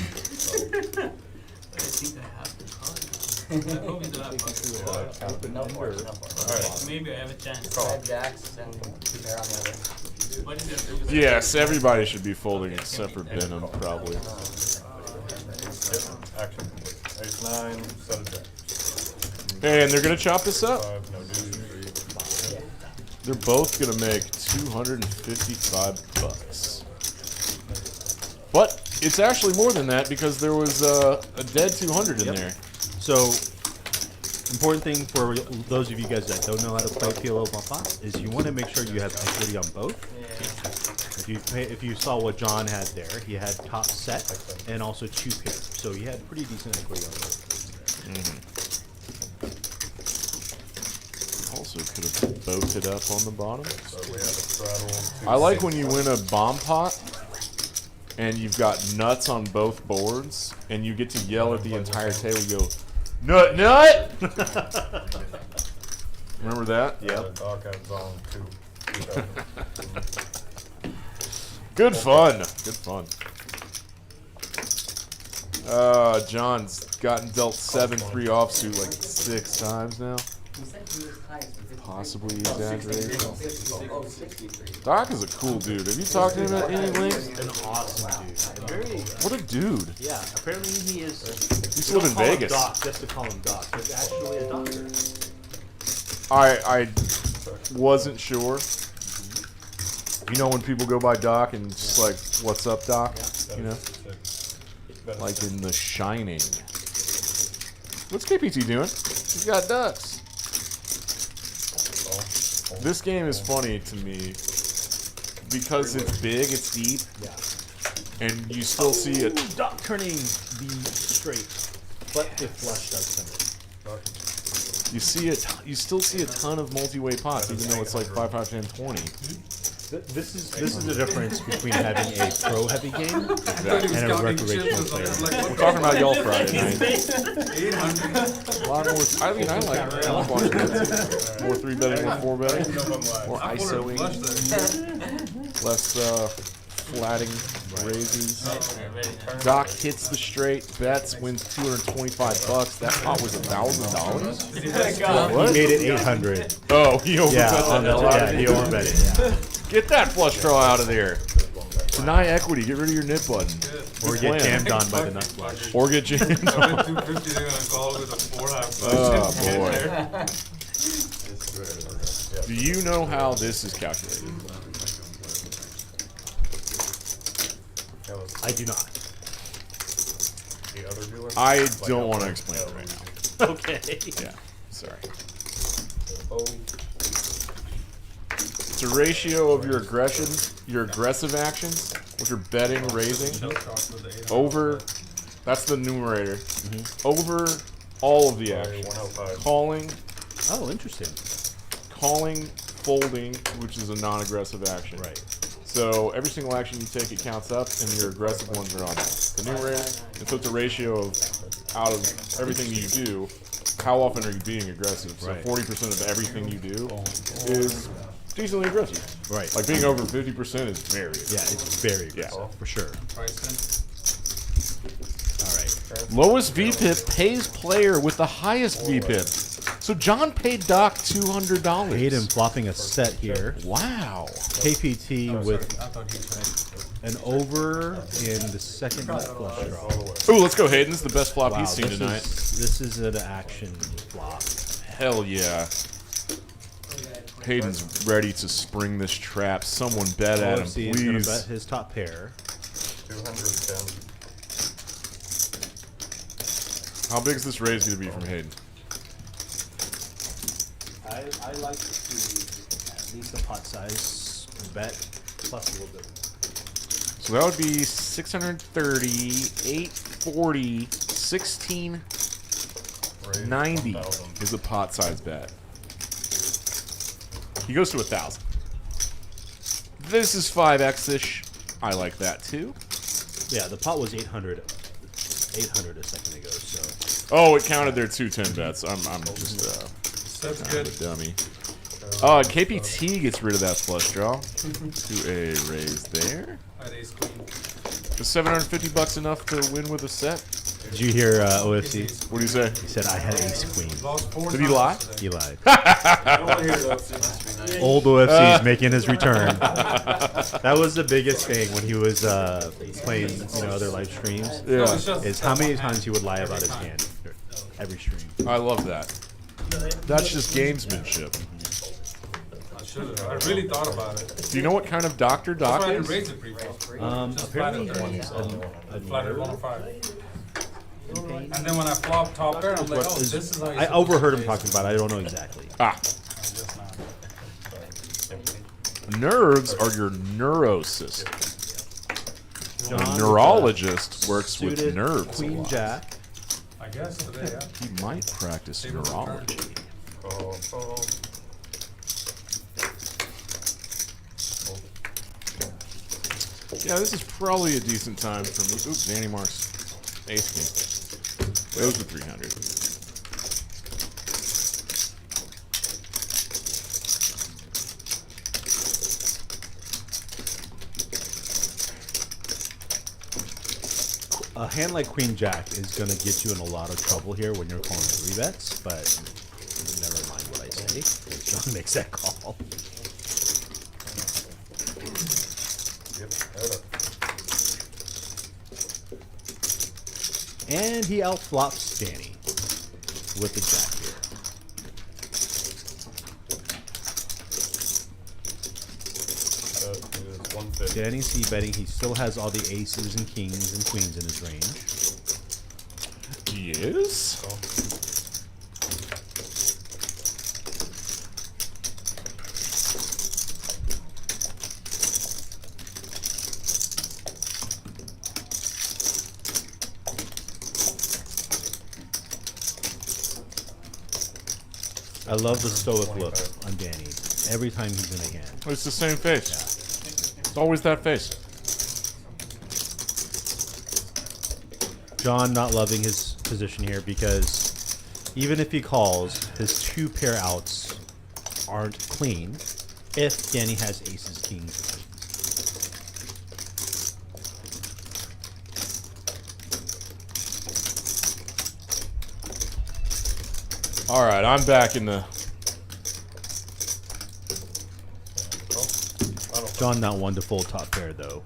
think I have the card. I hope you do have No more. Maybe I have a chance. 5 jacks and 2 pair on the other. What is it? Yes, everybody should be folding except for Venom, probably. Action complete. Ace-9, set of jacks. And they're going to chop this up. 5, no dues. They're both going to make $255. But it's actually more than that because there was a dead 200 in there. So, important thing for those of you guys that don't know how to play PLO Bumpa is you want to make sure you have equity on both. If you saw what John had there, he had top set and also 2 pair. So he had pretty decent equity on both. also could have both it up on the bottom. I like when you win a bomb pot and you've got nuts on both boards and you get to yell at the entire table. You go, nut, nut! Remember that? Yep. Good fun. Good fun. John's gotten dealt 7-3 offsuit like 6 times now. Possibly exaggerating. Doc is a cool dude. Have you talked to him at any length? An awesome dude. Very. What a dude. Yeah. Apparently he is. He used to live in Vegas. Doc, just to call him Doc. He's actually a doctor. I wasn't sure. You know when people go by Doc and just like, what's up, Doc? You know? Like in The Shining. What's KPT doing? He's got ducks. This game is funny to me because it's big, it's deep, and you still see it. Doc turning the straight, but the flush does come in. You see it. You still see a ton of multi-way pots, even though it's like 5, 5, 10, 20. This is the difference between having a pro heavy game and a recreational player. We're talking about y'all Friday night. 800. A lot more. I mean, I like watching that too. More 3-betting, more 4-betting, more ISOing, less flatting raises. Doc hits the straight, bets, wins $225. That pot was $1,000. What? He made it 800. Oh, he overbet he overbet it. Yeah. Get that flush draw out of there. Deny equity. Get rid of your nip button. Or get jammed on by the nut flush. Or get jammed on. 250, they're gonna call with a 4-half flush. Oh boy. Do you know how this is calculated? I do not. I don't want to explain it right now. Okay. Yeah. Sorry. It's a ratio of your aggression, your aggressive actions, which are betting, raising, over, that's the numerator, over all of the actions. Calling. Oh, interesting. Calling, folding, which is a non-aggressive action. Right. So every single action you take, it counts up, and your aggressive ones are on the numerator. And so it's a ratio of, out of everything you do, how often are you being aggressive? So 40% of everything you do is decently aggressive. Right. Like being over 50% is very aggressive. Yeah, it's very aggressive, for sure. Alright. Lowest VPIP pays player with the highest VPIP. So John paid Doc $200. Paid him flopping a set here. Wow. KPT with an over in the second nut flush draw. Ooh, let's go, Hayden. This is the best flop he's seen tonight. This is an action flop. Hell yeah. Hayden's ready to spring this trap. Someone bet at him, OFC is going to please. bet his top pair. 210. How big is this raise going to be from Hayden? I like to see at least the pot size bet plus a little bit. So that would be 630, 840, 1690 is a pot size bet. He goes to 1,000. This is 5x-ish. I like that too. Yeah, the pot was 800 a second ago, so. Oh, it counted their 210 bets. I'm just That's good. a dummy. KPT gets rid of that flush draw. To a raise there. Is $750 enough to win with a set? Did you hear OFC? What do you say? He said I had ace queen. Did he lie? He lied. Old OFC is making his return. That was the biggest thing when he was playing, other live streams. Yeah. Is how many times he would lie about his hand every stream. I love that. That's just gamesmanship. I really thought about it. Do you know what kind of doctor Doc That's why I is? didn't raise it pre-flop. Apparently he's a Flatted 105. And then when I flopped top pair, I'm like, oh, this is how I overheard him talking about it. I don't know exactly. Nerves are your neuro system. A neurologist works with nerves. Queen Jack. I guess today, yeah. He might practice neurology. Yeah, this is probably a decent time for me. Oops, Danny Mark's ace king. Goes to 300. A hand like Queen Jack is going to get you in a lot of trouble here when you're calling 3-bets, but never mind what I say. John makes that call. And he outflops Danny with the jack here. Danny's c-betting. He still has all the aces and kings and queens in his range. Yes. I love the stoic look on Danny every time he's in a hand. It's the same face. Yeah. It's always that face. John not loving his position here because even if he calls, his 2 pair outs aren't clean if Danny has aces, kings, and queens. All right, I'm back in the... John not one to fold top pair though.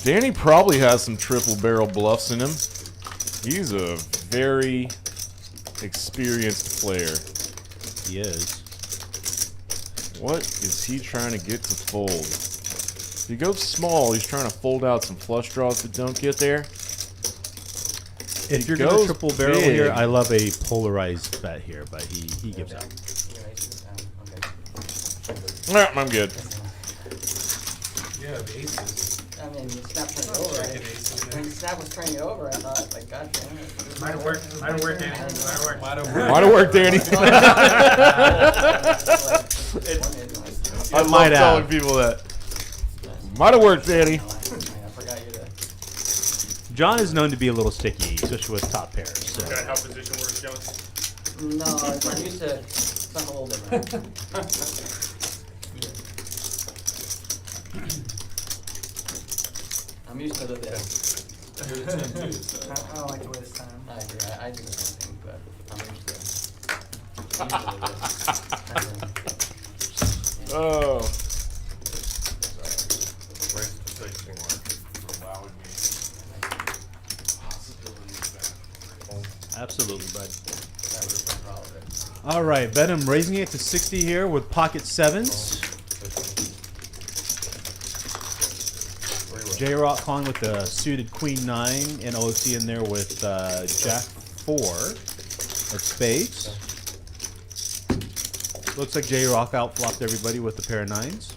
Danny probably has some triple barrel bluffs in him. He's a very experienced player. He is. What is he trying to get to fold? If he goes small, he's trying to fold out some flush draws that don't get there. If you're going to triple barrel here, I love a polarized bet here, but he gives out. Nah, I'm good. Yeah, the aces. I mean, you snap turning it over. When you snap was turning it over, I thought, like, God damn it. Might have worked. Might have worked, Danny. Might have worked. Might have worked, Danny. I love telling people that. Might have worked, Danny. John is known to be a little sticky, especially with top pairs. So. Is that how position works, John? No, I'm used to something a little different. I'm used to the I don't like to waste time. I agree. I do the same thing, but I'm used to it. Oh. Absolutely, bud. All right, Benham raising it to 60 here with pocket sevens. J-Rock calling with the suited Queen 9 and OFC in there with Jack 4 of spades. Looks like J-Rock outflopped everybody with the pair of 9s.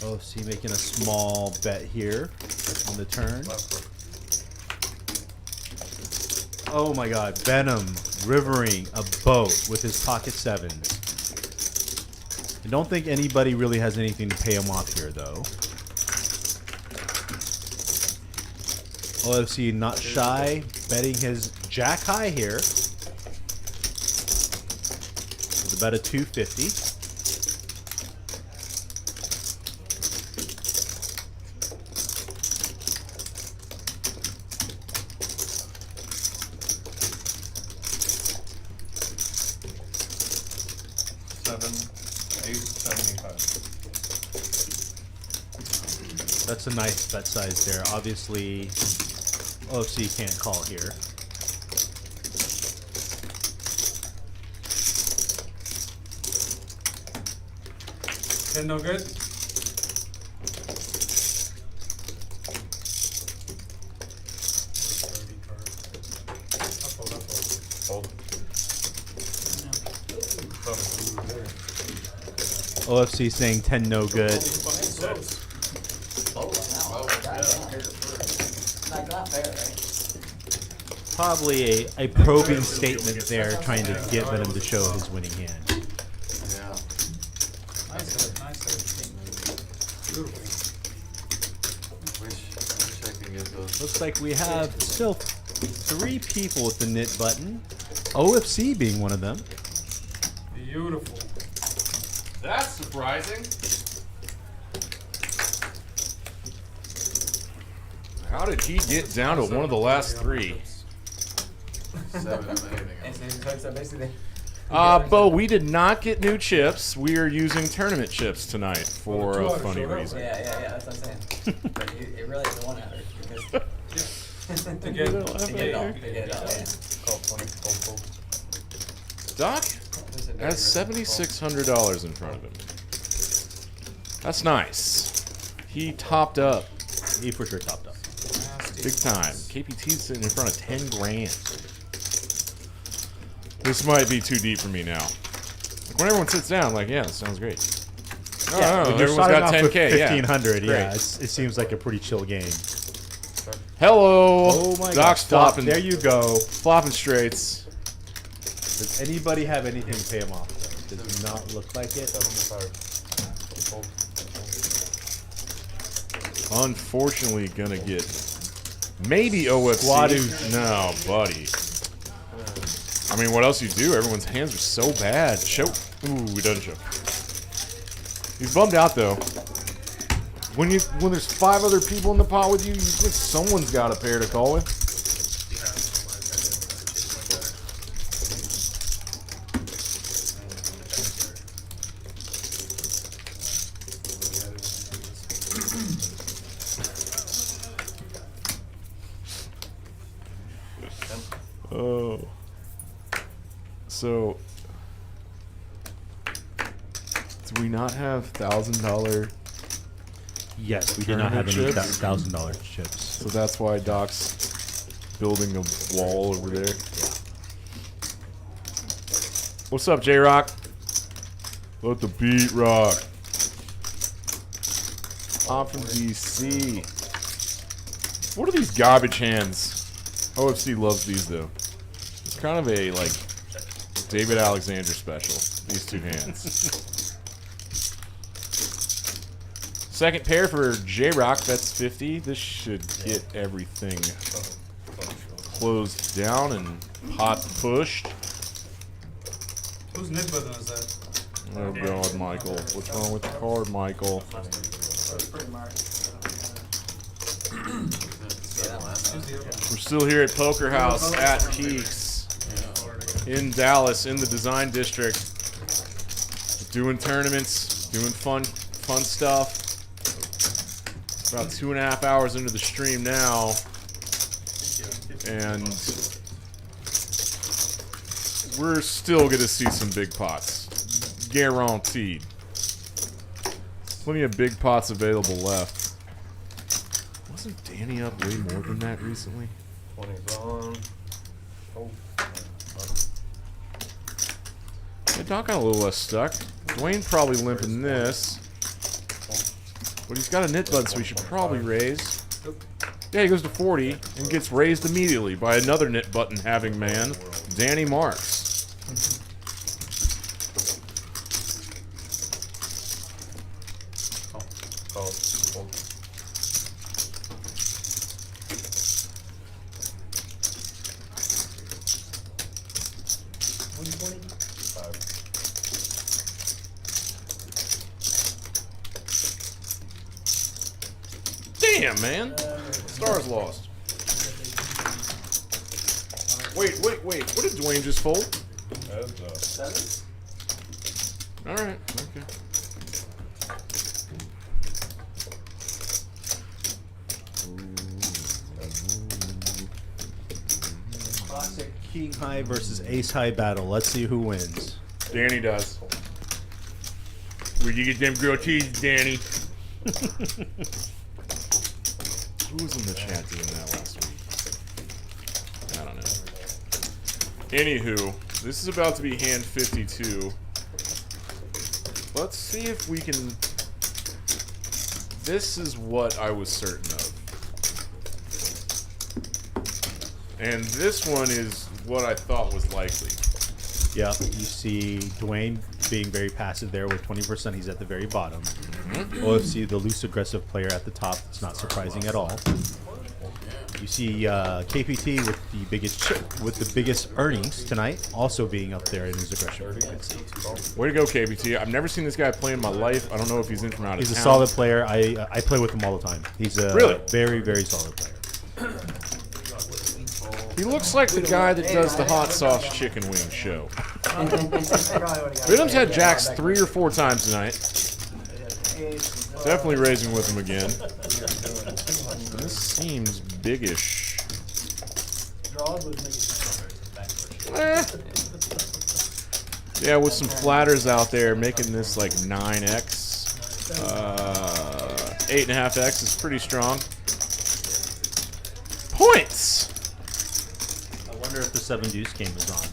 OFC making a small bet here on the turn. Oh my God, Benham rivering a boat with his pocket sevens. I don't think anybody really has anything to pay him off here though. OFC not shy, betting his jack high here. With a bet of 250. That's a nice bet size there. Obviously, OFC can't call here. Ten no good? OFC saying 10 no good. probably a probing statement there, trying to get Venom to show his winning hand. Yeah. Nice beautiful. Wish I could get those. Looks like we have still 3 people with the knit button. OFC being one of them. Beautiful. That's surprising. How did he get down to one of the last 3? 7 of anything else. So basically, Bo, we did not get new chips. We are using tournament chips tonight for a funny reason. yeah, that's what I'm saying. But it really is the one outer because To get it all, yeah. Cool. Doc has $7,600 in front of him. That's nice. He topped up. He for sure topped up. Big time. KPT's sitting in front of 10 grand. This might be too deep for me now. Like when everyone sits down, like, yeah, that sounds great. Yeah, Oh, everyone's got 10K. Yeah. 1,500. Yeah, Great. it seems like a pretty chill game. Hello. Oh my Doc's gosh, flopping. there you go. Flopping straights. Does anybody have anything to pay him off? Does not look like it. Unfortunately, gonna get maybe OFC. Guadu. No, buddy. I mean, what else you do? Everyone's hands are so bad. Show. Ooh, he doesn't show. He's bummed out though. When there's 5 other people in the pot with you, you think someone's got a pair to call with. Oh. So, do we not have $1,000? Yes, we did not have any Tournament $1,000 chips. So that's why Doc's building a wall over there. What's up, J-Rock? Let the beat rock. I'm from DC. What are these garbage hands? OFC loves these though. It's kind of a like David Alexander special. These 2 hands. Second pair for J-Rock. That's 50. This should get everything closed down and pot pushed. Whose knit button is that? Oh God, Michael. What's wrong with the card, Michael? We're still here at Poker House at Peaks in Dallas, in the Design District. Doing tournaments, doing fun stuff. About 2.5 hours into the stream now. And we're still going to see some big pots. Guaranteed. Plenty of big pots available left. Wasn't Danny up way more than that recently? 20's on. Oh. Yeah, Doc got a little less stuck. Dwayne probably limping this. But he's got a knit button, so he should probably raise. Yeah, he goes to 40 and gets raised immediately by another knit button having man, Danny Marks. Damn, man. Star's lost. Wait. What did Dwayne just fold? 7? Alright, okay. Classic King High versus Ace High battle. Let's see who wins. Danny does. Where'd you get them grilled cheese, Danny? Who was in the chat doing that last week? I don't know. Anywho, this is about to be hand 52. Let's see if we can... This is what I was certain of. And this one is what I thought was likely. Yeah, you see Dwayne being very passive there with 20%. He's at the very bottom. OFC, the loose aggressive player at the top. It's not surprising at all. You see KPT with the biggest earnings tonight, also being up there in his aggression frequency. Way to go, KPT. I've never seen this guy play in my life. I don't know if he's in from out of town. He's a solid player. I play with him all the time. He's a very, very solid player. He looks like the guy that does the hot sauce chicken wing show. Venom's had jacks 3 or 4 times tonight. Definitely raising with him again. This seems biggish. Yeah, with some flatters out there, making this like 9x. 8.5x is pretty strong. Points! I wonder if the 7 deuce game is on.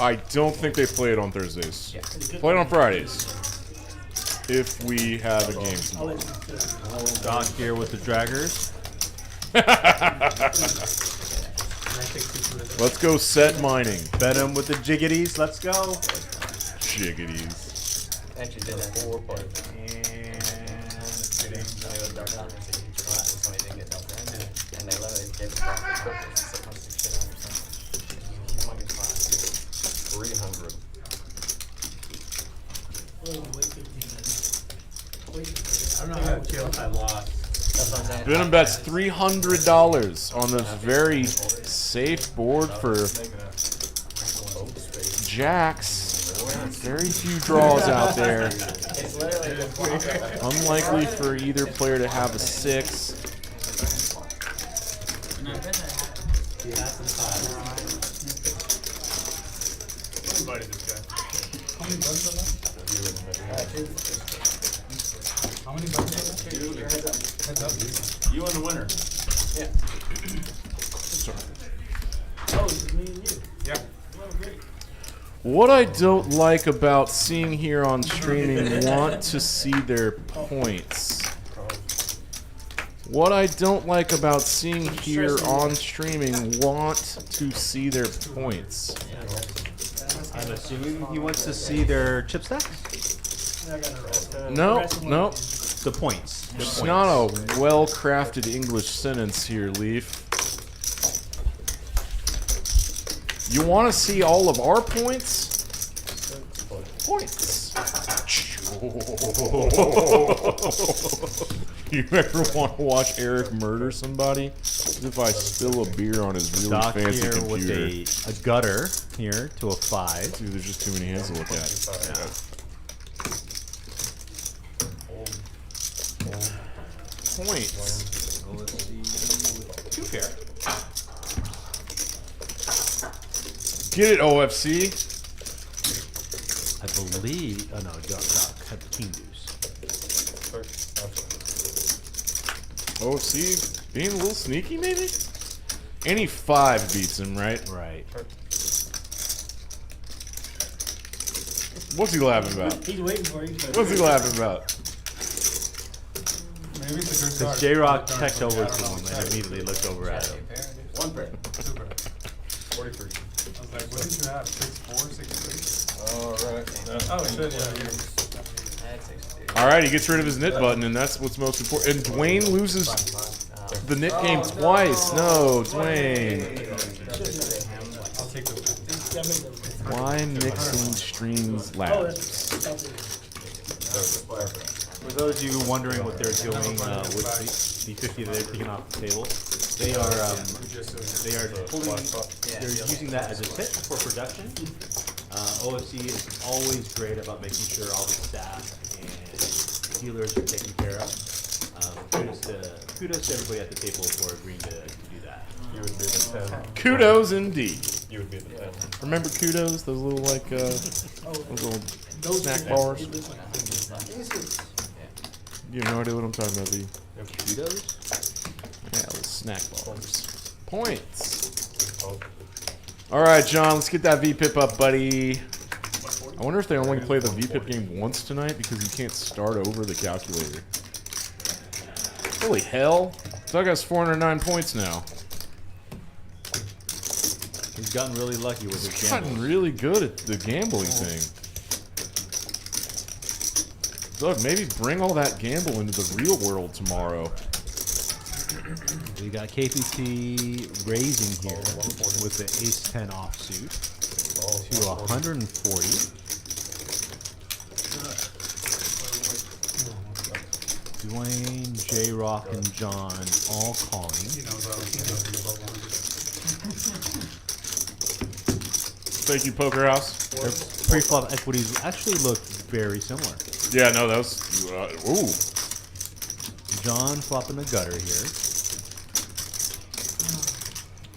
I don't think they play it on Thursdays. Play it on Fridays. If we have a game tomorrow. Doc here with the draggers. Let's go set mining. Bet him with the jiggities. Let's go. Jiggities. Actually did that 4 points. And they literally gave it back. 300. I don't know how I feel if I lost. That's what I'm saying. Venom bets $300 on this very safe board for jacks. Very few draws out there. It's literally Unlikely for either player to have a 6. Invited this guy. How many bugs are left? How many bugs are left? Heads up. You and the winner. Yeah. Oh, it's me and you. Yeah. Well, great. What I don't like about seeing here on streaming want to see their points. What I don't like about seeing here on streaming want to see their points. I'm assuming he wants to see their chip stacks? No, no. The points. It's not a well-crafted English sentence here, Leaf. You want to see all of our points? Points. You ever want to watch Eric murder somebody? As if I spill a beer on his really Doc fancy here computer. with a gutter here to a 5. Dude, there's just too many hands to look at. Points. Two pair. Get it, OFC. I believe. Oh no, Doc had the king deuce. OFC being a little sneaky, maybe? Any 5 beats him, right? Right. What's he laughing about? He's waiting for you. What's he laughing about? Maybe it's a good Because card. J-Rock Good checked card, over but to I don't him know. and immediately looked over at him. One pair. 2 pair. 43. I was like, what did you have? 6-4, 6-3? Alright. Oh, shit, yeah, here. Alright, he gets rid of his knit button, and that's what's most important. And Dwayne loses the knit game twice. No, Dwayne. I'll take the Why mixing streams Oh, loud? For those of you wondering what they're doing with the 50 that they're taking off the table, they are using that as a tip for production. OFC is always great about making sure all the staff and dealers are taken care of. Kudos to everybody at the table for agreeing to do that. You would be the 10. Kudos indeed. You would be the 10. Remember kudos? Those little those little snack bars. You have no idea what I'm talking about, V. Kudos? Yeah, little snack bars. Points. All right, John, let's get that VPIP up, buddy. I wonder if they only play the VPIP game once tonight because you can't start over the calculator. Holy hell. Doug has 409 points now. He's gotten really lucky with his He's gambling. gotten really good at the gambling thing. Doug, maybe bring all that gamble into the real world tomorrow. We got KPT raising here with the ace-10 offsuit to 140. Dwayne, J-Rock, and John all calling. Thank you, Poker House. Their pre-flop equities actually look very similar. Yeah, no, that was... ooh. John flopping the gutter here.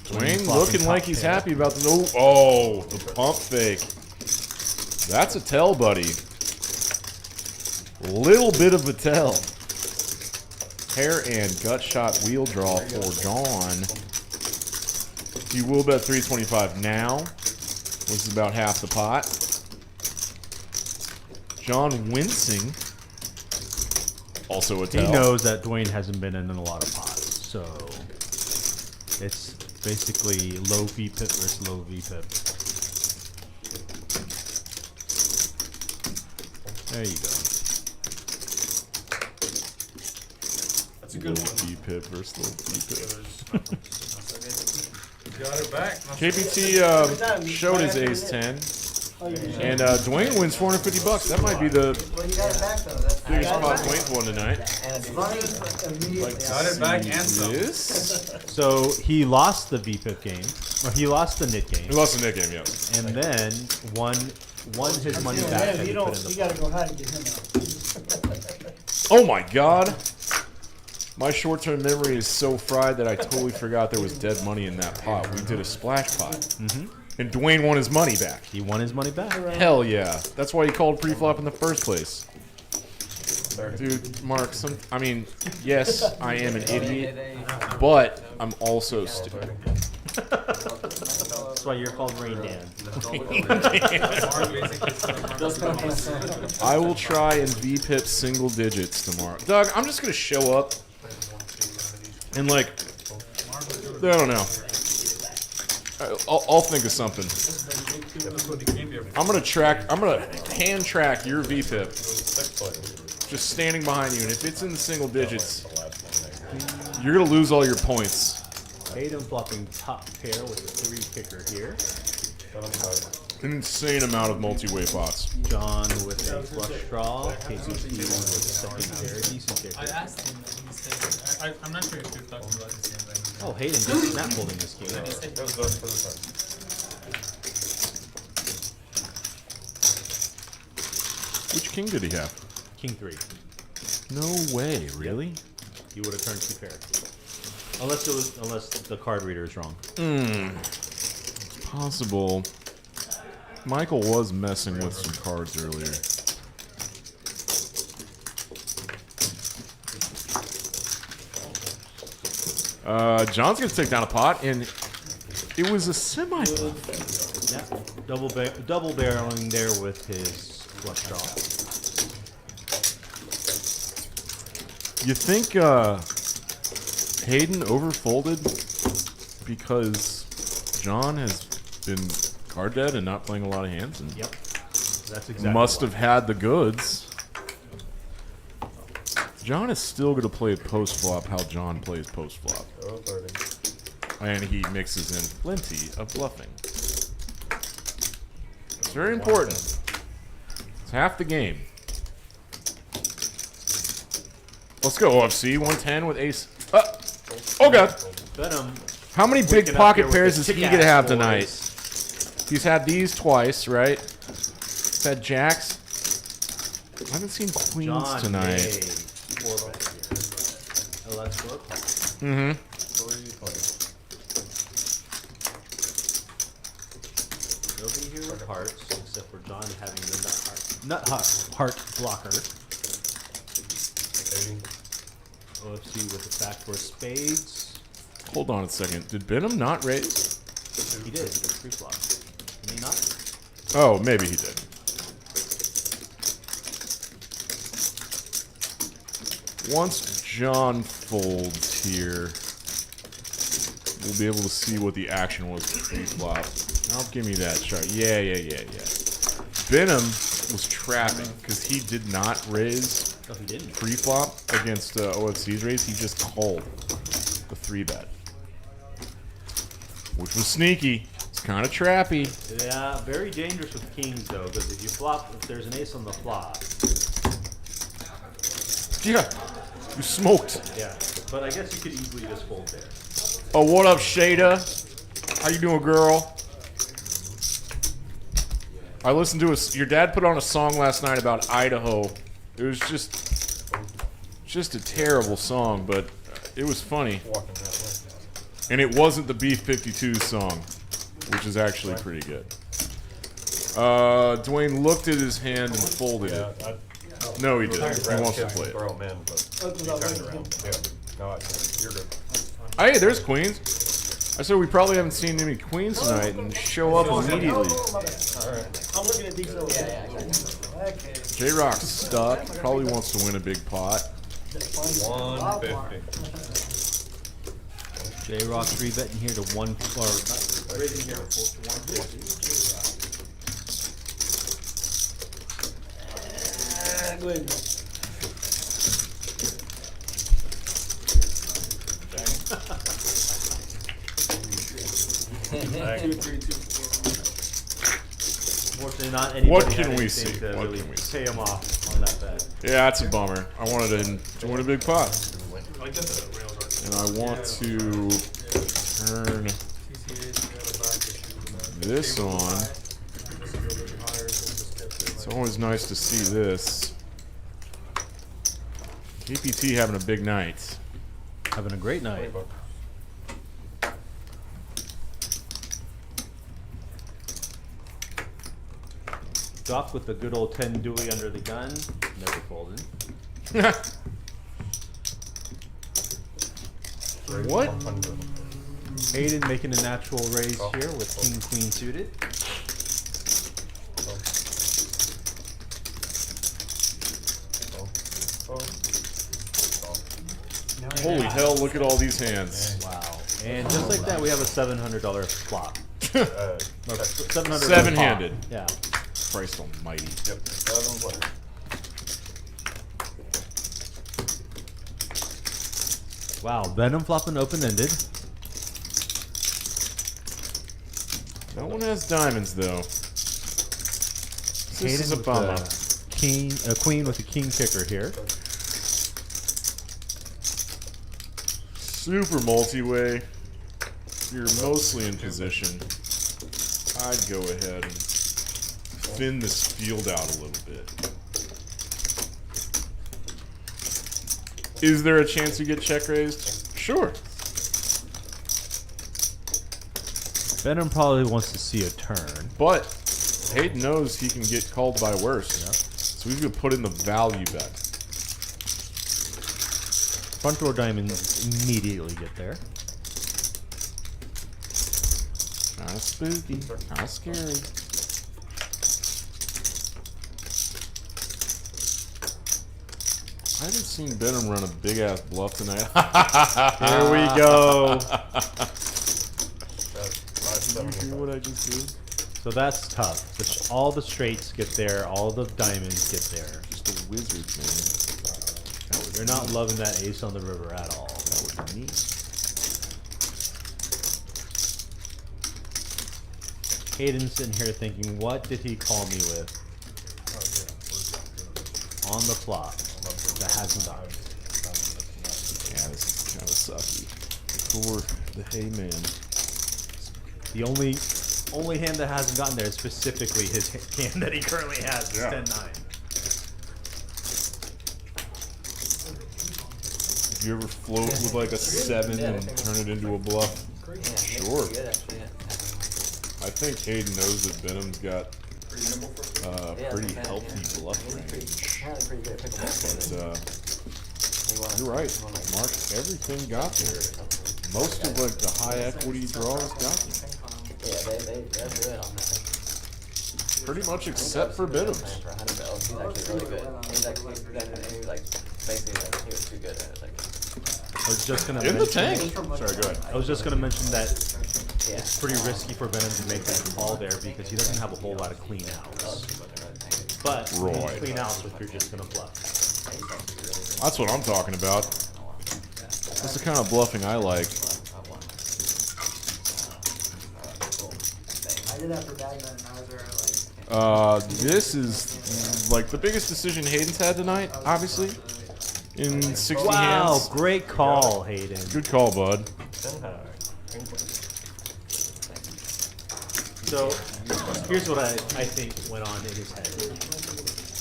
Dwayne flopping looking top like he's pair. happy about the... Oh, the pump fake. That's a tell, buddy. Little bit of a tell. Hair and gut shot wheel draw for John. He will bet 325 now, which is about half the pot. John wincing. Also a tell. He knows that Dwayne hasn't been in a lot of pots, so it's basically low VPIP versus low VPIP. There you go. That's a good one. VPIP versus low VPIP. Got it back. KPT showed his ace-10. And Dwayne wins $450. That might be the Well, you got it back though. That's biggest pot Dwayne's won tonight. And it's funny immediately. Got it back and some. This? So he lost the VPIP game, or he lost the NIT game, He lost the NIT game, yes. and then won his money back that he put in the pot. go ahead and get him out. Oh my god. My short-term memory is so fried that I totally forgot there was dead money in that pot. We did a splash pot. Mm-hmm. And Dwayne won his money back. He won his money back. Hell yeah. That's why he called pre-flop in the first place. Dude, Mark, I mean, yes, I am an idiot, but I'm also stupid. That's why you're called Rain Dan. I will try and VPIP single digits tomorrow. Doug, I'm just going to show up and, like, I don't know. I'll think of something. I'm gonna hand track your VPIP. Just standing behind you, and if it's in the single digits, you're gonna lose all your points. Hayden flopping top pair with a 3 kicker here. An insane amount of multi-way pots. John with a flush draw. KCP with second pair. Decent kicker. I asked him, and he said, I'm not sure if you're talking about the same thing. Oh, Hayden just snap folding this game. Which king did he have? King 3. No way, really? You would have turned 2 pair. Unless the card reader is wrong. It's possible. Michael was messing with some cards earlier. John's gonna take down a pot, and it was a semi-pot. Yeah, double barreling there with his flush draw. You think Hayden overfolded because John has been card dead and not playing a lot of hands, and Yep, that's exactly. must have had the goods. John is still going to play post-flop how John plays post-flop. And he mixes in plenty of bluffing. It's very important. It's half the game. Let's go, OFC. 110 with ace. Oh, God. Venom. How many big Waking up pocket here with pairs the is he kick-ass going to have boys. tonight? He's had these twice, right? He's had jacks. I haven't seen queens John tonight. May, 4 bet here. Oh, that's 4. Mm-hmm. Nobody here with hearts, except for John having the nut heart blocker. OFC with the backdoor spades. Hold on a second. Did Benham not raise? He did. Free flop. Did he not? Oh, maybe he did. Once John folds here, we'll be able to see what the action was pre-flop. Now give me that chart. Yeah. Benham was trapping because he did not raise pre-flop against OFC's raise. He just called the 3-bet, which was sneaky. It's kind of trappy. Yeah, very dangerous with kings though, because if you flop, if there's an ace on the flop. Yeah, you smoked. Yeah, but I guess you could easily just fold there. Oh, what up, Shada? How you doing, girl? I listened to your dad put on a song last night about Idaho. It was just a terrible song, but it was funny. And it wasn't the B-52 song, which is actually pretty good. Dwayne looked at his hand and folded it. No, he didn't. He wants to play it. You're good. Hey, there's queens. I said we probably haven't seen any queens tonight and show up immediately. I'm looking at these over. J-Rock's stuck. Probably wants to win a big pot. 150. J-Rock 3-betting here to 1, or not raising here to 150. Good. Unfortunately, not anybody What had can we anything see? to What really can we see? pay him off on that bet. Yeah, that's a bummer. I wanted him to win a big pot. And I want to turn this on. It's always nice to see this. KPT having a big night. Having a great night. Doc with the good old 10 Dewey under the gun. Never folded. What? Hayden making a natural raise here with king queen suited. Holy hell, look at all these hands. Wow. And just like that, we have a $700 flop. No, 700 Seven-handed. Yeah. Christ almighty. Yep. 7 players. Wow, Venom flopping open-ended. No one has diamonds, though. This is a with bummer. a queen with a king kicker here. Super multi-way. You're mostly in position. I'd go ahead and thin this field out a little bit. Is there a chance you get check raised? Sure. Venom probably wants to see a turn. But Hayden knows he can get called by worse. Yeah. So he's going to put in the value bet. Front door diamonds immediately get there. Kind of spooky. Kind of scary. I haven't seen Benham run a big ass bluff tonight. Here we go. Did you hear what I just did? So that's tough. All the straights get there, all the diamonds get there. Just a wizard, man. You're not loving that ace on the river at all. That was neat. Hayden's sitting here thinking, what did he call me with? On the flop. That hasn't died. Yeah, this is kind of sucky. For the Hayman. The only hand that hasn't gotten there is specifically his hand that he currently has. It's 10-9. Have you ever float with like a 7 and turn it into a bluff? Sure. I think Hayden knows that Benham's got pretty healthy bluff range. But you're right, Mark. Everything got there. Most of like the high equity draws got them. Yeah, they're good on that. pretty much except for Bidhams. For 100 bells. He's actually really good. He's actually, he was like, basically, like, he was too good at it. Like, I was just gonna In the mention. tank. Sorry, go ahead. I was just gonna mention that yeah. it's pretty risky for Venom to make that call there because he doesn't have a whole lot of clean outs. But you need clean outs if you're just gonna bluff. That's what I'm talking about. That's the kind of bluffing I like. I did that for Bagman and I was there like... This is like the biggest decision Hayden's had tonight, obviously. In 60 Wow, hands. great call, Hayden. Good call, bud. So, here's what I think went on in his head.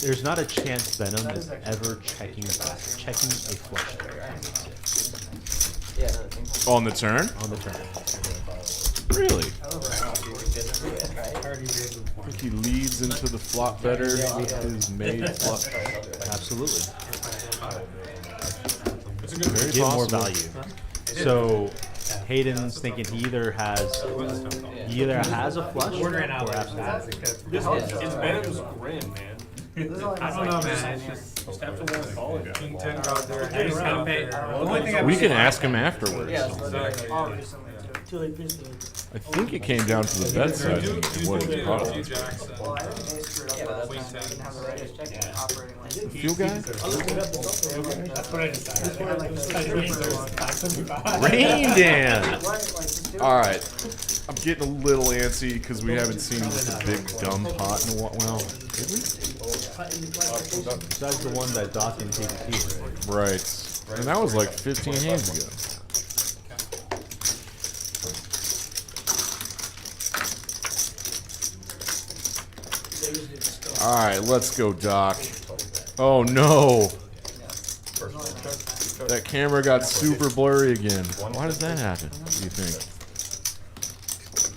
There's not a chance Venom is ever checking a flush On the turn? on the turn. Really? I think he leads into the flop better with his made flop. Absolutely. Very Give more possible. value. So, Hayden's thinking he either has a flush or absolutely. It's Venom's grin, man. I don't know, man. Just have to want to call it. King 10 out there. And he's gonna pay. The only thing We can ask him afterwards. Exactly. I think it came down to the bet size and what it cost. Feel guy? That's what I decided. Rain dance! Alright. I'm getting a little antsy because we haven't seen the big dumb pot in a while. Well, did we? Besides the one that Doc and KPT. Right. And that was like 15 hands ago. Alright, let's go, Doc. Oh no! That camera got super blurry again. Why does that happen, do you think?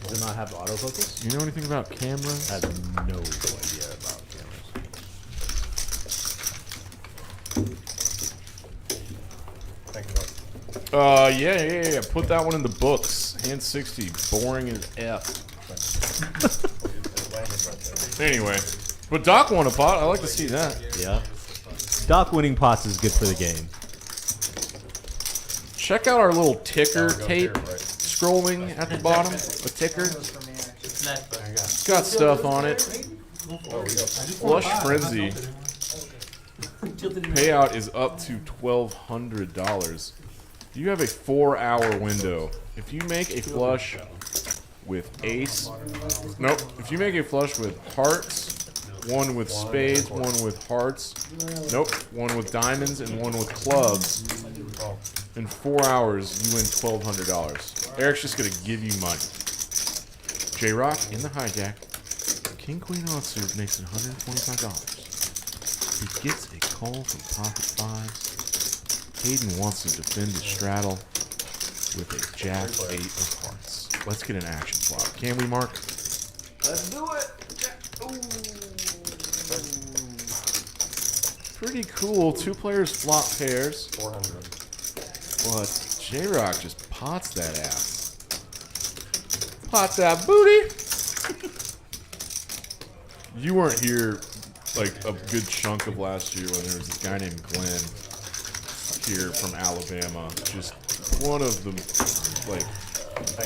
Does it not have autofocus? Do you know anything about cameras? I have no idea about cameras. Yeah. Put that one in the books. Hand 60, boring as F. Anyway, but Doc won a pot. I like to see that. Yeah. Doc winning pots is good for the game. Check out our little ticker tape scrolling at the bottom. A ticker. It's got stuff on it. Flush Frenzy. Payout is up to $1,200. You have a 4-hour window. If you make a flush with ace, nope. If you make a flush with hearts, one with spades, one with hearts, nope, one with diamonds, and one with clubs, in 4 hours you win $1,200. Eric's just gonna give you money. J-Rock in the hijack. King Queen offsuit makes it $125. He gets a call from pocket fives. Hayden wants to defend his straddle with a jack 8 of hearts. Let's get an action flop. Can we, Mark? Let's do it. Pretty cool. 2 players flop pairs. 400. But J-Rock just pots that ass. Pots that booty. You weren't here like a good chunk of last year when there was this guy named Glenn here from Alabama. Just one of the like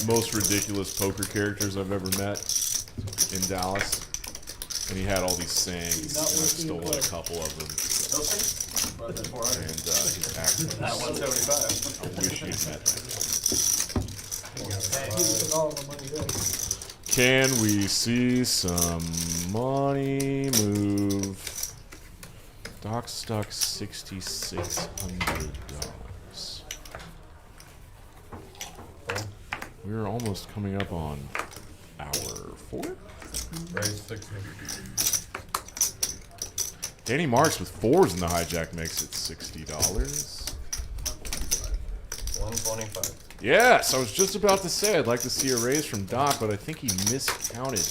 most ridiculous poker characters I've ever met in Dallas. And he had all these sayings, and I've stolen a couple of them. And his accent was, 175. I wish you'd met that. Can we see some money move? Doc stuck $6,600. We're almost coming up on hour 4. Raise 60. Danny Marks with 4s in the hijack makes it $60. 125. Yes, I was just about to say I'd like to see a raise from Doc, but I think he miscounted.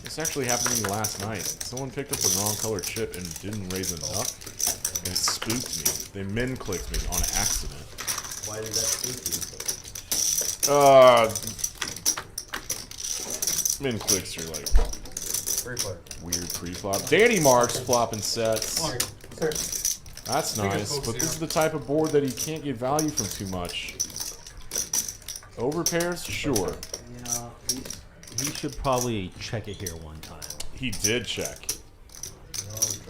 This actually happened to me last night. Someone picked up the wrong color chip and didn't raise enough, and it spooked me. They min-clicked me on accident. Why did that spook you? Min-clicks are like Weird pre-flop. Danny Mark's flopping sets. That's nice, but this is the type of board that he can't get value from too much. Overpairs? Sure. Yeah, he should probably check it here one time. He did check.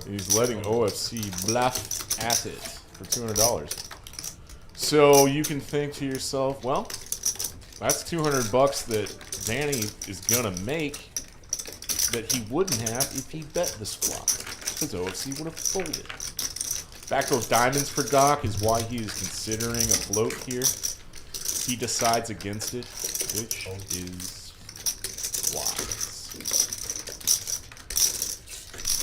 He's letting OFC bluff at it for $200. So you can think to yourself, well, that's $200 that Danny is gonna make that he wouldn't have if he bet this flop, because OFC would have folded. Back row diamonds for Doc is why he is considering a float here. He decides against it, which is wise.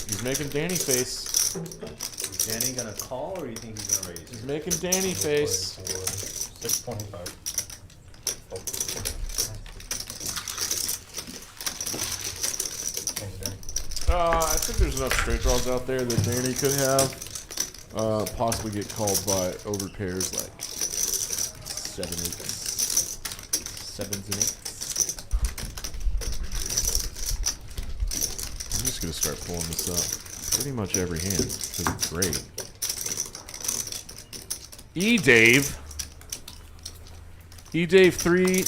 He's making Danny face. Is Danny gonna call, or do you think he's gonna raise? He's making Danny face. 625. I think there's enough straight draws out there that Danny could have. Possibly get called by overpairs like 7s, 8s, 7s and 8s. I'm just gonna start pulling this up. Pretty much every hand, because it's great. E-Dave 3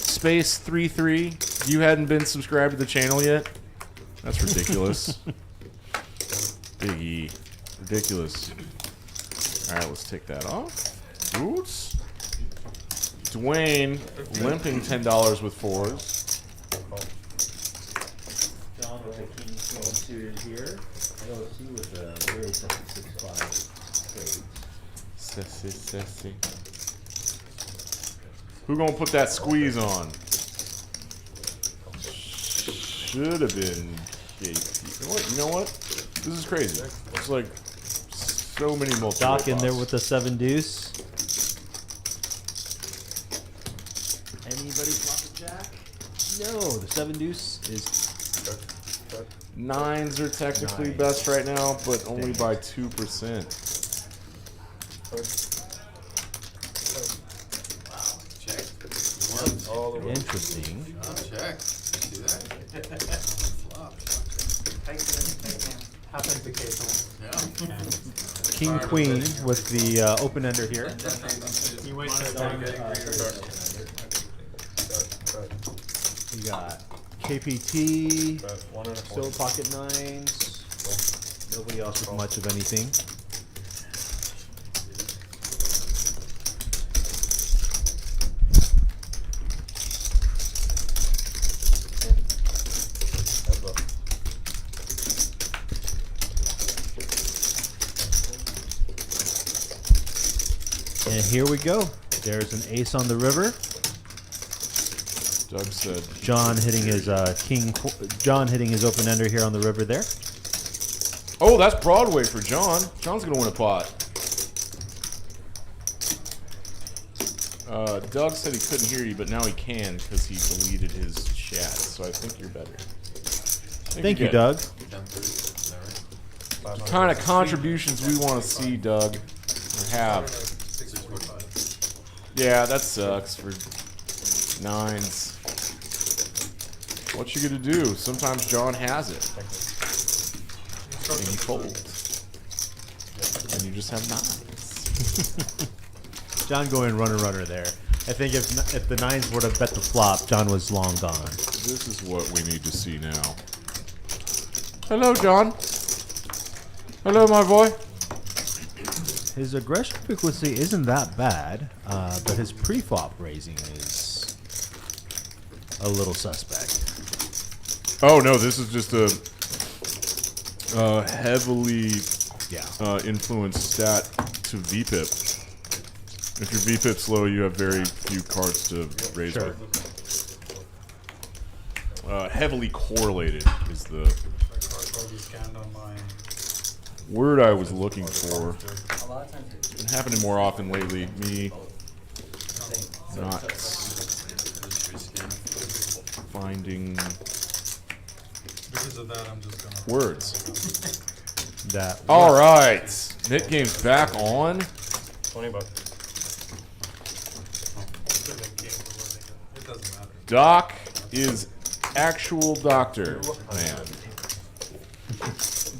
You hadn't been subscribed to the channel yet? That's ridiculous. Big E. Ridiculous. Alright, let's take that off. Roots. Dwayne limping $10 with 4s. John with a king suited here. OFC with a very 6-5 straight. Sassy. Who gonna put that squeeze on? Should have been JP. You know what? This is crazy. It's like so many multiple. Doc in there with the 7 deuce. Anybody flop a jack? No, the 7 deuce is. 9s are technically best right now, but only by 2%. Interesting. Check. See that? King Queen with the open ender here. You got KPT, still pocket 9s. Nobody else with much of anything. And here we go. There's an ace on the river. Doug said. John hitting his John hitting his open ender here on the river there. Oh, that's Broadway for John. John's gonna win a pot. Doug said he couldn't hear you, but now he can because he deleted his chat. So I think you're better. Thank you, Doug. The kind of contributions we want to see, Doug, or have. Yeah, that sucks for 9s. What you gonna do? Sometimes John has it, and you fold, and you just have 9s. John going runner there. I think if the 9s would have bet the flop, John was long gone. This is what we need to see now. Hello, John. Hello, my boy. His aggression frequency isn't that bad, but his pre-flop raising is a little suspect. Oh no, this is just a heavily influenced stat to VPIP. If your VPIP's low, you have very few cards to raise with. Heavily correlated is the word I was looking for. It's been happening more often lately. Me not finding Because of that, I'm just gonna words. That. All right, NIT Game's back on. $20. It doesn't matter. Doc is actual doctor, man.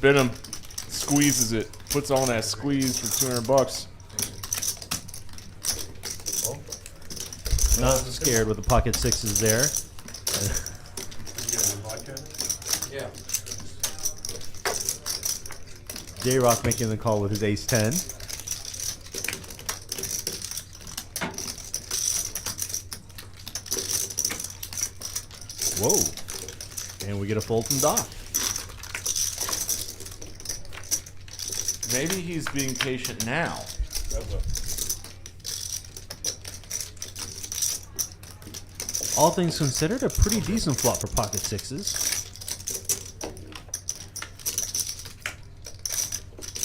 Benham squeezes it, puts on that squeeze for $200. Not scared with the pocket sixes there. Yeah. J-Rock making the call with his ace 10. Whoa. And we get a fold from Doc. Maybe he's being patient now. All things considered, a pretty decent flop for pocket sixes.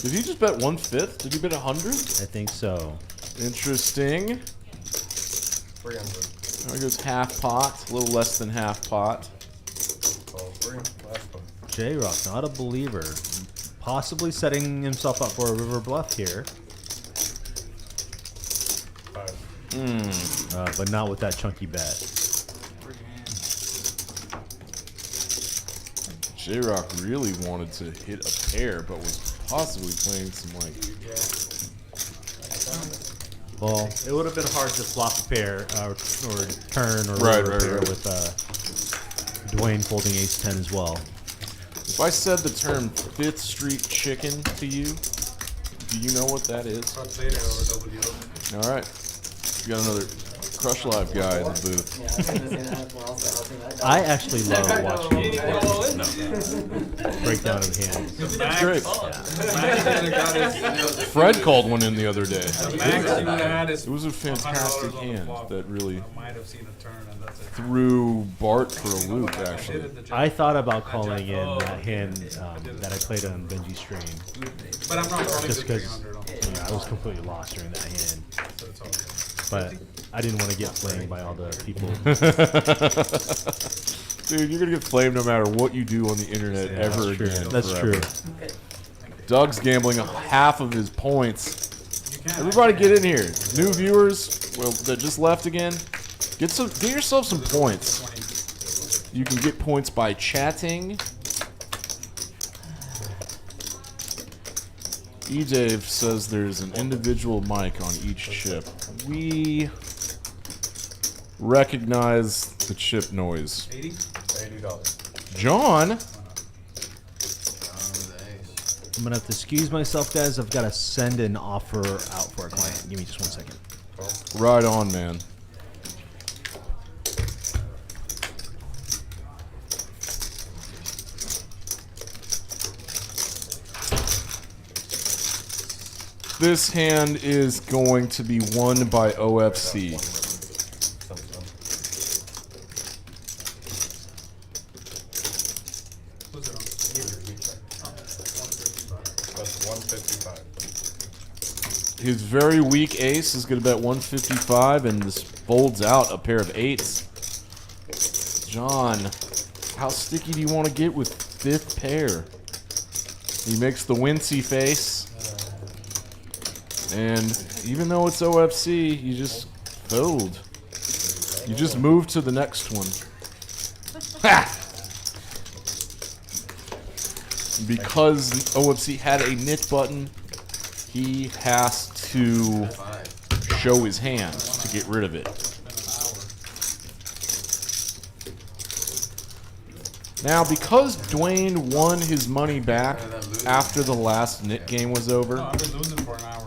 Did he just bet 1/5? Did he bet 100? I think so. Interesting. 300. There goes half pot, a little less than half pot. Oh, 3. Last one. J-Rock, not a believer. Possibly setting himself up for a river bluff here. 5. But not with that chunky bet. J-Rock really wanted to hit a pair, but was possibly playing some like. Well, it would have been hard to flop a pair or turn or Right, river a pair right. with Dwayne folding ace 10 as well. If I said the term 5th Street Chicken to you, do you know what that is? All right, we got another Crush Live guy in the booth. Yeah, I was gonna say that as well, so I'll see that. I actually love watching breakdown of hands. It's great. Yeah. Fred called one in the other day. The max you had is It was a fantastic $100 on the hand flop. that really I might have seen a turn and that's it. threw Bart for a loop, actually. I thought about calling in that hand that I played on Benji's stream. But I'm not calling Just it because 300 on I was completely lost during that hand. so it's all good. But I didn't want to get flamed by all the people. Dude, you're gonna get flamed no matter what you do on the internet Yeah, ever that's true. again. That's forever. true. Doug's gambling half of his points. Everybody get in here. New viewers, well, that just left again. Get yourself some points. You can get points by chatting. E-Dave says there's an individual mic on each chip. We recognize the chip noise. 80? $80. John? I'm gonna have to excuse myself, guys. I've got to send an offer out for a client. Give me just 1 second. Right on, man. This hand is going to be won by OFC. Who's it on? That's 155. His very weak ace is going to bet 155, and this folds out a pair of 8s. John, how sticky do you want to get with 5th pair? He makes the wincy face. And even though it's OFC, you just fold. You just move to the next one. Ha! Because OFC had a NIT button, he has to show his hand to get rid of it. Now, because Dwayne won his money back after the last NIT game was over, No, I've been losing for an hour.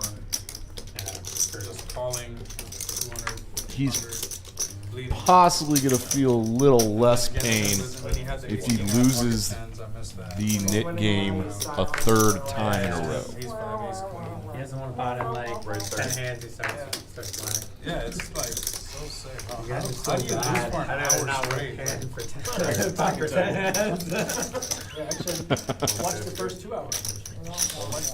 Just calling 200. he's 100, bleeding. possibly going to feel a little less pain When he has if 18 he pocket loses tens, I missed that. the NIT game a third time in a row. Ace 5, ace queen. He doesn't want to pot in like 10 hands, he starts playing. Yeah, it's like so sick. How guys are so do you lose bad. for an hour straight? Pot for 10 hands. Watch the first 2 hours.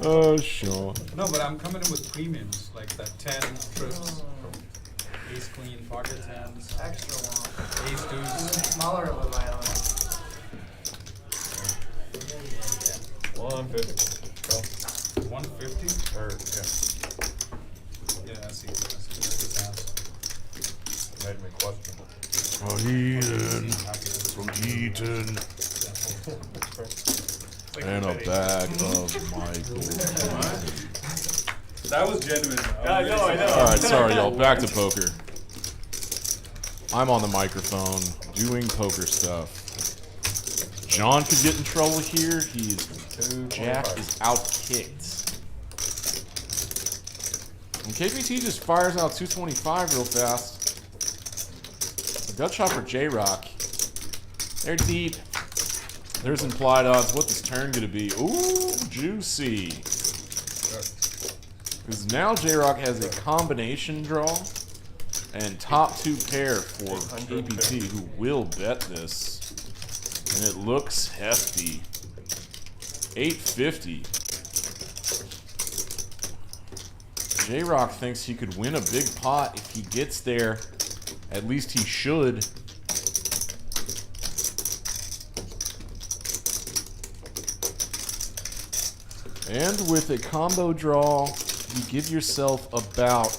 Oh, sure. No, but I'm coming in with premiums, like that 10 trips. Ace queen, pocket tens, Extra long. ace deuce. Smaller of a violin. 150. Go. 150? Or, Yeah, I see. That's his hands. yeah, made me questionable. From Eaton. From Eaton. And a bag of Michael. That was genuine. I know. Alright, sorry y'all. Back to poker. I'm on the microphone doing poker stuff. John could get in trouble here. Jack is outkicked. And KPT just fires out 225 real fast. A gut shot for J-Rock. They're deep. There's implied odds. What's this turn gonna be? Ooh, juicy. Because now J-Rock has a combination draw and top 2 pair for KPT, who will bet this. And it looks hefty. 850. J-Rock thinks he could win a big pot if he gets there. At least he should. And with a combo draw, you give yourself about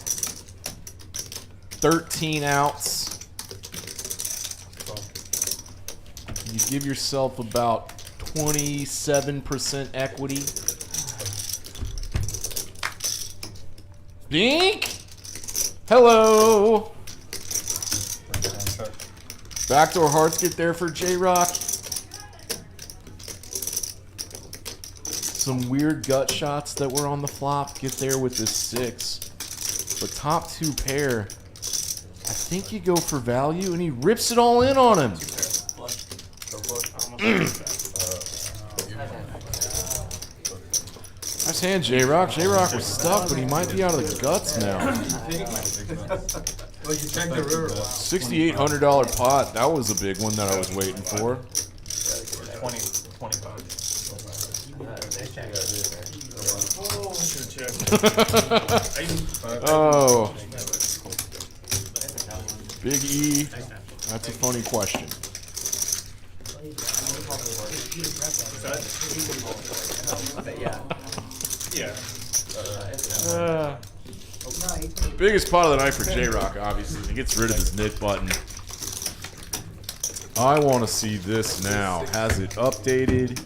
13 outs. You give yourself about 27% equity. Dink! Hello! Backdoor hearts get there for J-Rock. Some weird gut shots that were on the flop get there with this 6. But top 2 pair, I think you go for value, and he rips it all in on him. Nice hand, J-Rock. J-Rock was stuck, but he might be out of the guts now. $6,800 pot. That was a big one that I was waiting for. 25. Oh. Big E. That's a funny question. Biggest pot of the night for J-Rock, obviously. He gets rid of his NIT button. I want to see this now. Has it updated?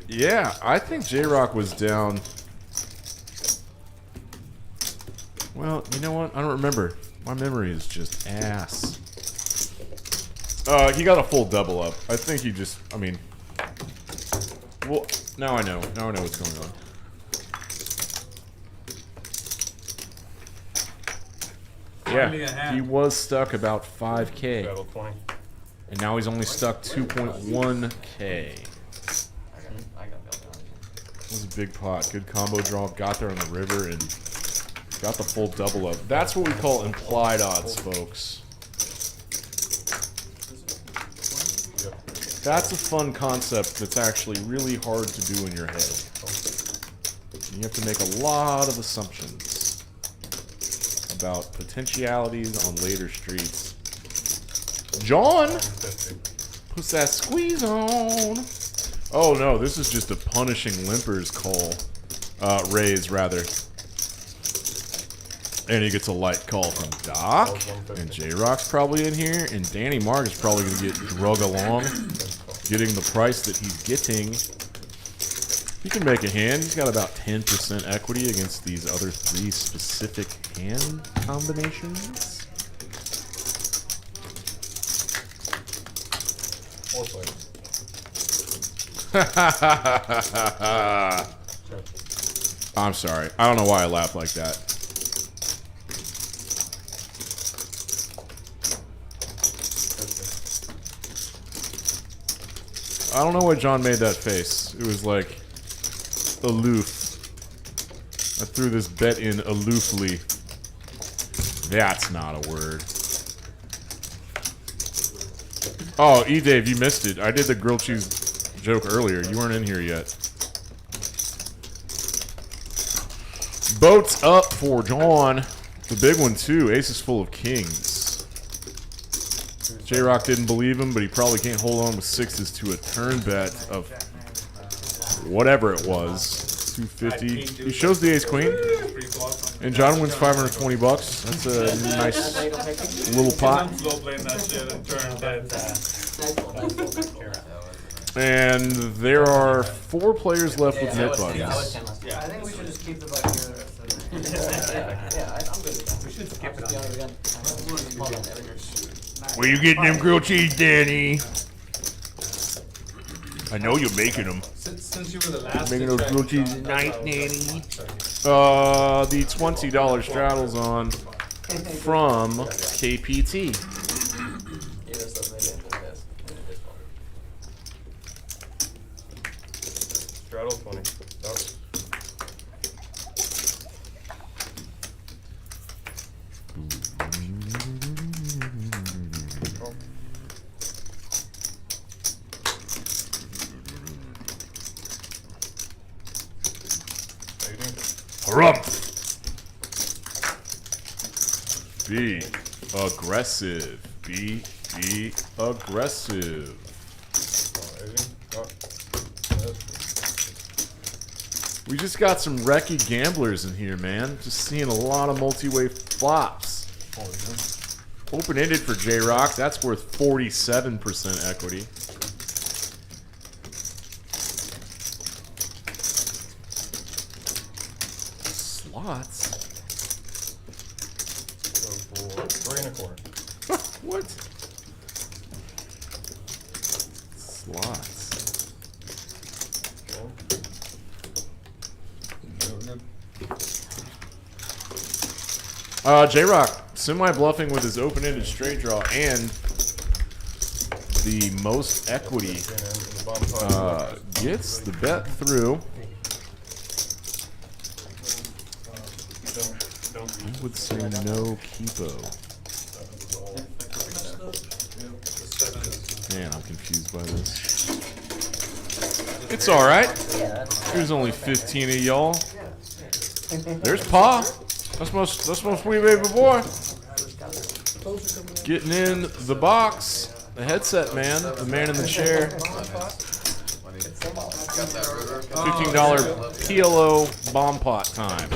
Yeah, I think J-Rock was down. Well, you know what? I don't remember. My memory is just ass. He got a full double up. I think he just, I mean, well, now I know. Now I know what's going on. Yeah, he was stuck about 5K. And now he's only stuck 2.1K. That was a big pot. Good combo draw. Got there on the river and got the full double up. That's what we call implied odds, folks. That's a fun concept that's actually really hard to do in your head. You have to make a lot of assumptions about potentialities on later streets. John puts that squeeze on. Oh no, this is just a punishing limpers call. Raise, rather. And he gets a light call from Doc. And J-Rock's probably in here. And Danny Mark is probably going to get drug along, getting the price that he's getting. He can make a hand. He's got about 10% equity against these other 3 specific hand combinations. I'm sorry. I don't know why I laugh like that. I don't know why John made that face. It was like aloof. I threw this bet in aloofly. That's not a word. Oh, E-Dave, you missed it. I did the grilled cheese joke earlier. You weren't in here yet. Boats up for John. The big one, too. Ace is full of kings. J-Rock didn't believe him, but he probably can't hold on with 6s to a turn bet of whatever it was. 250. He shows the ace queen. And John wins 520 bucks. That's a nice little pot. I'm slow playing that shit and turn bets. And there are 4 players left with net buddies. I think we should just keep the buck here the rest of the night. Yeah, I'm good with that. We should skip it on. Where you getting them grilled cheese, Danny? I know you're making them. Since you were the last Making to those check, grilled cheese that's tonight, all I Danny. was- The $20 straddles on from KPT. Straddle 20. Nope. Erupt. Be aggressive. Be aggressive. We just got some wrecky gamblers in here, man. Just seeing a lot of multi-way flops. Open-ended for J-Rock. That's worth 47% equity. Slots? So for 3 1/4. What? Slots. J-Rock, semi-bluffing with his open-ended straight draw and the most equity gets the bet through. I would say no keepo. Man, I'm confused by this. It's alright. There's only 15 of y'all. There's Pa. That's my sweet baby boy. Getting in the box. The headset man. The man in the chair. $15 PLO bomb pot time.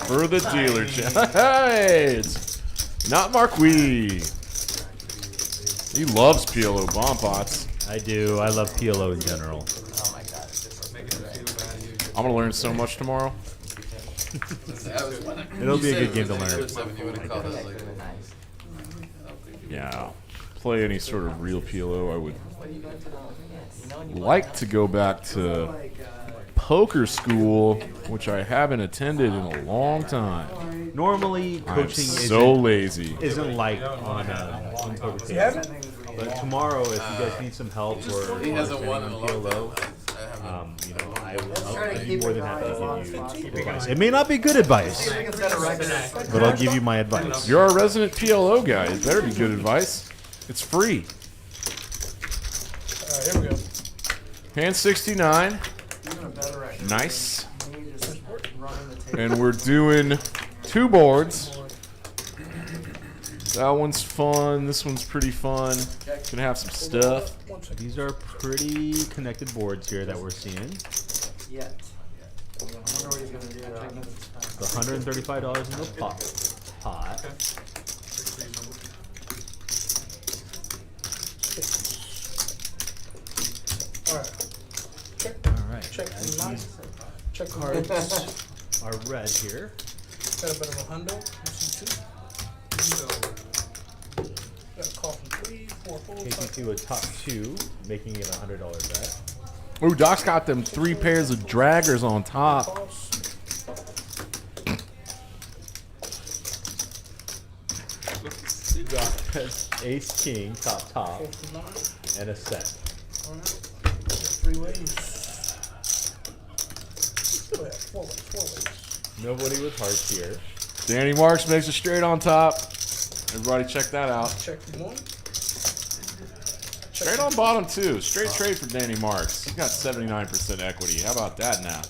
For the dealer chat. Hey! It's not Mark Wi. He loves PLO bomb pots. I do. I love PLO in general. I'm going to learn so much tomorrow. It'll be a good game to learn. Yeah. Play any sort of real PLO. I would like to go back to poker school, which I haven't attended in a long time. Normally, coaching isn't like on poker table. But tomorrow, if you guys need some help or He hasn't won in a long PLO, you know, I'll be more than happy to give you advice. It may not be good advice, but I'll give you my advice. You're a resident PLO guy. It better be good advice. It's free. Alright, here we go. Hand 69. Nice. And we're doing 2 boards. That one's fun. This one's pretty fun. Gonna have some stuff. These are pretty connected boards here that we're seeing. Yet. I wonder what he's gonna do. The $135 in the pot. Alright. Check. Alright. Check the line. Check the Cards cards. are red here. Got a bit of a hundo. Got a call from 3, 4, 4. KPT with top 2, making it a $100 bet. Ooh, Doc's got them 3 pairs of draggers on top. Doc has ace king top, and a set. Alright. 3 ways. Go ahead. 4 ways. 4 ways. Nobody with hearts here. Danny Marks makes a straight on top. Everybody check that out. Check 1. Straight on bottom too. Straight trade for Danny Marks. He's got 79% equity. How about that now?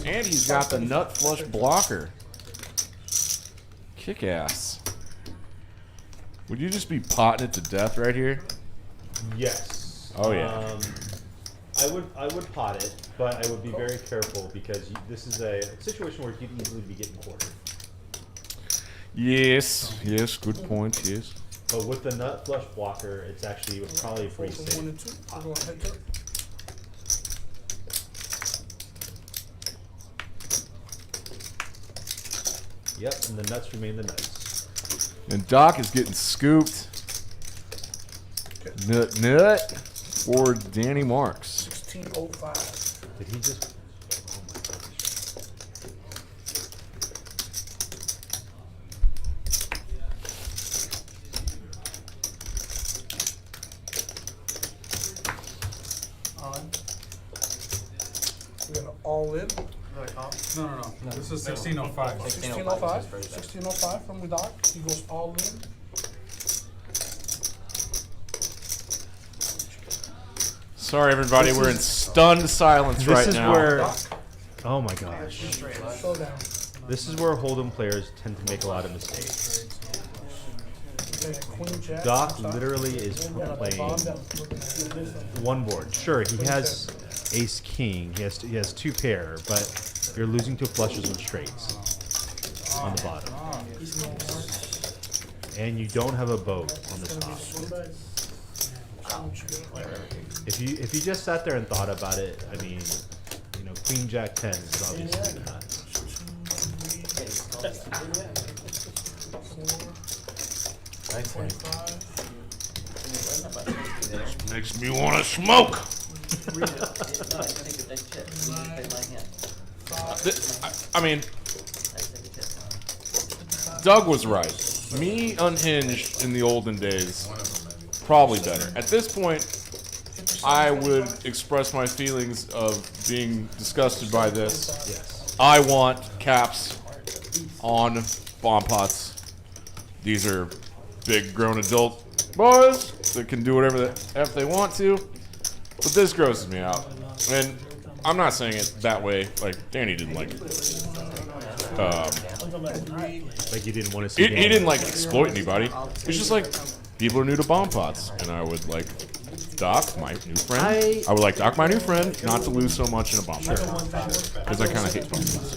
And he's got the nut flush blocker. Kick ass. Would you just be potting it to death right here? Yes. Oh yeah. I would pot it, but I would be very careful because this is a situation where you could easily be getting quartered. Yes. Yes. Good point. Yes. But with the nut flush blocker, it's actually probably Four pretty from 1 and safe. 2. We're going head to. Yep, and the nuts remain the nuts. And Doc is getting scooped. Nut for Danny Marks. 1605. Did he just? We're gonna all in. No. This is 1605. 1605. 1605 from the Doc. He goes all in. Sorry, everybody. We're in stunned silence right This is now. where. Oh my gosh. Showdown. This is where Hold'em players tend to make a lot of mistakes. Okay, Queen Jack. Doc literally is playing one board. Sure, he has Ace King. He has 2 pair, but you're losing to flushes and straights on the bottom, and you don't have a boat on the top. If you just sat there and thought about it, I mean, you know, Queen Jack 10 is obviously the nut. Makes me want to smoke. I mean, Doug was right. Me unhinged in the olden days, probably better. At this point, I would express my feelings of being disgusted by this. Yes. I want caps on bomb pots. These are big grown adult boys that can do whatever the F they want to. But this grosses me out. And I'm not saying it that way. Like, Danny didn't like Like you didn't want to see. he didn't like exploit anybody. It's just like people are new to bomb pots, and I would like Doc, my new friend. I would like Doc, my new friend, not to lose so much in a bomb pot because I kind of hate bomb pots.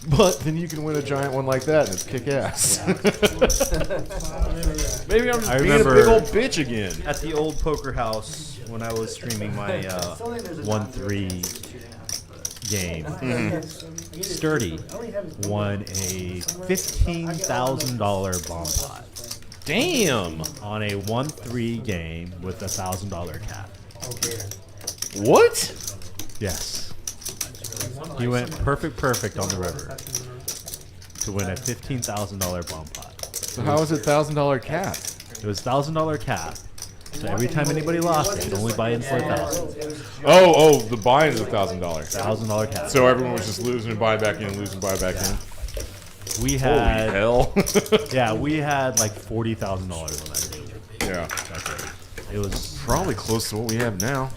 But then you can win a giant one like that, and it's kick ass. Maybe I'm just being a big old bitch again. At the old poker house when I was streaming my 1-3 game, Sturdy won a $15,000 bomb pot. Damn! On a 1-3 game with a $1,000 cap. What? Yes. He went perfect on the river to win a $15,000 bomb pot. So how was it $1,000 cap? It was $1,000 cap. So every time anybody lost, they could only buy in for $1,000. Oh, the buy-in is $1,000. $1,000 cap. So everyone was just losing and buy back in, losing and buy back in. We had holy hell. Yeah, we had like $40,000 on that game. Yeah, it was probably close to what we have now.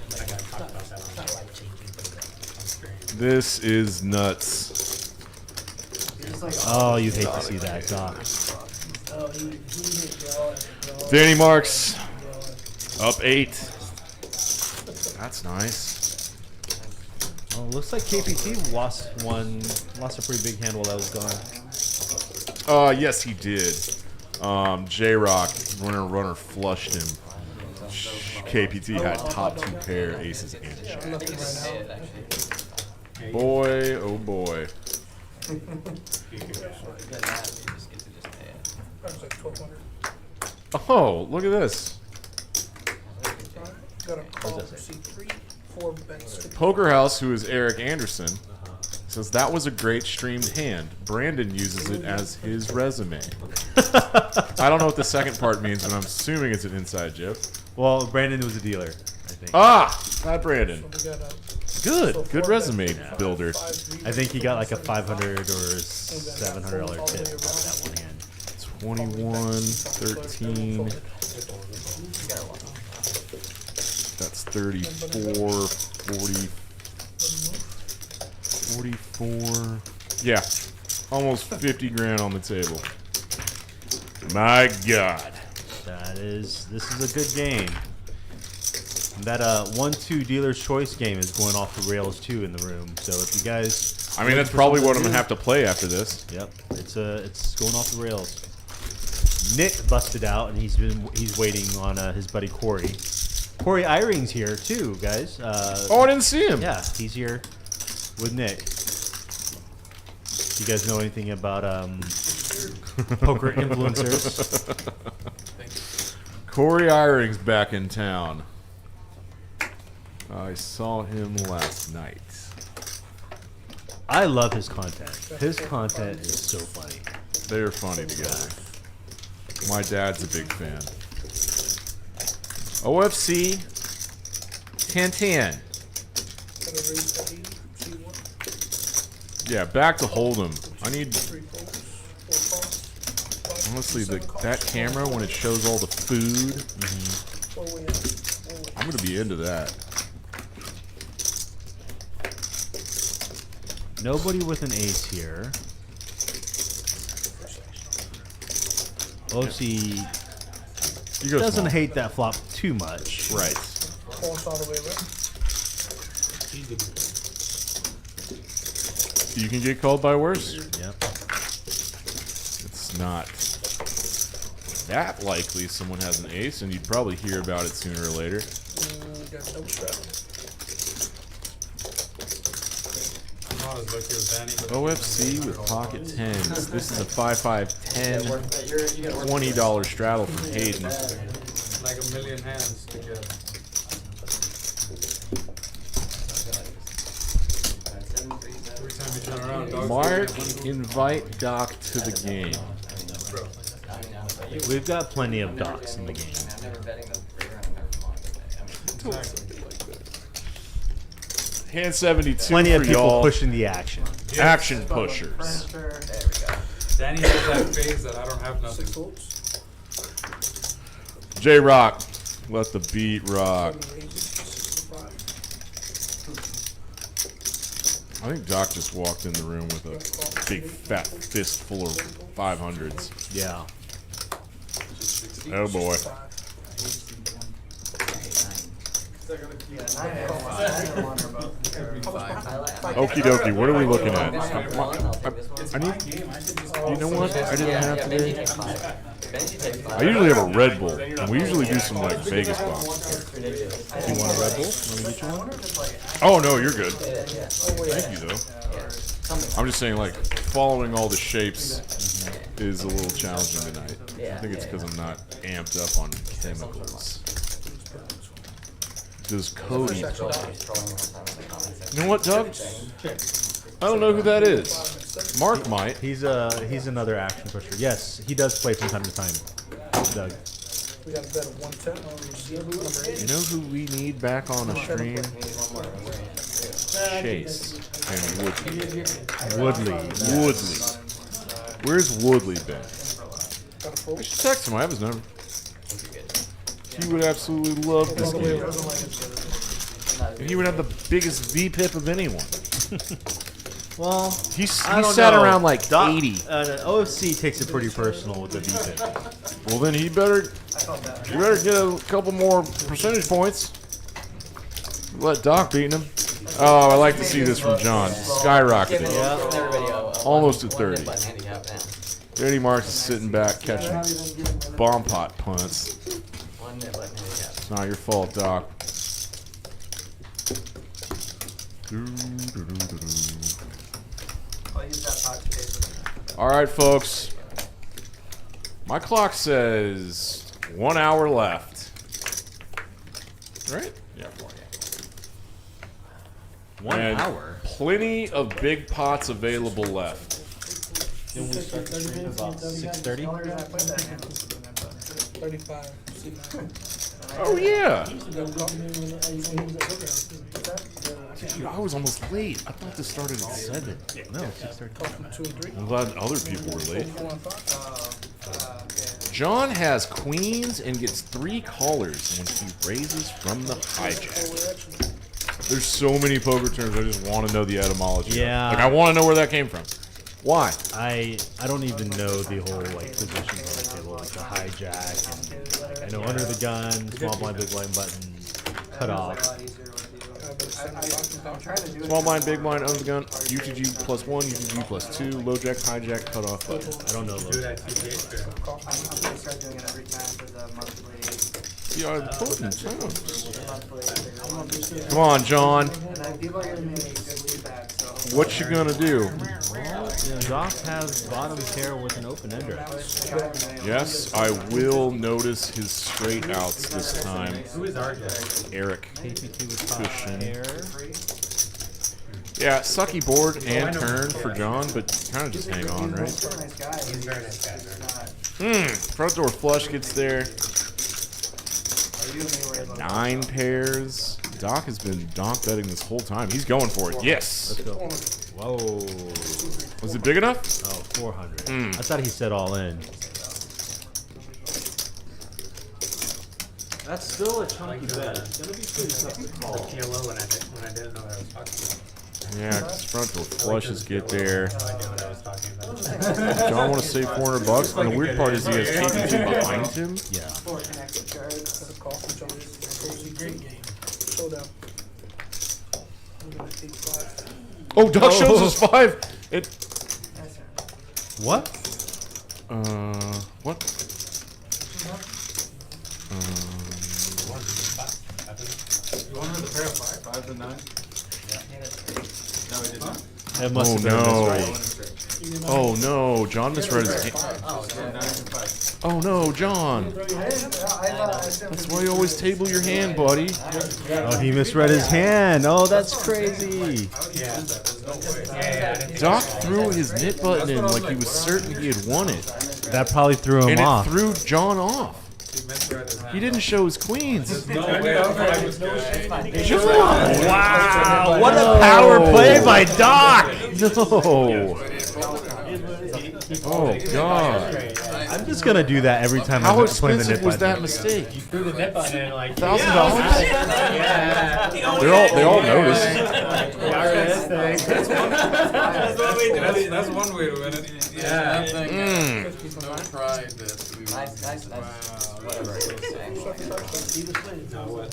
This is nuts. Oh, you hate to see that, Doc. Danny Marks up 8. That's nice. Well, it looks like KPT lost a pretty big hand while I was gone. Yes, he did. J-Rock, runner flushed him. KPT had top 2 pair, aces and jacks. Boy, oh boy. Oh, look at this. Poker House, who is Eric Anderson, says that was a great streamed hand. Brandon uses it as his resume. I don't know what the second part means, but I'm assuming it's an inside joke. Well, Brandon was a dealer, I think. That Brandon. Good resume builder. I think he got like a $500 or $700 tip on that one hand. 21, 13. That's 34, 40, 44. Yeah, almost 50 grand on the table. My God. This is a good game. That 1-2 dealer's choice game is going off the rails too in the room. So if you guys, I mean, that's probably what I'm gonna have to play after this. Yep, it's going off the rails. Nick busted out and he's waiting on his buddy Corey. Corey Iring's here too, guys. Oh, I didn't see him. Yeah, he's here with Nick. You guys know anything about poker influencers? Corey Iring's back in town. I saw him last night. I love his content. His content is so funny. They're funny together. My dad's a big fan. OFC 10-10. Yeah, back to Hold'em. I need... Honestly, that camera, when it shows all the food, I'm going to be into that. Nobody with an ace here. OFC doesn't hate that flop too much. Right. You can get called by worse? Yep. It's not that likely someone has an ace, and you'd probably hear about it sooner or later. OFC with pocket tens. This is a 5-5-10 $20 straddle from Hayden. Like a million hands together. Every time you turn around, dog's Mark, invite Doc to the game. We've got plenty of docs in the game. Hand 72 Plenty of for people y'all. pushing the action. Action pushers. Danny has that phase that I don't have nothing. J-Rock, let the beat rock. I think Doc just walked in the room with a big fat fist full of 500s. Yeah. Oh boy. Okie dokie, what are we looking at? I need. You know what? I didn't have today. I usually have a Red Bull, and we usually do some like Vegas bombs. Do you want a Red Bull? Let me get you one. Oh no, you're good. Thank you though. I'm just saying, like, following all the shapes is a little challenging tonight. I think it's because I'm not amped up on chemicals. Does Cody play? You know what, Doug? I don't know who that is. Mark might. He's another action pusher. Yes, he does play from time to time. Doug. We got a bet of 110. You know who we need back on a stream? Chase and Woodley. Woodley. Where's Woodley been? I should text him. I have his number. He would absolutely love this game. And he would have the biggest VPIP of anyone. Well, he sat around like 80. OFC takes it pretty personal with the VPIP. Well, then he better get a couple more percentage points. Let Doc beat him. Oh, I like to see this from John. Skyrocketing. Almost at 30. Danny Marks is sitting back catching bomb pot punts. It's not your fault, Doc. All right, folks. My clock says 1 hour left. Right? Yeah. 1 and hour? Plenty of big pots available left. Can we start the stream about 6:30? 35. Oh, yeah. Dude, I was almost late. I thought this started at 7. No, 6:30. I'm glad other people were late. John has queens and gets 3 callers when he raises from the hijack. There's so many poker terms I just want to know the etymology. Yeah. Like, I want to know where that came from. Why? I don't even know the whole like positions on the table, like the hijack and like, I know under the gun, small blind, big blind button. cut off. Small blind, big blind, under the gun, UTG +1, UTG +2, low jack, hijack, cut off button. I don't know. Do that TPH there. I'm gonna start doing it every time for the monthly. Yeah, important sounds. monthly. Come on, John. And people are giving me good feedback, so. What you gonna do? Doc has bottom pair with an open ender. Yes, I will notice his straight outs this time. Who is our guy? Eric. KPT with top Cushion. pair. Yeah, sucky board and turn for John, but kind of just hang on, right? He's a very nice guy. Front door flush gets there. 9 pairs. Doc has been donk betting this whole time. He's going for it. Yes. Let's go. Whoa. Was it big enough? Oh, 400. I thought he said all in. That's still a chunky bet. It's gonna be pretty tough to call. PLO when I didn't know what I was talking about. Yeah, 'cause front door flushes get there. No idea what I was talking about. John want to save $400, and the weird part is he has KPT behind him. Yeah. Great game. Showdown. I'm gonna take 5. Oh, Doc shows us 5. It. What? What? You want her the pair of 5? 5 to 9? No, he did not. It must have been no. misread. Oh no, John misread his hand. Oh no, John. That's why you always table your hand, buddy. Oh, he misread his hand. Oh, that's crazy. Doc threw his knit button in like he was certain he had won it. That probably threw him And off. it threw John off. He didn't show his queens. No way. Wow, what a power play by Doc! No. Oh God. I'm just gonna do that every time How I'm playing the expensive nip was button. that mistake? You threw the nip on it like $1,000? Yeah. They all noticed. That's one way to win it. Yeah, nothing. No pride that we Nice. Whatever it is.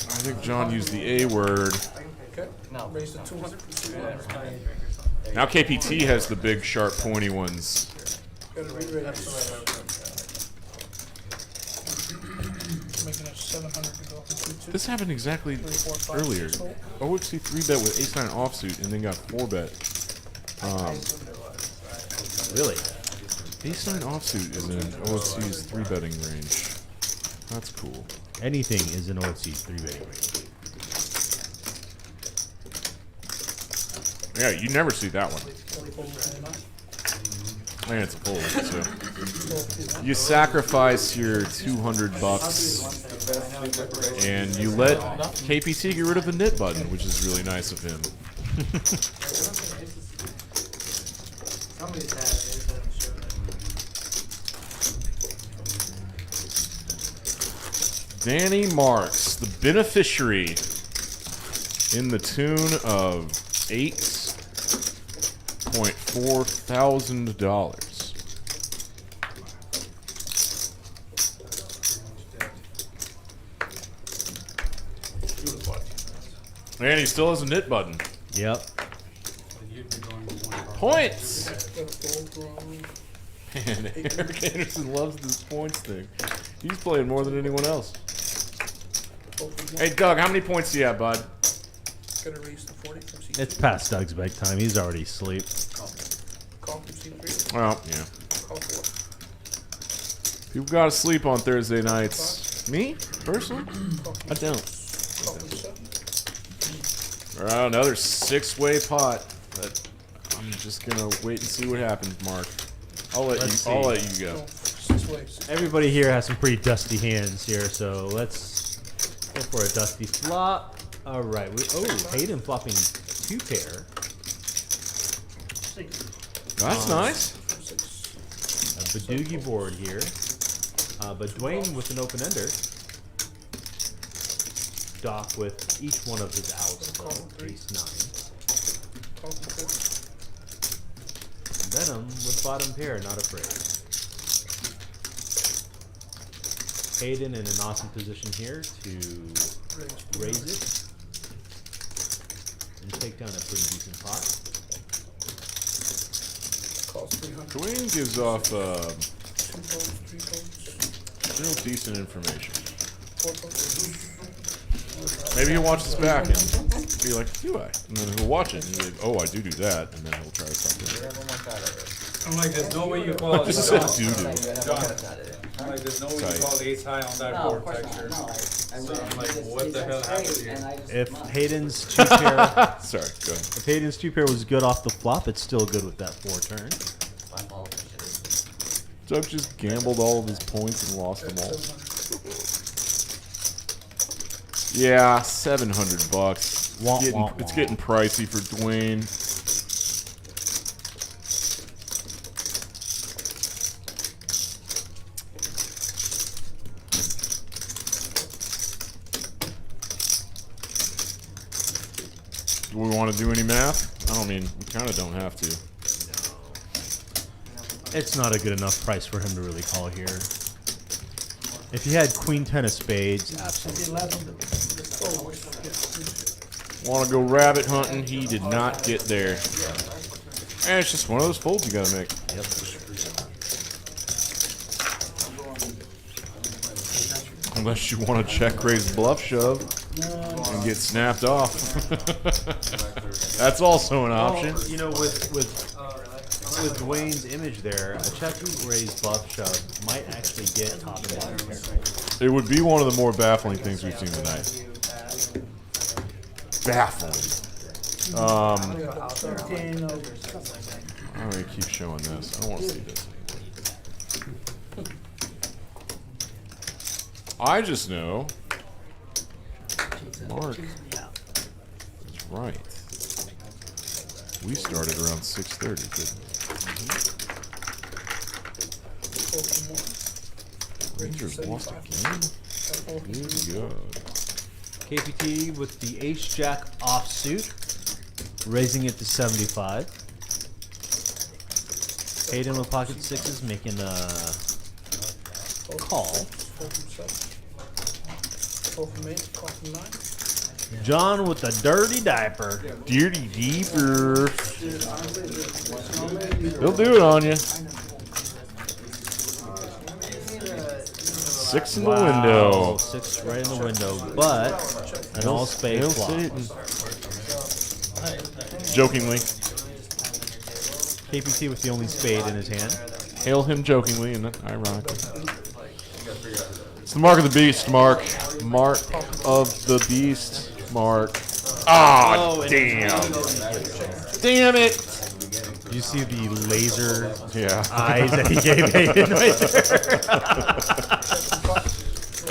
I think John used the A word. Okay. No. Raise to 200. Now KPT has the big, sharp, pointy ones. Gotta re-raise. Making it 700 to go from 2-2. This happened exactly 3, 4, 5, earlier. 6 hole. OFC 3-bet with ace-9 offsuit and then got 4-bet. Really? Ace-9 offsuit is in OFC's 3-betting range. That's cool. Anything is an OFC's 3-betting range. Yeah, you never see that one. And it's a fold, so you sacrifice your $200 and you let KPT get rid of the knit button, which is really nice of him. Danny Marks, the beneficiary, in the tune of $8,400. And he still has a knit button. Yep. Points! Man, Eric Anderson loves this points thing. He's playing more than anyone else. Hey, Doug, how many points do you have, bud? Gotta raise to 40 from C3. It's past Doug's bedtime. He's already asleep. Call from C3. Well, yeah. Call 4. People gotta sleep on Thursday nights. Me, personally? I don't. Call from 7. Alright, another 6-way pot. But I'm just gonna wait and see what happens, Mark. I'll let you go. 6 ways. Everybody here has some pretty dusty hands here, so let's go for a dusty flop. All right. Hayden flopping 2-pair. That's nice. A Badoogie board here. But Dwayne with an open ender. Doc with each one of his outs, so ace-9. Call from 4. Venom with bottom pair, not afraid. Hayden in an awesome position here to raise it and take down a pretty decent pot. Cost 300. Dwayne gives off 2 poles, 3 poles, real decent information. 4 poles. Maybe he'll watch this back and be like, do I? And then he'll watch it and be like, oh, I do that. And then he'll try something. I'm like, there's no way you call it. Just said John. doo-doo. I'm like, there's no way Tight. you call ace high on that board texture. So I'm like, what the hell happened here? If Hayden's 2 pair, Sorry, go ahead. if Hayden's 2 pair was good off the flop, it's still good with that 4 turn. Doug just gambled all of his points and lost them all. Yeah, $700. Wah, Getting- wah, it's wah. getting pricey for Dwayne. Do we want to do any math? I don't mean, we kind of don't have to. It's not a good enough price for him to really call here. If he had Queen 10 of spades, absolutely. Want to go rabbit hunting? He did not get there. And it's just one of those folds you gotta make. Yep. Unless you want to check raise bluff shove and get snapped off. That's also an option. You know, with Dwayne's image there, a check raise bluff shove might actually get top and bottom pair. It would be one of the more baffling things we've seen tonight. Baffling. I'm gonna keep showing this. I don't want to see this anymore. I just know Mark is right. We started around 6:30, didn't we? Rangers lost again? Good God. KPT with the ace-jack offsuit, raising it to 75. Hayden with pocket sixes making a call. 4 from 7. 4 from 8, call from 9. John with the dirty diaper. Dirty deeper. He'll do it on you. 6 in the window. 6 right in the window, but an all spade He'll flop. sit and- Jokingly. KPT with the only spade in his hand. Hail him jokingly and not ironically. It's the mark of the beast, Mark. Mark of the beast, Mark. Ah, damn. Damn it. You see the laser eyes that he gave Hayden right there.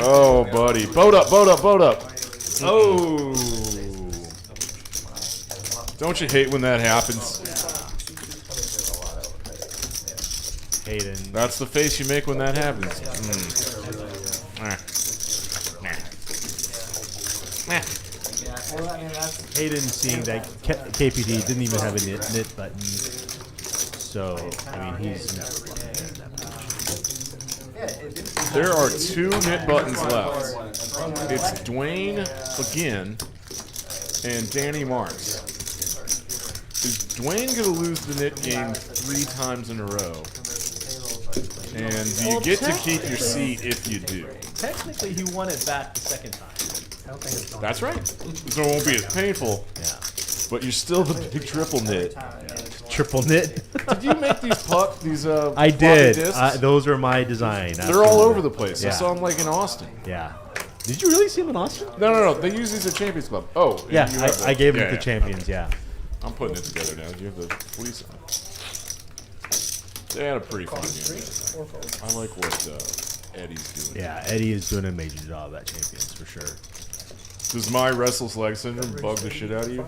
Oh, buddy. Boat up, boat up, boat up. Oh. Don't you hate when that happens? Hayden. That's the face you make when that happens. Hayden seeing that KPT didn't even have a knit button. So, I mean, he's... There are 2 knit buttons left. It's Dwayne again and Danny Marks. Is Dwayne going to lose the knit game 3 times in a row? And do you get to keep your seat if you do? Technically, he won it back the second time. That's right. So it won't be as painful. Yeah. But you're still the big triple knit. Triple knit? Did you make these I did. discs? Those are my design. They're all over the place. Yeah. I saw them like in Austin. Yeah. Did you really see them in Austin? No. They use these at Champions Club. Oh. Yeah, you have I gave them yeah, to yeah. Champions, yeah. I'm putting it together now. You have the fleece on. They had a pretty fun game. I like what Eddie's doing. Yeah, Eddie is doing a major job at Champions for sure. Does my restless leg syndrome bug the shit out of you?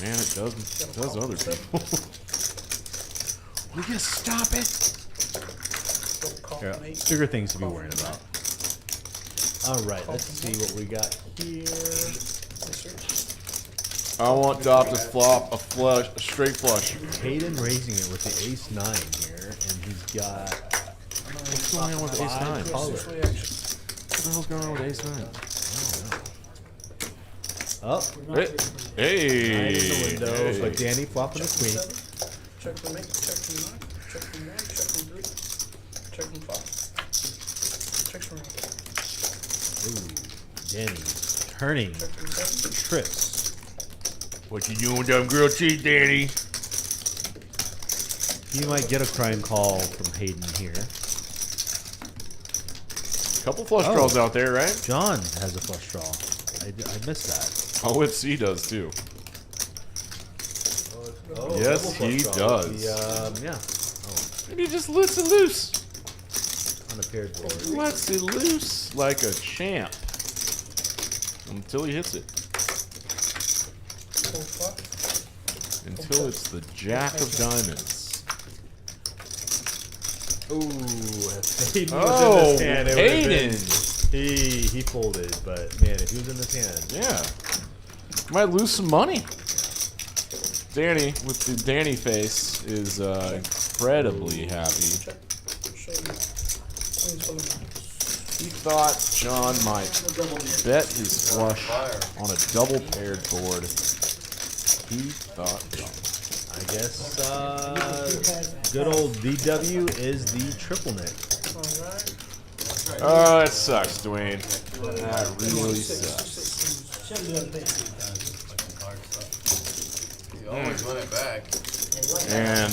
Man, it doesn't. It does other people. Will you stop it? Yeah, bigger things to be worrying about. All right, let's see what we got here. I want Dop to flop a flush, a straight flush. Hayden raising it with the ace-9 here, and he's got What's going on with ace 9? What the hell's going on with ace 9? Oh, Hey! in the window, Hey. but Danny flopping a queen. Check from 8, check from 9, check from 1, check from 3, check from 5. Checks from 8. Ooh, Danny turning Check from 7. trips. What you doing with them grilled cheese, Danny? You might get a crying call from Hayden here. Couple flush draws out there, right? John has a flush draw. I missed that. OFC does too. Oh, Yes, double he flush draw with does. The, yeah. And he just lets it loose. Unappeared board. Lets it loose like a champ. Until he hits it. 4, 5. Until it's the jack of diamonds. Ooh, if Hayden was Oh, in this hand, it would have Hayden! been. He folded, but man, if he was in this hand. Yeah. Might lose some money. Danny, with the Danny face, is incredibly happy. Check. Show you. Queen's full of 9s. He thought John might bet his flush on a double paired board. He thought John. I guess good old DW is the triple net. Alright. Oh, it sucks, Dwayne. That really sucks. You always win it back. And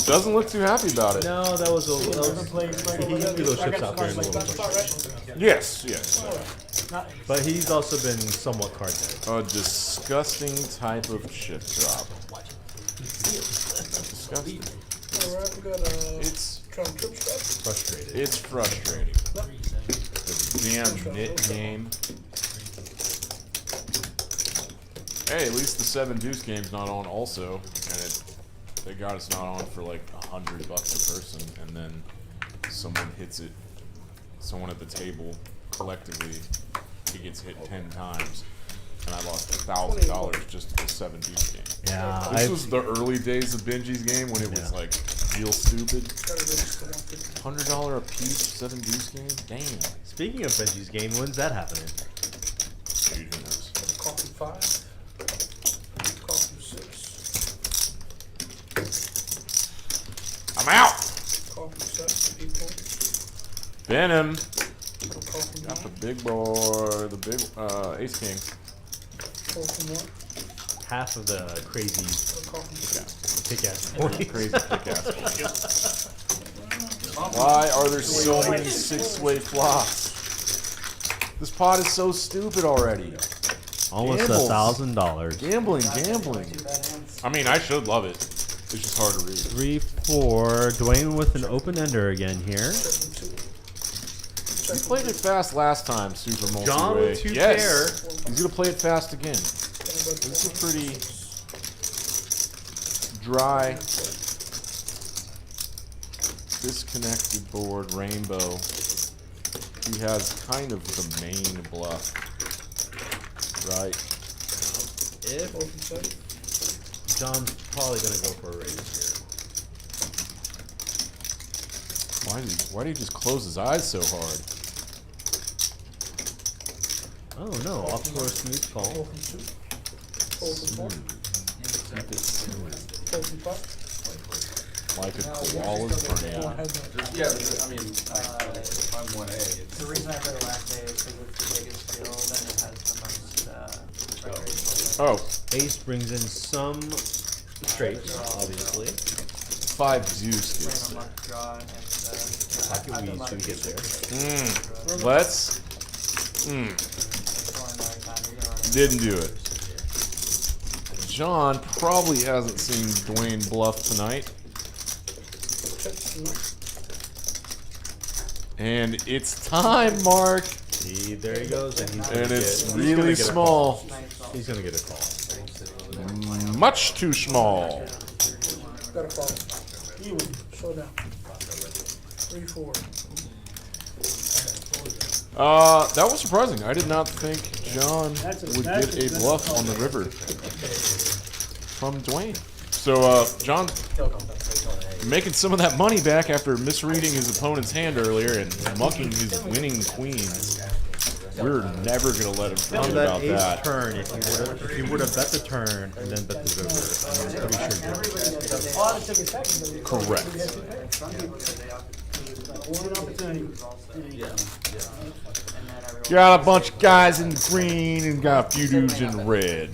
doesn't look too happy about it. No, that was he threw those chips out there in a little bit. Yes, yes. But he's also been somewhat card dead. A disgusting type of chip drop. Disgusting. Alright, we got It's Trump trip strap. Frustrated. it's frustrating. The damn NIT game. Hey, at least the 7 deuce game's not on also, and they got us not on for like $100 a person, and then someone hits it. Someone at the table collectively, he gets hit 10 times, and I lost $1,000 just at the 7 deuce game. Yeah, This was the early days of Benji's game when it was like real stupid. $100 a piece, 7 deuce game. Damn. Speaking of Benji's game, when's that happening? Dude, who knows? Coffee 5. Coffee 6. I'm out. Coffee 7. 8 points. Venom. Coffee 9. Got the big board, the big ace king. 4 from 1. Half of the crazy Coffee kick-ass points. Crazy kick-ass. Why are there so many 6-way flops? This pot is so stupid already. Almost Gambles. $1,000. Gambling. I mean, I should love it. It's just hard to read. 3-4. Dwayne with an open ender again here. You played it fast last time, Super Multi-Way. John with 2 yes. He's gonna play it fast again. This is a pretty dry, disconnected board. Rainbow. He has kind of the main bluff, right? If John's probably gonna go for a raise here. Why did he just close his eyes so hard? Oh no, off for a smooth call. 4 from 2. 4 from 4. 4 from 5. Like a koala's brain. Yeah, I mean, if I'm 1A, The reason I put it last day is because it's the biggest field and it has the most Oh, Ace brings in some straights, obviously. 5 deuce gets there. Pocket weeds to get there. Let's. Didn't do it. John probably hasn't seen Dwayne bluff tonight. And it's time, Mark. There he goes, and he's gonna It's get, really small. He's gonna get a call. Much too small. Got a call. You win. Slow down. 3-4. That was surprising. I did not think John would get a bluff on the river from Dwayne. So, John, making some of that money back after misreading his opponent's hand earlier and mucking his winning queens. We're never gonna let him forget On that about ace that. turn, if you would have bet the turn and then bet the river, I'm pretty sure you would. Correct. Got a bunch of guys in green and got a few dudes in red.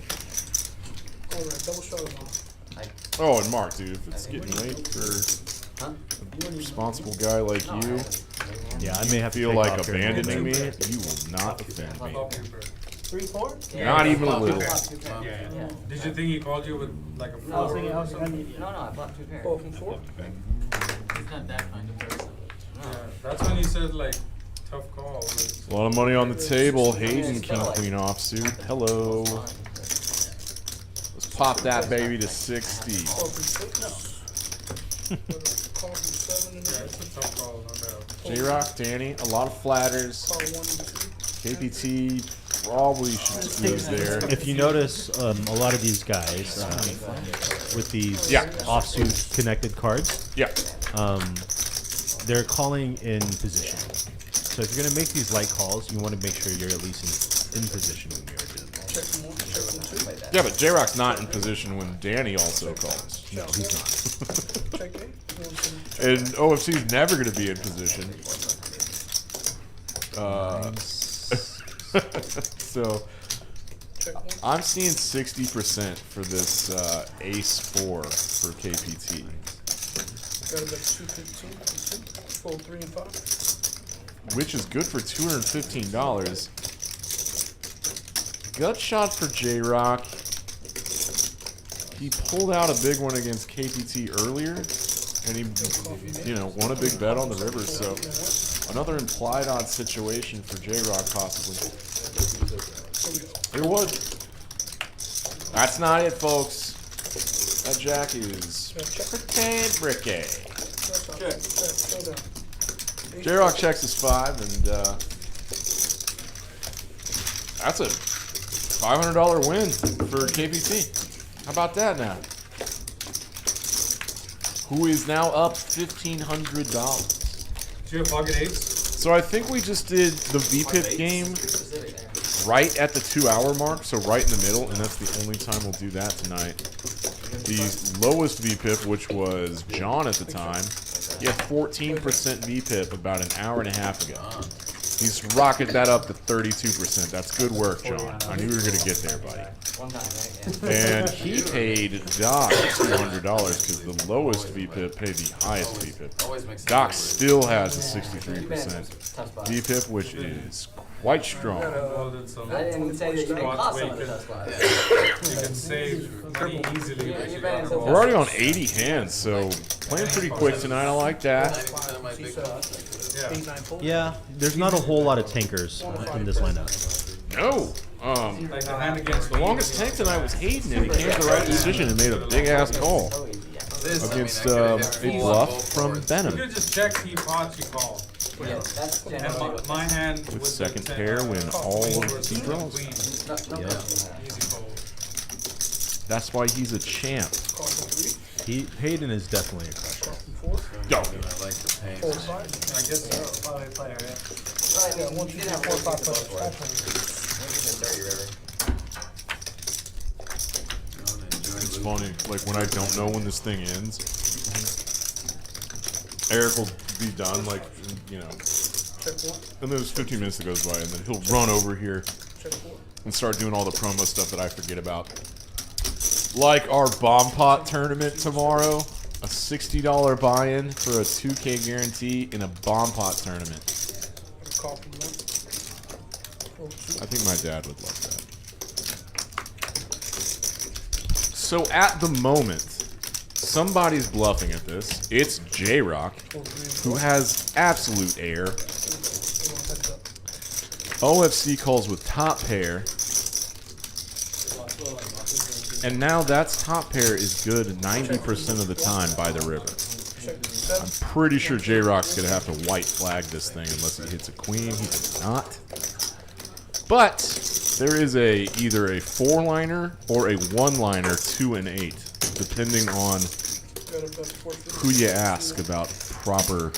Oh, and Mark, dude, if it's getting late for a responsible guy like you, yeah, I may have to feel take like off here in a abandoning me, little bit. you will not offend me. 3-4? Not even a little. Yeah. Did you think he called you with like a 4? No, I bought 2 pairs. 4 from 4? He's not that kind of person. Yeah, that's when he said like tough call. Like, A lot of money on the table. Hayden, king queen offsuit. Hello. Let's pop that baby to 60. 4 from 6. Call from 7 and yeah, it's a tough call, no doubt. J-Rock, Danny, a lot of flatters. Call 1 and 2. KPT probably should squeeze there. If you notice, a lot of these guys with these Yeah. offsuit connected cards, Yeah. they're calling in position. So if you're going to make these light calls, you want to make sure you're at least in position when you're doing it. Check from 1, check from 2. Yeah, but J-Rock's not in position when Danny also calls. No, he's not. Check 8. And OFC's never going to be in position. So Check 1. I'm seeing 60% for this ace 4 for KPT. Got about 215 from 2. Full 3 and 5. Which is good for $215. Gut shot for J-Rock. He pulled out a big one against KPT earlier, and he, won a big bet on the river. So another implied odd situation for J-Rock possibly. Here would. That's not it, folks. That jack is pretty bricky. J-Rock checks his 5, and that's a $500 win for KPT. How about that now? Who is now up $1,500. Do you have pocket 8s? So I think we just did the VPIP game right at the 2-hour mark, so right in the middle, and that's the only time we'll do that tonight. The lowest VPIP, which was John at the time, he had 14% VPIP about an hour and a half ago. He's rocketed that up to 32%. That's good work, John. I knew we were going to get there, buddy. And he paid Doc $200 because the lowest VPIP paid the highest VPIP. Doc still has a 63% VPIP, which is quite strong. Involved in some I didn't say that you didn't spots cost where some of you the spots. can save pretty easily. Yeah, if you you bet got it's a a ball. We're already on 80 hands, so playing pretty quick tonight. I like that. Yeah, there's not a whole lot of tankers in this lineup. No. Like the hand against The longest tank tonight was Hayden, and he came to the right decision and made a big-ass call against a bluff from Benham. You could just check key pots you call. Yeah, that's And generally my hand With the second 10, pair when all of versus he the draws. queen. Easy fold. That's why he's a champ. Call from 3. Hayden is definitely a crusher. Call from 4. Yo. I like the paint. 4 5. I guess so. Yeah, 1, 2, 3, 4, 5 plus. It's funny, like when I don't know when this thing ends, Eric will be done, like, Check 1. and there's 15 minutes that goes by, and then he'll run over here Check 4. and start doing all the promo stuff that I forget about. Like our bomb pot tournament tomorrow, a $60 buy-in for a 2K guarantee in a bomb pot tournament. Call from 1. Roll 2. I think my dad would love that. So at the moment, somebody's bluffing at this. It's J-Rock, who has absolute air. OFC calls with top pair. And now that's top pair is good 90% of the time by the river. I'm pretty sure J-Rock's going to have to white flag this thing unless he hits a queen. He does not. But there is either a 4-liner or a 1-liner 2 and 8, depending on who you ask about proper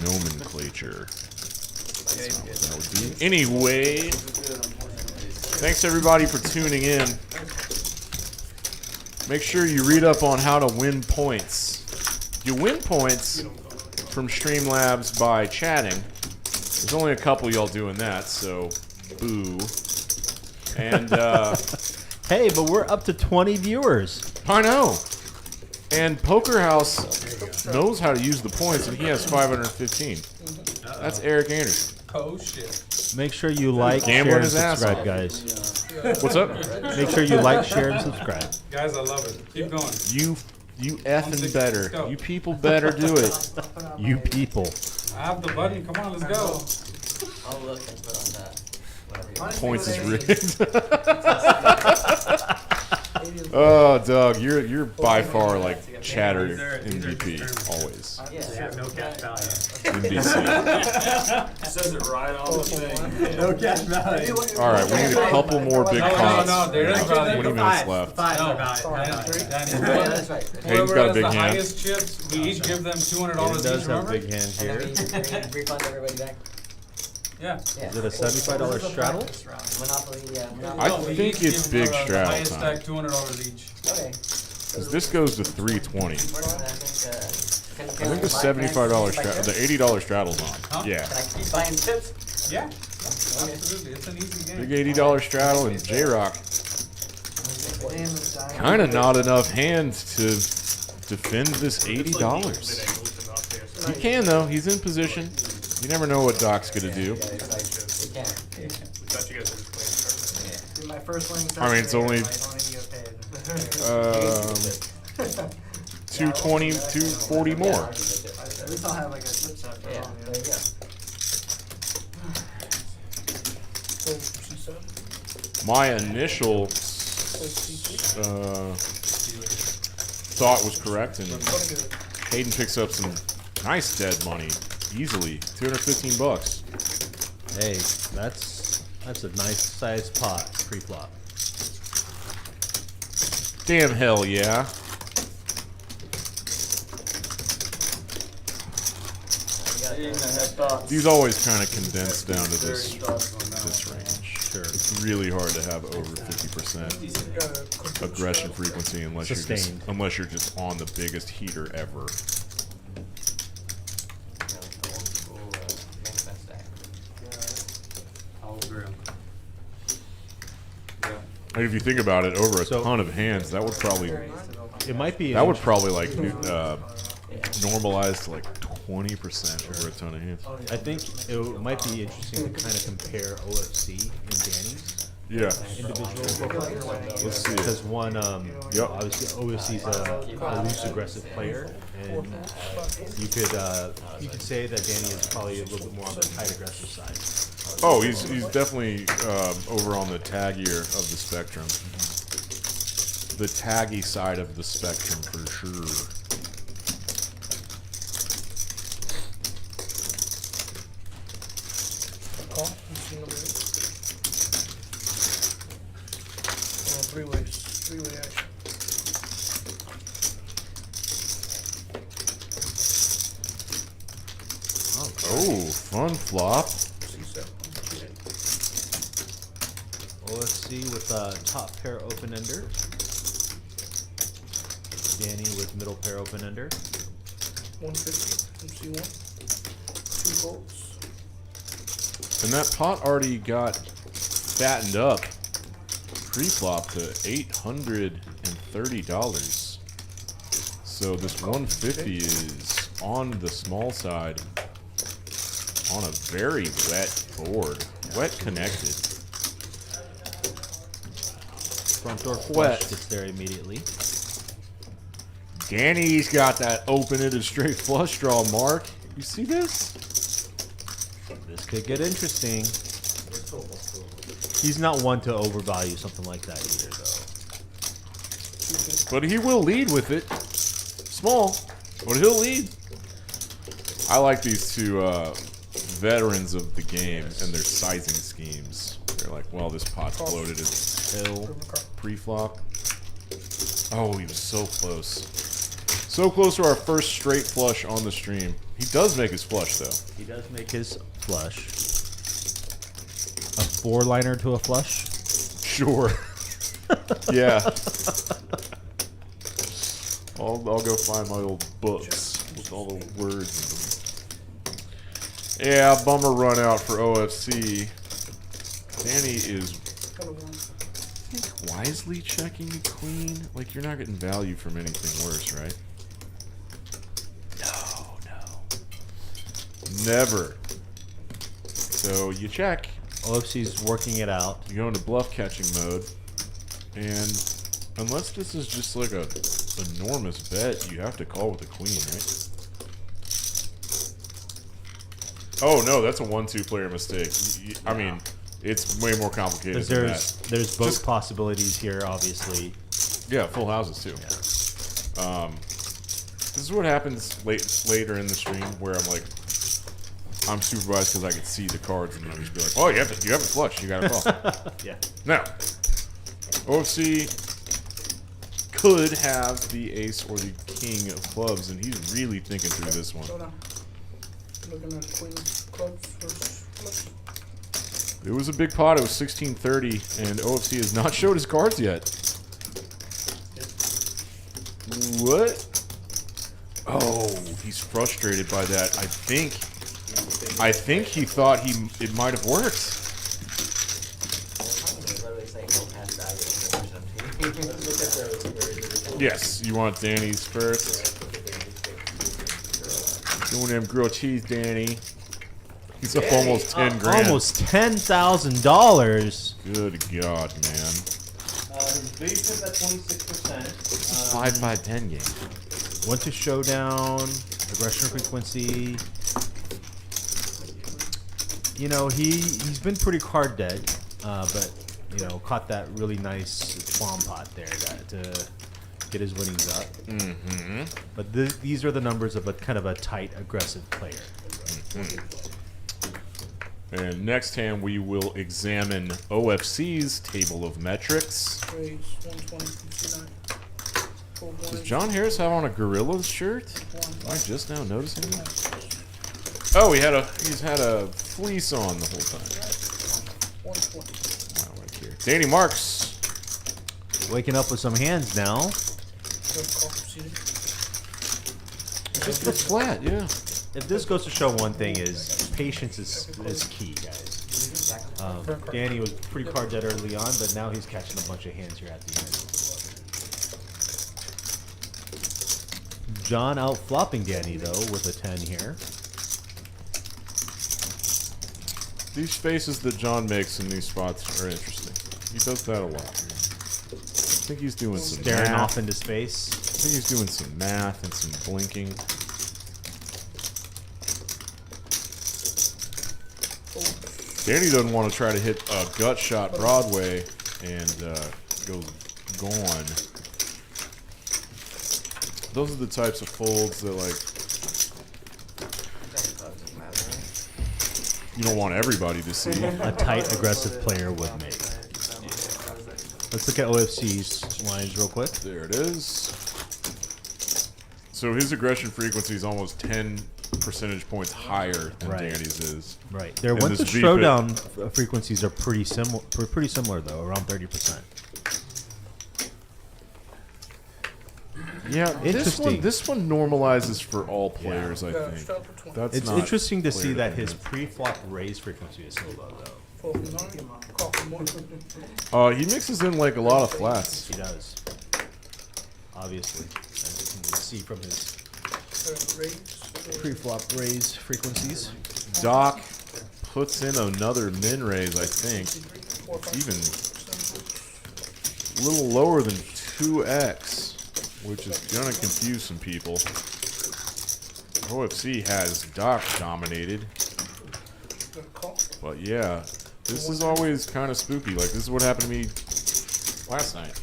nomenclature. That's not what that would be. Anyway, thanks everybody for tuning in. Make sure you read up on how to win points. You win points from Streamlabs by chatting. There's only a couple y'all doing that, so boo. And hey, but we're up to 20 viewers. I know. And Poker House knows how to use the points, and he has 515. That's Eric Anderson. Oh shit. Make sure you like, Gambling share, and his ass subscribe, off. guys. What's up? Make sure you like, share, and subscribe. Guys, I love it. Keep going. You effing better. You people better do it. You people. I have the button. Come on, let's go. I'll look and put on that. Points is rigged. Oh, Doug, you're by far like chatter MVP always. Yeah, no cash value. NBC. Says it right on the thing. No cash value. All right, we need a couple more big pots. No, there is value. 20 minutes left. No, That's right. Hayden's got a big the hand. highest chips, we each give them $200 Hayden each, does have a remember? big hand And here. then we refund everybody back. Yeah. Is it a $75 straddle? Monopoly, I think it's big straddle highest time. stack $200 each. Okay. 'Cause this goes to 320. I I think the $75 straddle, the $80 straddle's on. Huh? Yeah. Can I keep buying chips? Yeah. Absolutely. It's an easy game. Big $80 straddle and J-Rock. Kind of not enough hands to defend this $80. He can though. He's in position. You never know what Doc's gonna do. My first one. I mean, it's only 220, 240 more. At least I'll have like a chip set for there you go. My initial thought was correct, and Hayden picks up some nice dead money easily, $215. Hey, that's a nice sized pot pre-flop. Damn hell yeah! These always kind of condense down to this range. Sure. It's really hard to have over 50% aggression frequency unless Sustained. you're just on the biggest heater ever. I'll agree. And if you think about it, over a So- ton of hands, that would probably It might be. like normalize to like 20% over a ton of hands. I think it might be interesting to kind of compare OFC and Danny's Yeah. individual. Let's see. Because one, Yep. obviously OFC's a loose aggressive player, and you could say that Danny is probably a little bit more on the tight aggressive side. Oh, he's definitely over on the taggier of the spectrum. The taggy side of the spectrum for sure. Three-way action. Oh, fun flop. OFC with top pair open ender. Danny with middle pair open ender. 150 from C1. 2 bolts. And that pot already got fattened up pre-flop to $830. So this 150 is on the small side on a very wet board. Wet connected. Front door Wet. flush gets there immediately. Danny's got that open-ended straight flush draw, Mark. You see this? This could get interesting. He's not one to overvalue something like that either, though. But he will lead with it. Small, but he'll lead. I like these two veterans of the game and their sizing schemes. They're like, well, this pot's bloated as hell pre-flop. Oh, he was so close. So close to our first straight flush on the stream. He does make his flush, though. He does make his flush. A 4-liner to a flush? Sure. Yeah. I'll go find my old books with all the words in them. Yeah, bummer run out for OFC. Danny is wisely checking the queen. Like, you're not getting value from anything worse, right? No. Never. So you check. OFC's working it out. You go into bluff catching mode, and unless this is just like a enormous bet, you have to call with the queen, right? Oh no, that's a 1-2 player mistake. I mean, it's way more complicated than that. There's both possibilities here, obviously. Yeah, full houses too. Yeah. This is what happens later in the stream where I'm supervised because I can see the cards and I'll just be like, oh, you have a flush, you got to call. Yeah. Now, OFC could have the ace or the king of clubs, and he's really thinking through this one. Looking at queen of clubs versus flush. It was a big pot. It was 1630, and OFC has not showed his cards yet. What? Oh, he's frustrated by that. I think he thought it might have worked. Yes, you want Danny's first. Doing them grilled cheese, Danny. He's up almost 10 grand. Almost $10,000. Good God, man. His VPIP at 26%. 5-5-10 game. Went to showdown, aggression frequency. You know, he's been pretty card dead, but you know, caught that really nice twom pot there to get his winnings up. Mm-hmm. But these are the numbers of a kind of a tight, aggressive player. Mm-hmm. And next hand, we will examine OFC's table of metrics. Raise 120, 59. Does John Harris have on a Gorillas shirt? Am I just now noticing that? Oh, he's had a fleece on the whole time. 120. Wow, right here. Danny Marks. Waking up with some hands now. Just the flat, yeah. If this goes to show one thing is patience is key, guys. Danny was pretty card dead early on, but now he's catching a bunch of hands here at the end. John out flopping Danny though with a 10 here. These faces that John makes in these spots are interesting. He does that a lot. I think he's doing some staring math. off into space. I think he's doing some math and some blinking. Danny doesn't want to try to hit a gut shot Broadway and go gone. Those are the types of folds that, like, you don't want everybody to see. A tight, aggressive player would make. Let's look at OFC's lines real quick. There it is. So his aggression frequency is almost 10 percentage points higher than Danny's is. Right. Their And win to this showdown frequencies are pretty similar though, around 30%. Yeah, interesting. This one normalizes for all players, I think. That's it's not interesting to see clear that me. his pre-flop raise frequency is so low though. He mixes in like a lot of flats. He does. Obviously, as you can see from his pre-flop raise frequencies. Doc puts in another min raise, I think. Even a little lower than 2x, which is gonna confuse some people. OFC has Doc dominated. But yeah, this is always kind of spooky. Like, this is what happened to me last night.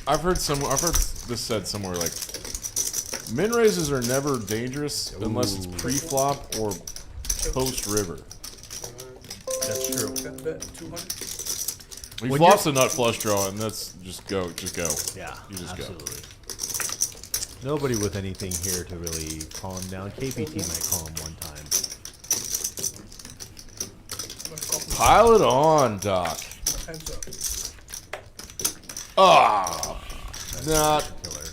I've heard this said somewhere, like, min raises are never dangerous unless it's pre-flop or post-river. That's true. He When flops a you're- nut flush draw, and that's just go. Yeah, You just absolutely. Nobody with anything here to really calm him down. KPT might call him one time. Pile it on, Doc. Heads up. Ah, not. Killer.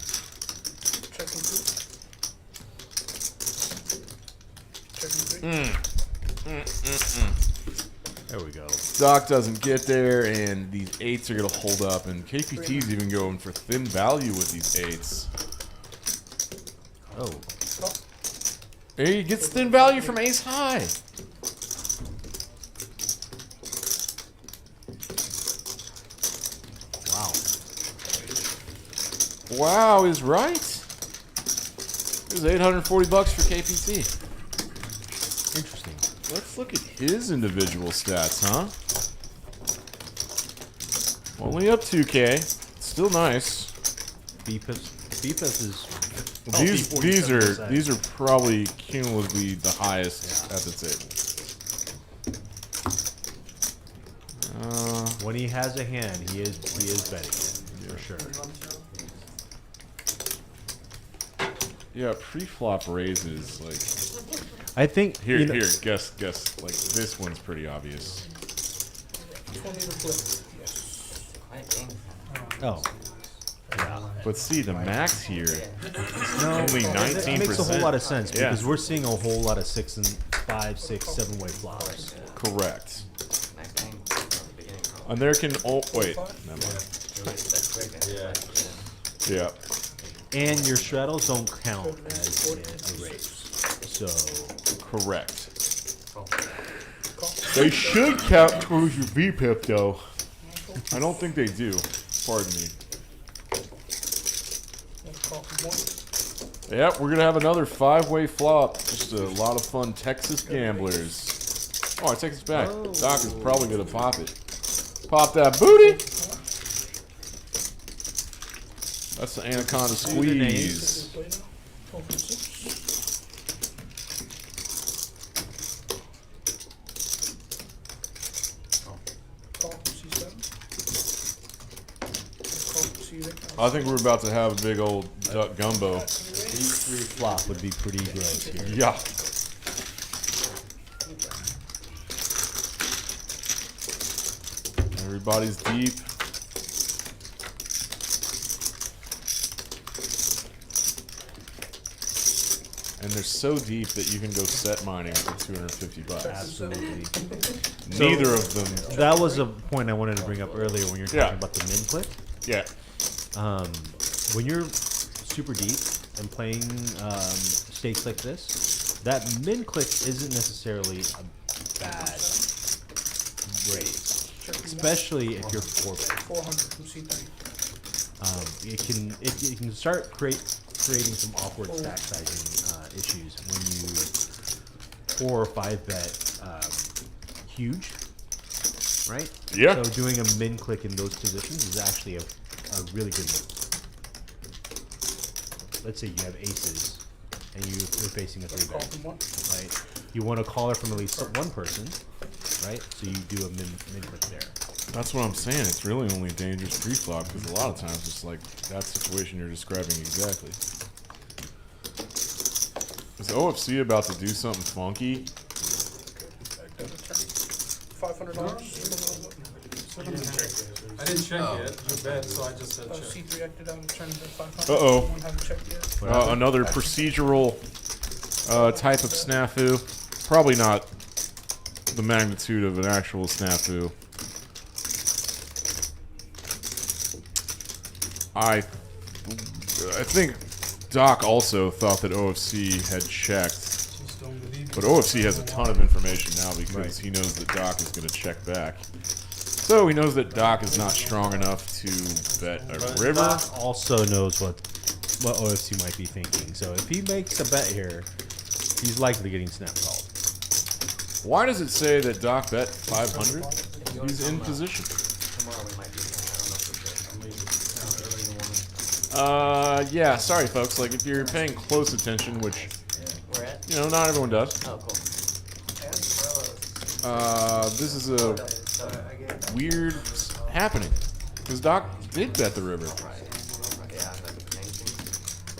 Checking 2. Checking 3. There we go. Doc doesn't get there, and these 8s are gonna hold up, and KPT's even going for thin value with these 8s. Oh. He gets thin value from ace high. Wow. Wow is right. It was $840 for KPT. Interesting. Let's look at his individual stats, huh? Only up 2K. Still nice. VPIP is. These are probably cumulatively the highest at the table. When he has a hand, he is betting it for sure. Yeah, pre-flop raises like. I think Here, guess. Like this one's pretty obvious. 20 to flip. Yes. Oh. Yeah. But see, the max here, No, only it 19%. makes a whole lot of sense Yeah. because we're seeing a whole lot of 6 and 5, 6, 7-way flops. Correct. And there can wait. Never mind. Yeah. And your straddles don't count as a raise. So Correct. They should count towards your VPIP though. I don't think they do. Pardon me. Yep, we're gonna have another 5-way flop. Just a lot of fun Texas gamblers. Oh, I take this back. Doc is probably gonna pop it. Pop that booty. That's the anaconda squeeze. I think we're about to have a big old duck gumbo. D3 flop would be pretty gross here. Yeah. Everybody's deep. And they're so deep that you can go set mining for $250. Absolutely. Neither of them. That was a point I wanted to bring up earlier when you're talking about the min click. Yeah. When you're super deep and playing stakes like this, that min click isn't necessarily a bad raise, especially if you're 4-bet. 400 from C3. It can start creating some awkward stack sizing issues when you 4 or 5-bet huge, right? Yeah. So doing a min click in those positions is actually a really good move. Let's say you have aces and you're facing a 3-bet, right? You want to call it from at least one person, right? So you do a min click there. That's what I'm saying. It's really only dangerous pre-flop because a lot of times it's like that situation you're describing exactly. Is OFC about to do something funky? $500. I didn't check yet. You bet, so I just said check. C3 acted out and turned to 500. Uh-oh. One haven't checked yet. Another procedural type of snafu. Probably not the magnitude of an actual snafu. I think Doc also thought that OFC had checked. But OFC has a ton of information now because he knows that Doc is going to check back. So he knows that Doc is not strong enough to bet a river. Doc also knows what OFC might be thinking. So if he makes a bet here, he's likely getting snap called. Why does it say that Doc bet 500? He's in position. Tomorrow we might be. Yeah, sorry folks, like if you're paying close attention, which, you know, not everyone does. Oh, cool. This is a weird happening? Because Doc did bet the river. Yeah,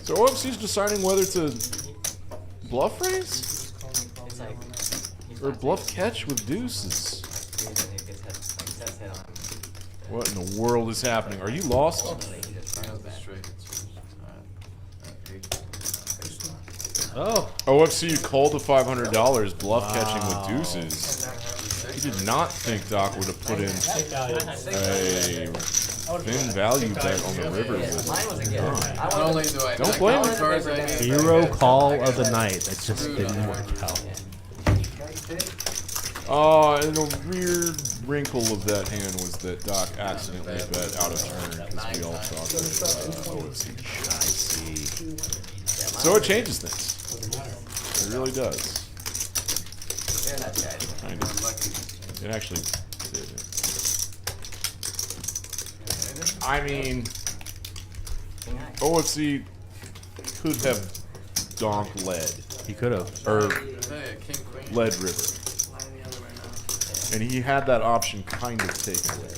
So OFC's deciding whether to bluff raise It's like or bluff catch with deuces. What in the world is happening? Are you lost? Oh. OFC, you called the $500 bluff catching with deuces. You did not think Doc would have put in a thin value bet on the river with Not only do I Don't blame the him. cards I need, Hero call of the night. That just didn't work out. And a weird wrinkle of that hand was that Doc accidentally bet out of turn because we all thought that OFC. I see. So it changes things. It really does. Kind of. It actually did. I mean, OFC could have donked lead. He could have. Or king, queen. lead river. And he had that option kind of taken away.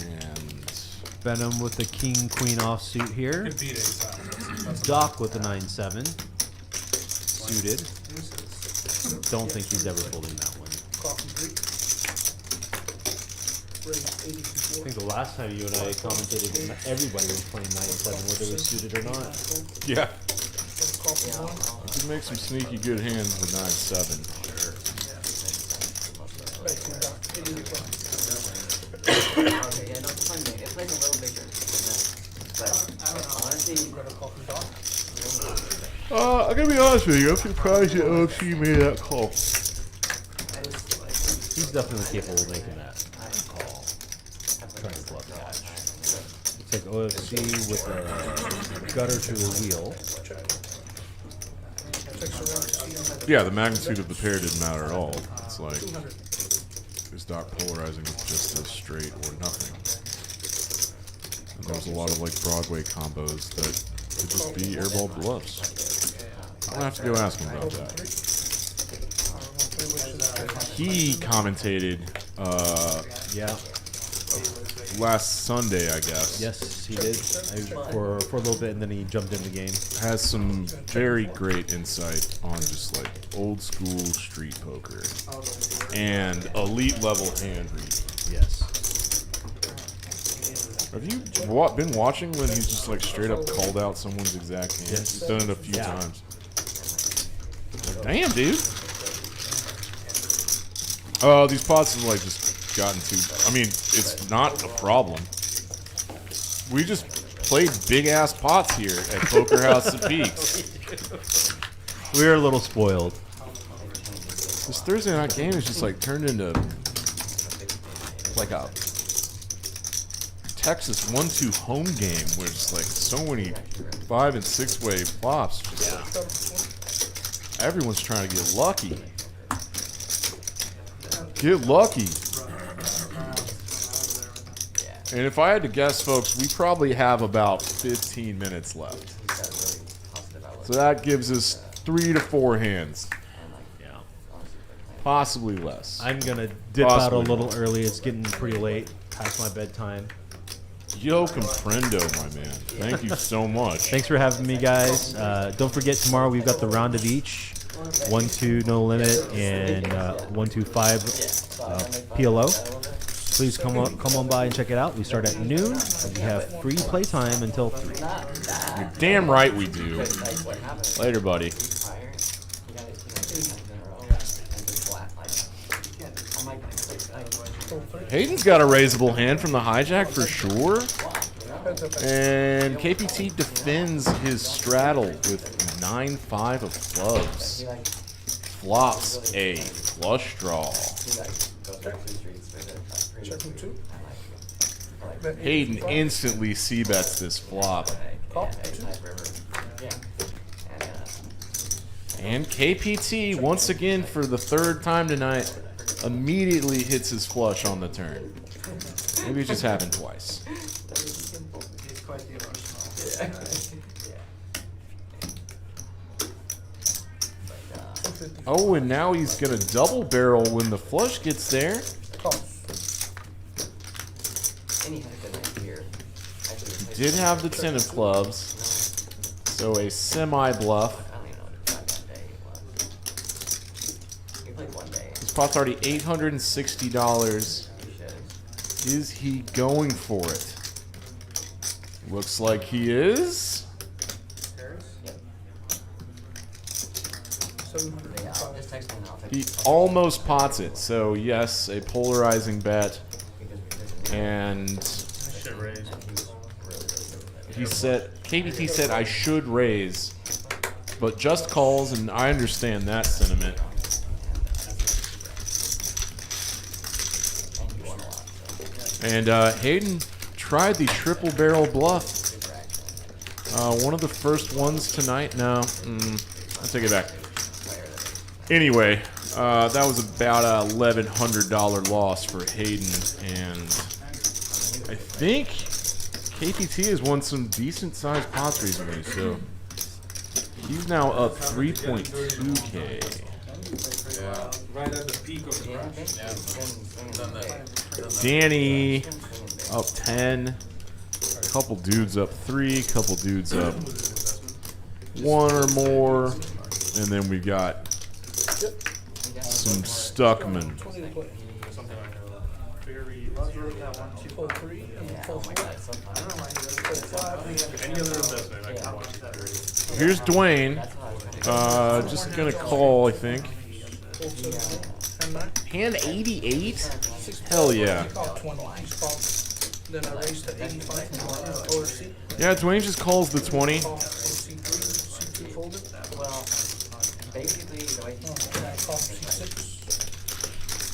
And Venom with the king queen offsuit here. Could beat ace-high. Doc with the 9-7. Suited. Don't think he's ever folding that one. I think the last time you and I commentated, everybody was playing 9-7, whether it was suited or not. yeah. You can make some sneaky good hands with 9-7. I gotta be honest with you, I'm surprised that OFC made that call. He's definitely capable of making that call. Trying to bluff catch. It's like OFC with a gutter to a wheel. Yeah, the magnitude of the pair didn't matter at all. It's like, is Doc polarizing with just a straight or nothing? And there's a lot of like Broadway combos that could just be airball bluffs. I don't have to go ask him about that. He commentated, Yeah. last Sunday, I guess. Yes, he did. For a little bit, and then he jumped in the game. Has some very great insight on just like old school street poker and elite level hand read. Yes. Have you been watching when he's just like straight up called out someone's exact hand? Yes. He's done it a few Yeah. times. Damn, dude. Oh, these pots have like just gotten too. I mean, it's not a problem. We just played big ass pots here at Poker House at Peaks. We're a little spoiled. This Thursday night game is just like turned into like a Texas 1-2 home game where it's like so many 5- and 6-way flops. Just like, everyone's trying to get lucky. Get lucky. And if I had to guess, folks, we probably have about 15 minutes left. So that gives us 3 to 4 hands. Yeah. Possibly less. I'm gonna dip out a little early. It's getting pretty late, past my bedtime. Yo comprendo, my man. Thank you so much. Thanks for having me, guys. Don't forget, tomorrow we've got the round of each. 1-2 no limit and 1-2-5 PLO. Please come on by and check it out. We start at noon. And we have free playtime until 3. You're damn right we do. Later, buddy. Hayden's got a raisable hand from the hijack for sure. And KPT defends his straddle with 9-5 of clubs. Flops a flush draw. Hayden instantly c-bets this flop. And KPT, once again for the 3rd time tonight, immediately hits his flush on the turn. Maybe it just happened twice. Oh, and now he's gonna double barrel when the flush gets there. did have the 10 of clubs, so a semi-bluff. I don't even know what that day was. He played one day. This pot's already $860. He should. Is he going for it? Looks like he is. Yep. 700. Yeah, I'll just text him and I'll text He him. almost pots it, so yes, a polarizing bet. And Should raise. he said, KBT said I should raise, but just calls, and I understand that sentiment. And Hayden tried the triple barrel bluff. One of the first ones tonight. No, I'll take it back. Anyway, that was about a $1,100 loss for Hayden, and I think KPT has won some decent sized pots recently, so he's now up 3.2K. Yeah. Right at the peak of the rush. Done that. Danny up 10. A couple dudes up 3. Couple dudes up 1 or more. And then we've got some Stuckman. 20 to play. Something like very Full 3 and full 4. any other investment I can watch it very. Here's Dwayne. Just gonna call, I think. Full 7. And 9. Hand 88? Hell yeah. He called 20. He's called. Then I raised to 85 from OFC. Yeah, Dwayne just calls the 20. Called C3, C2 folded. Well, basically, the way he And I called C6.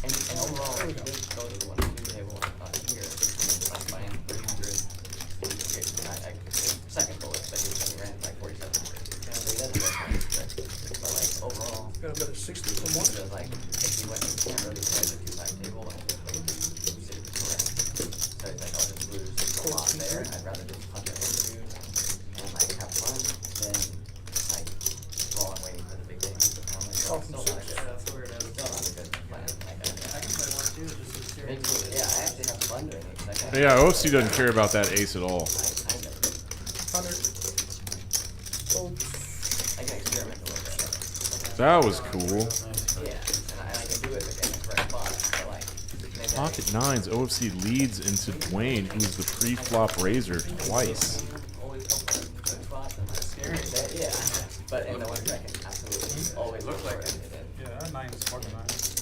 and overall, he did go to the 1-2 table here. Like by 300. Second bullet, but he ran like 47. So he doesn't go but like overall, Got a better 60 from it 1. was like if he went, he can't really play the 2-side table and just play the 2 correct. So he's like, I'll just lose a lot there. I'd rather just punch it over the and like have fun than like roll and waiting for the big game. I'm like, oh, still not good. That's weird. Still not a good plan. Like, I can play one too. Just as serious. Yeah, I actually have fun doing it. Like, Yeah, OFC doesn't care about that ace at all. 100. Folds. I can experiment a little bit. That was cool. Yeah, and I can do it in the correct spot. So like, maybe Pocket 9s, OFC leads into Dwayne, who's the pre-flop raiser twice. Yeah, but in the ones I can absolutely always look like it. Yeah, that 9 is fucking nice.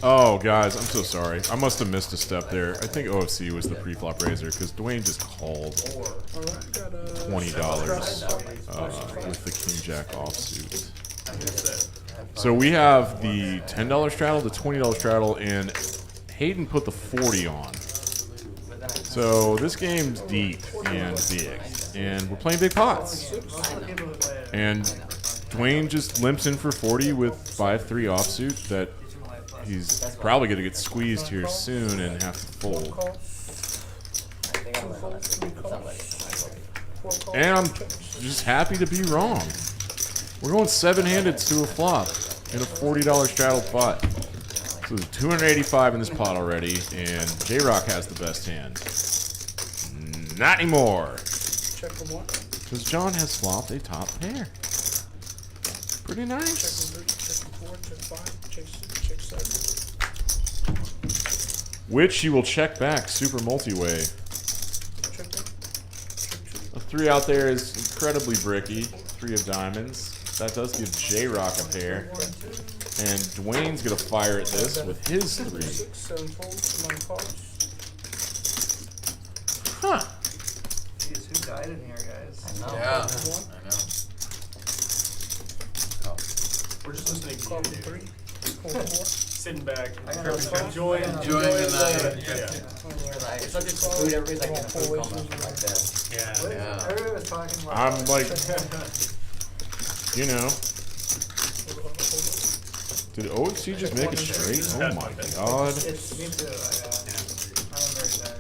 Oh, guys, I'm so sorry. I must have missed a step there. I think OFC was the pre-flop raiser because Dwayne just called Alright, got $20 with the King Jack offsuit. So we have the $10 straddle, the $20 straddle, and Hayden put the 40 on. So this game's deep and big, and we're playing big pots. And Dwayne just limps in for 40 with 5-3 offsuit that he's probably going to get squeezed here soon and have to fold. And I'm just happy to be wrong. We're going 7-handed to a flop in a $40 straddle pot. So there's 285 in this pot already, and J-Rock has the best hand. Not anymore. Check from 1. Because John has flopped a top pair. Pretty Check nice. from 3. Check from 4. Check 5. Check 6. Check 7. Which he will check back super multi-way. Check 1. Check 2. A 3 out there is incredibly bricky. 3 of diamonds. That does give J-Rock a pair. And Dwayne's going to fire at this with his 3. 6, 7 folds, 9 calls. Huh. Jeez, who died in here, guys? I know. Yeah, One. I know. We're just listening to Call you, from dude. 3. Call from 4. Sitting back, I got another call. enjoying Enjoying the night. It's such a food, everybody's like in a food coma, like this. Yeah. Yeah. Everybody was talking about I'm like, you know. Did OFC just make it straight? Oh my god. It's me too. I'm very tired.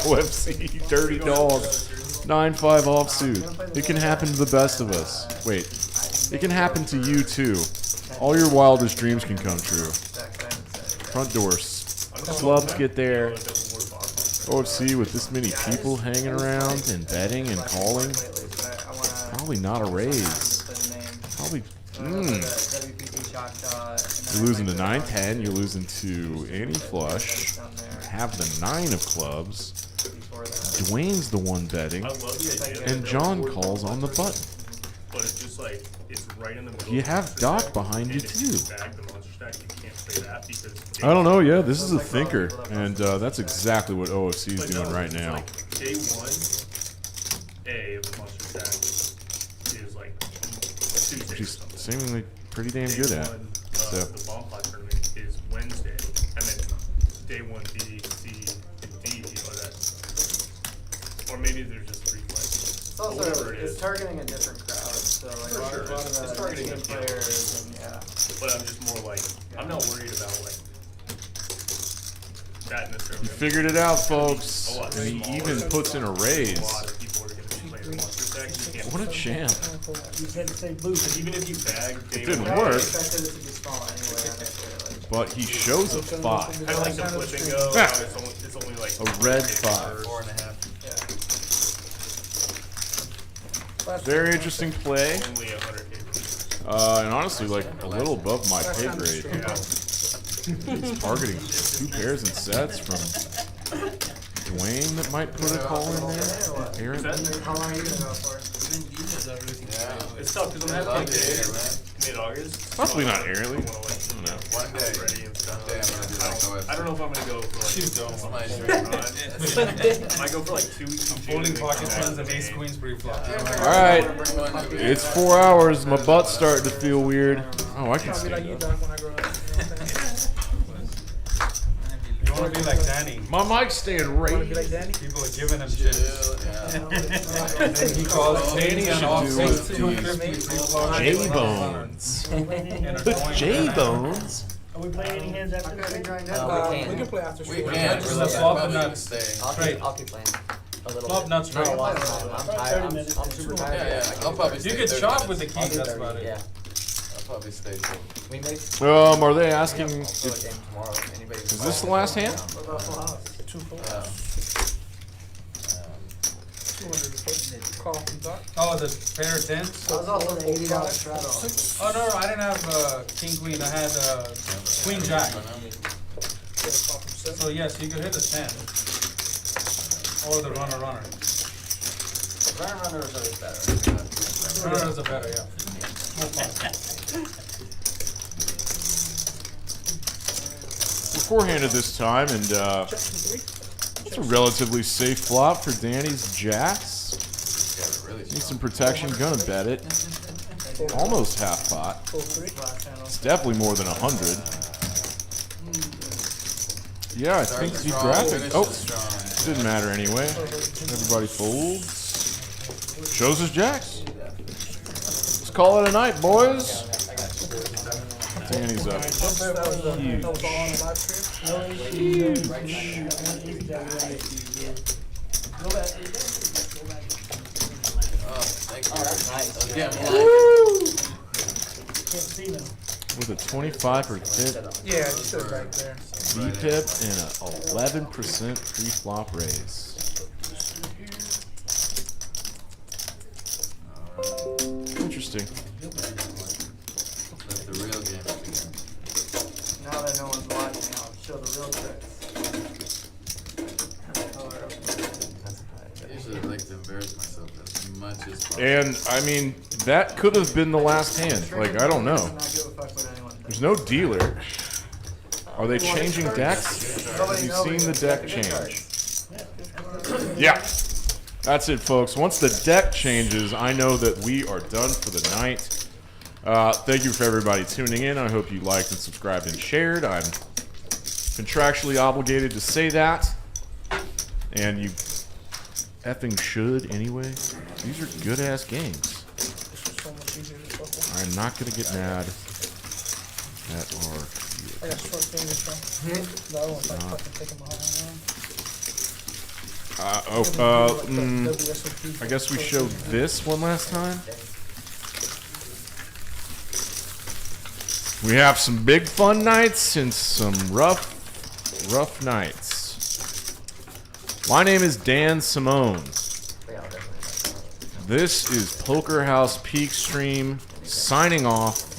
OFC, dirty dog. 9-5 offsuit. It can happen to the best of us. Wait, it can happen to you too. All your wildest dreams can come true. Front doors. Slubs get there. OFC with this many people hanging around and betting and calling. Probably not a raise. Probably. You're losing to 9-10. You're losing to anti-flush. Have the 9 of clubs. Dwayne's the one betting. I love the idea. And John calls on the button. But it's just like, it's right in the middle. You of the have monster Doc stack, behind you and if you too. bag the monster stack, you can't play that because I don't know, yeah, this is a thinker, and that's exactly what OFC is doing right now. Like day 1A of the monster stack is like Tuesday. Which he's seemingly pretty damn good at. So. The Bonfire tournament is Wednesday, and then day 1B, C, and D are that. Or maybe there's just 3 plays. It's also, it's targeting a different crowd, so like a lot of It's targeting the the players, and yeah. But I'm just more like, I'm not worried about like that necessarily. You figured it out, folks. A lot And he smaller. even puts in a A raise. lot of people are going to be playing the monster stack. You can't. What a champ. You had to say blue. But even if you bag day It didn't 1, work. I expected it to be small anyway, honestly, like. But he shows a 5. kind of like the flip and go. Yeah. It's only like A red 5. 4.5. Very interesting play. only 100K. And honestly, like a little above my pay grade. He's targeting 2 pairs and sets from Dwayne that might put a call in there. Aaron. How long are you gonna go for? Yeah. It's tough because I'm I having love like it here, man. mid-August. Possibly not early. I want to like, I don't know. One day. ready and stuff. One day I'm gonna do like OFC. I don't know if I'm gonna go for like. That's my dream. I might go for like 2 weeks. in June Folding and then pocket come back tens to and the ace game. queens pre-flop. Alright. It's 4 hours. My butt's starting to feel weird. Oh, I can I'll be like stand you, up. Doc, when I grow up. You know what I'm saying? You wanna be like Danny. My mic's staying You wanna be right. like Danny? People are giving him shit. Yeah. And then he calls Danny and should off do six it. 200 pre-flop. J-Bones. J-Bones. Are we playing any hands after this? We We can. can play after We school. can. Just We're a flop and probably gonna nuts. stay. I'll keep playing a little Flop bit. nuts Not a straight. lot. I'm 30 tired. minutes. I'm super tired. Yeah, yeah. I'll probably stay. You could 30 chop minutes. with the I'll king, do that's 30, about it. yeah. I'll probably stay till. We make. Are they asking We'll if, play a game tomorrow. Anybody is this the last hand? What about full house? 2 full. Um, 200 to put. Call from Doc. Oh, the pair of tens? I was also an $80 straddle. Oh, no, I didn't have king, queen. I had queen, jack. Get a call from Seth. So, yes, you could hit a 10. Or the runner. Runner is always better. Runner is a better, yeah. More fun. 4-handed this time, and Check from 3. it's a relatively safe flop for Danny's jacks. got it really Need strong. some protection, gonna bet it. Almost half pot. Full 3. It's definitely more than 100. Yeah, I think Starts he strong, grabbed it. finishes Oh, strong. didn't matter anyway. Everybody folds. Shows his jacks. Let's call it a night, boys. Danny's up. That was all on the live stream. Oh, thank you. Again, Can't see them. With a 25% Yeah, just sit back there. VPIP and an 11% pre-flop raise. Interesting. Let the real game begin. Now that no one's watching, I'll show the real tricks. I usually like to embarrass myself as much as possible. And, I mean, that could have been the last hand. Like, I don't know. Not give a fuck what anyone thinks. There's no dealer. Are they changing decks? Have you seen the deck change? Yeah. That's it, folks. Once the deck changes, I know that we are done for the night. Thank you for everybody tuning in. I hope you liked and subscribed and shared. I'm contractually obligated to say that. And you effing should anyway. These are good-ass games. So much easier to shuffle. I'm not going to get mad at our... I got short fingers, so. The other one's like fucking taking my whole I guess we showed this one last time. We have some big fun nights and some rough nights. My name is Dan Simone. Yeah, I'll definitely. This is Poker House Peak Stream signing off.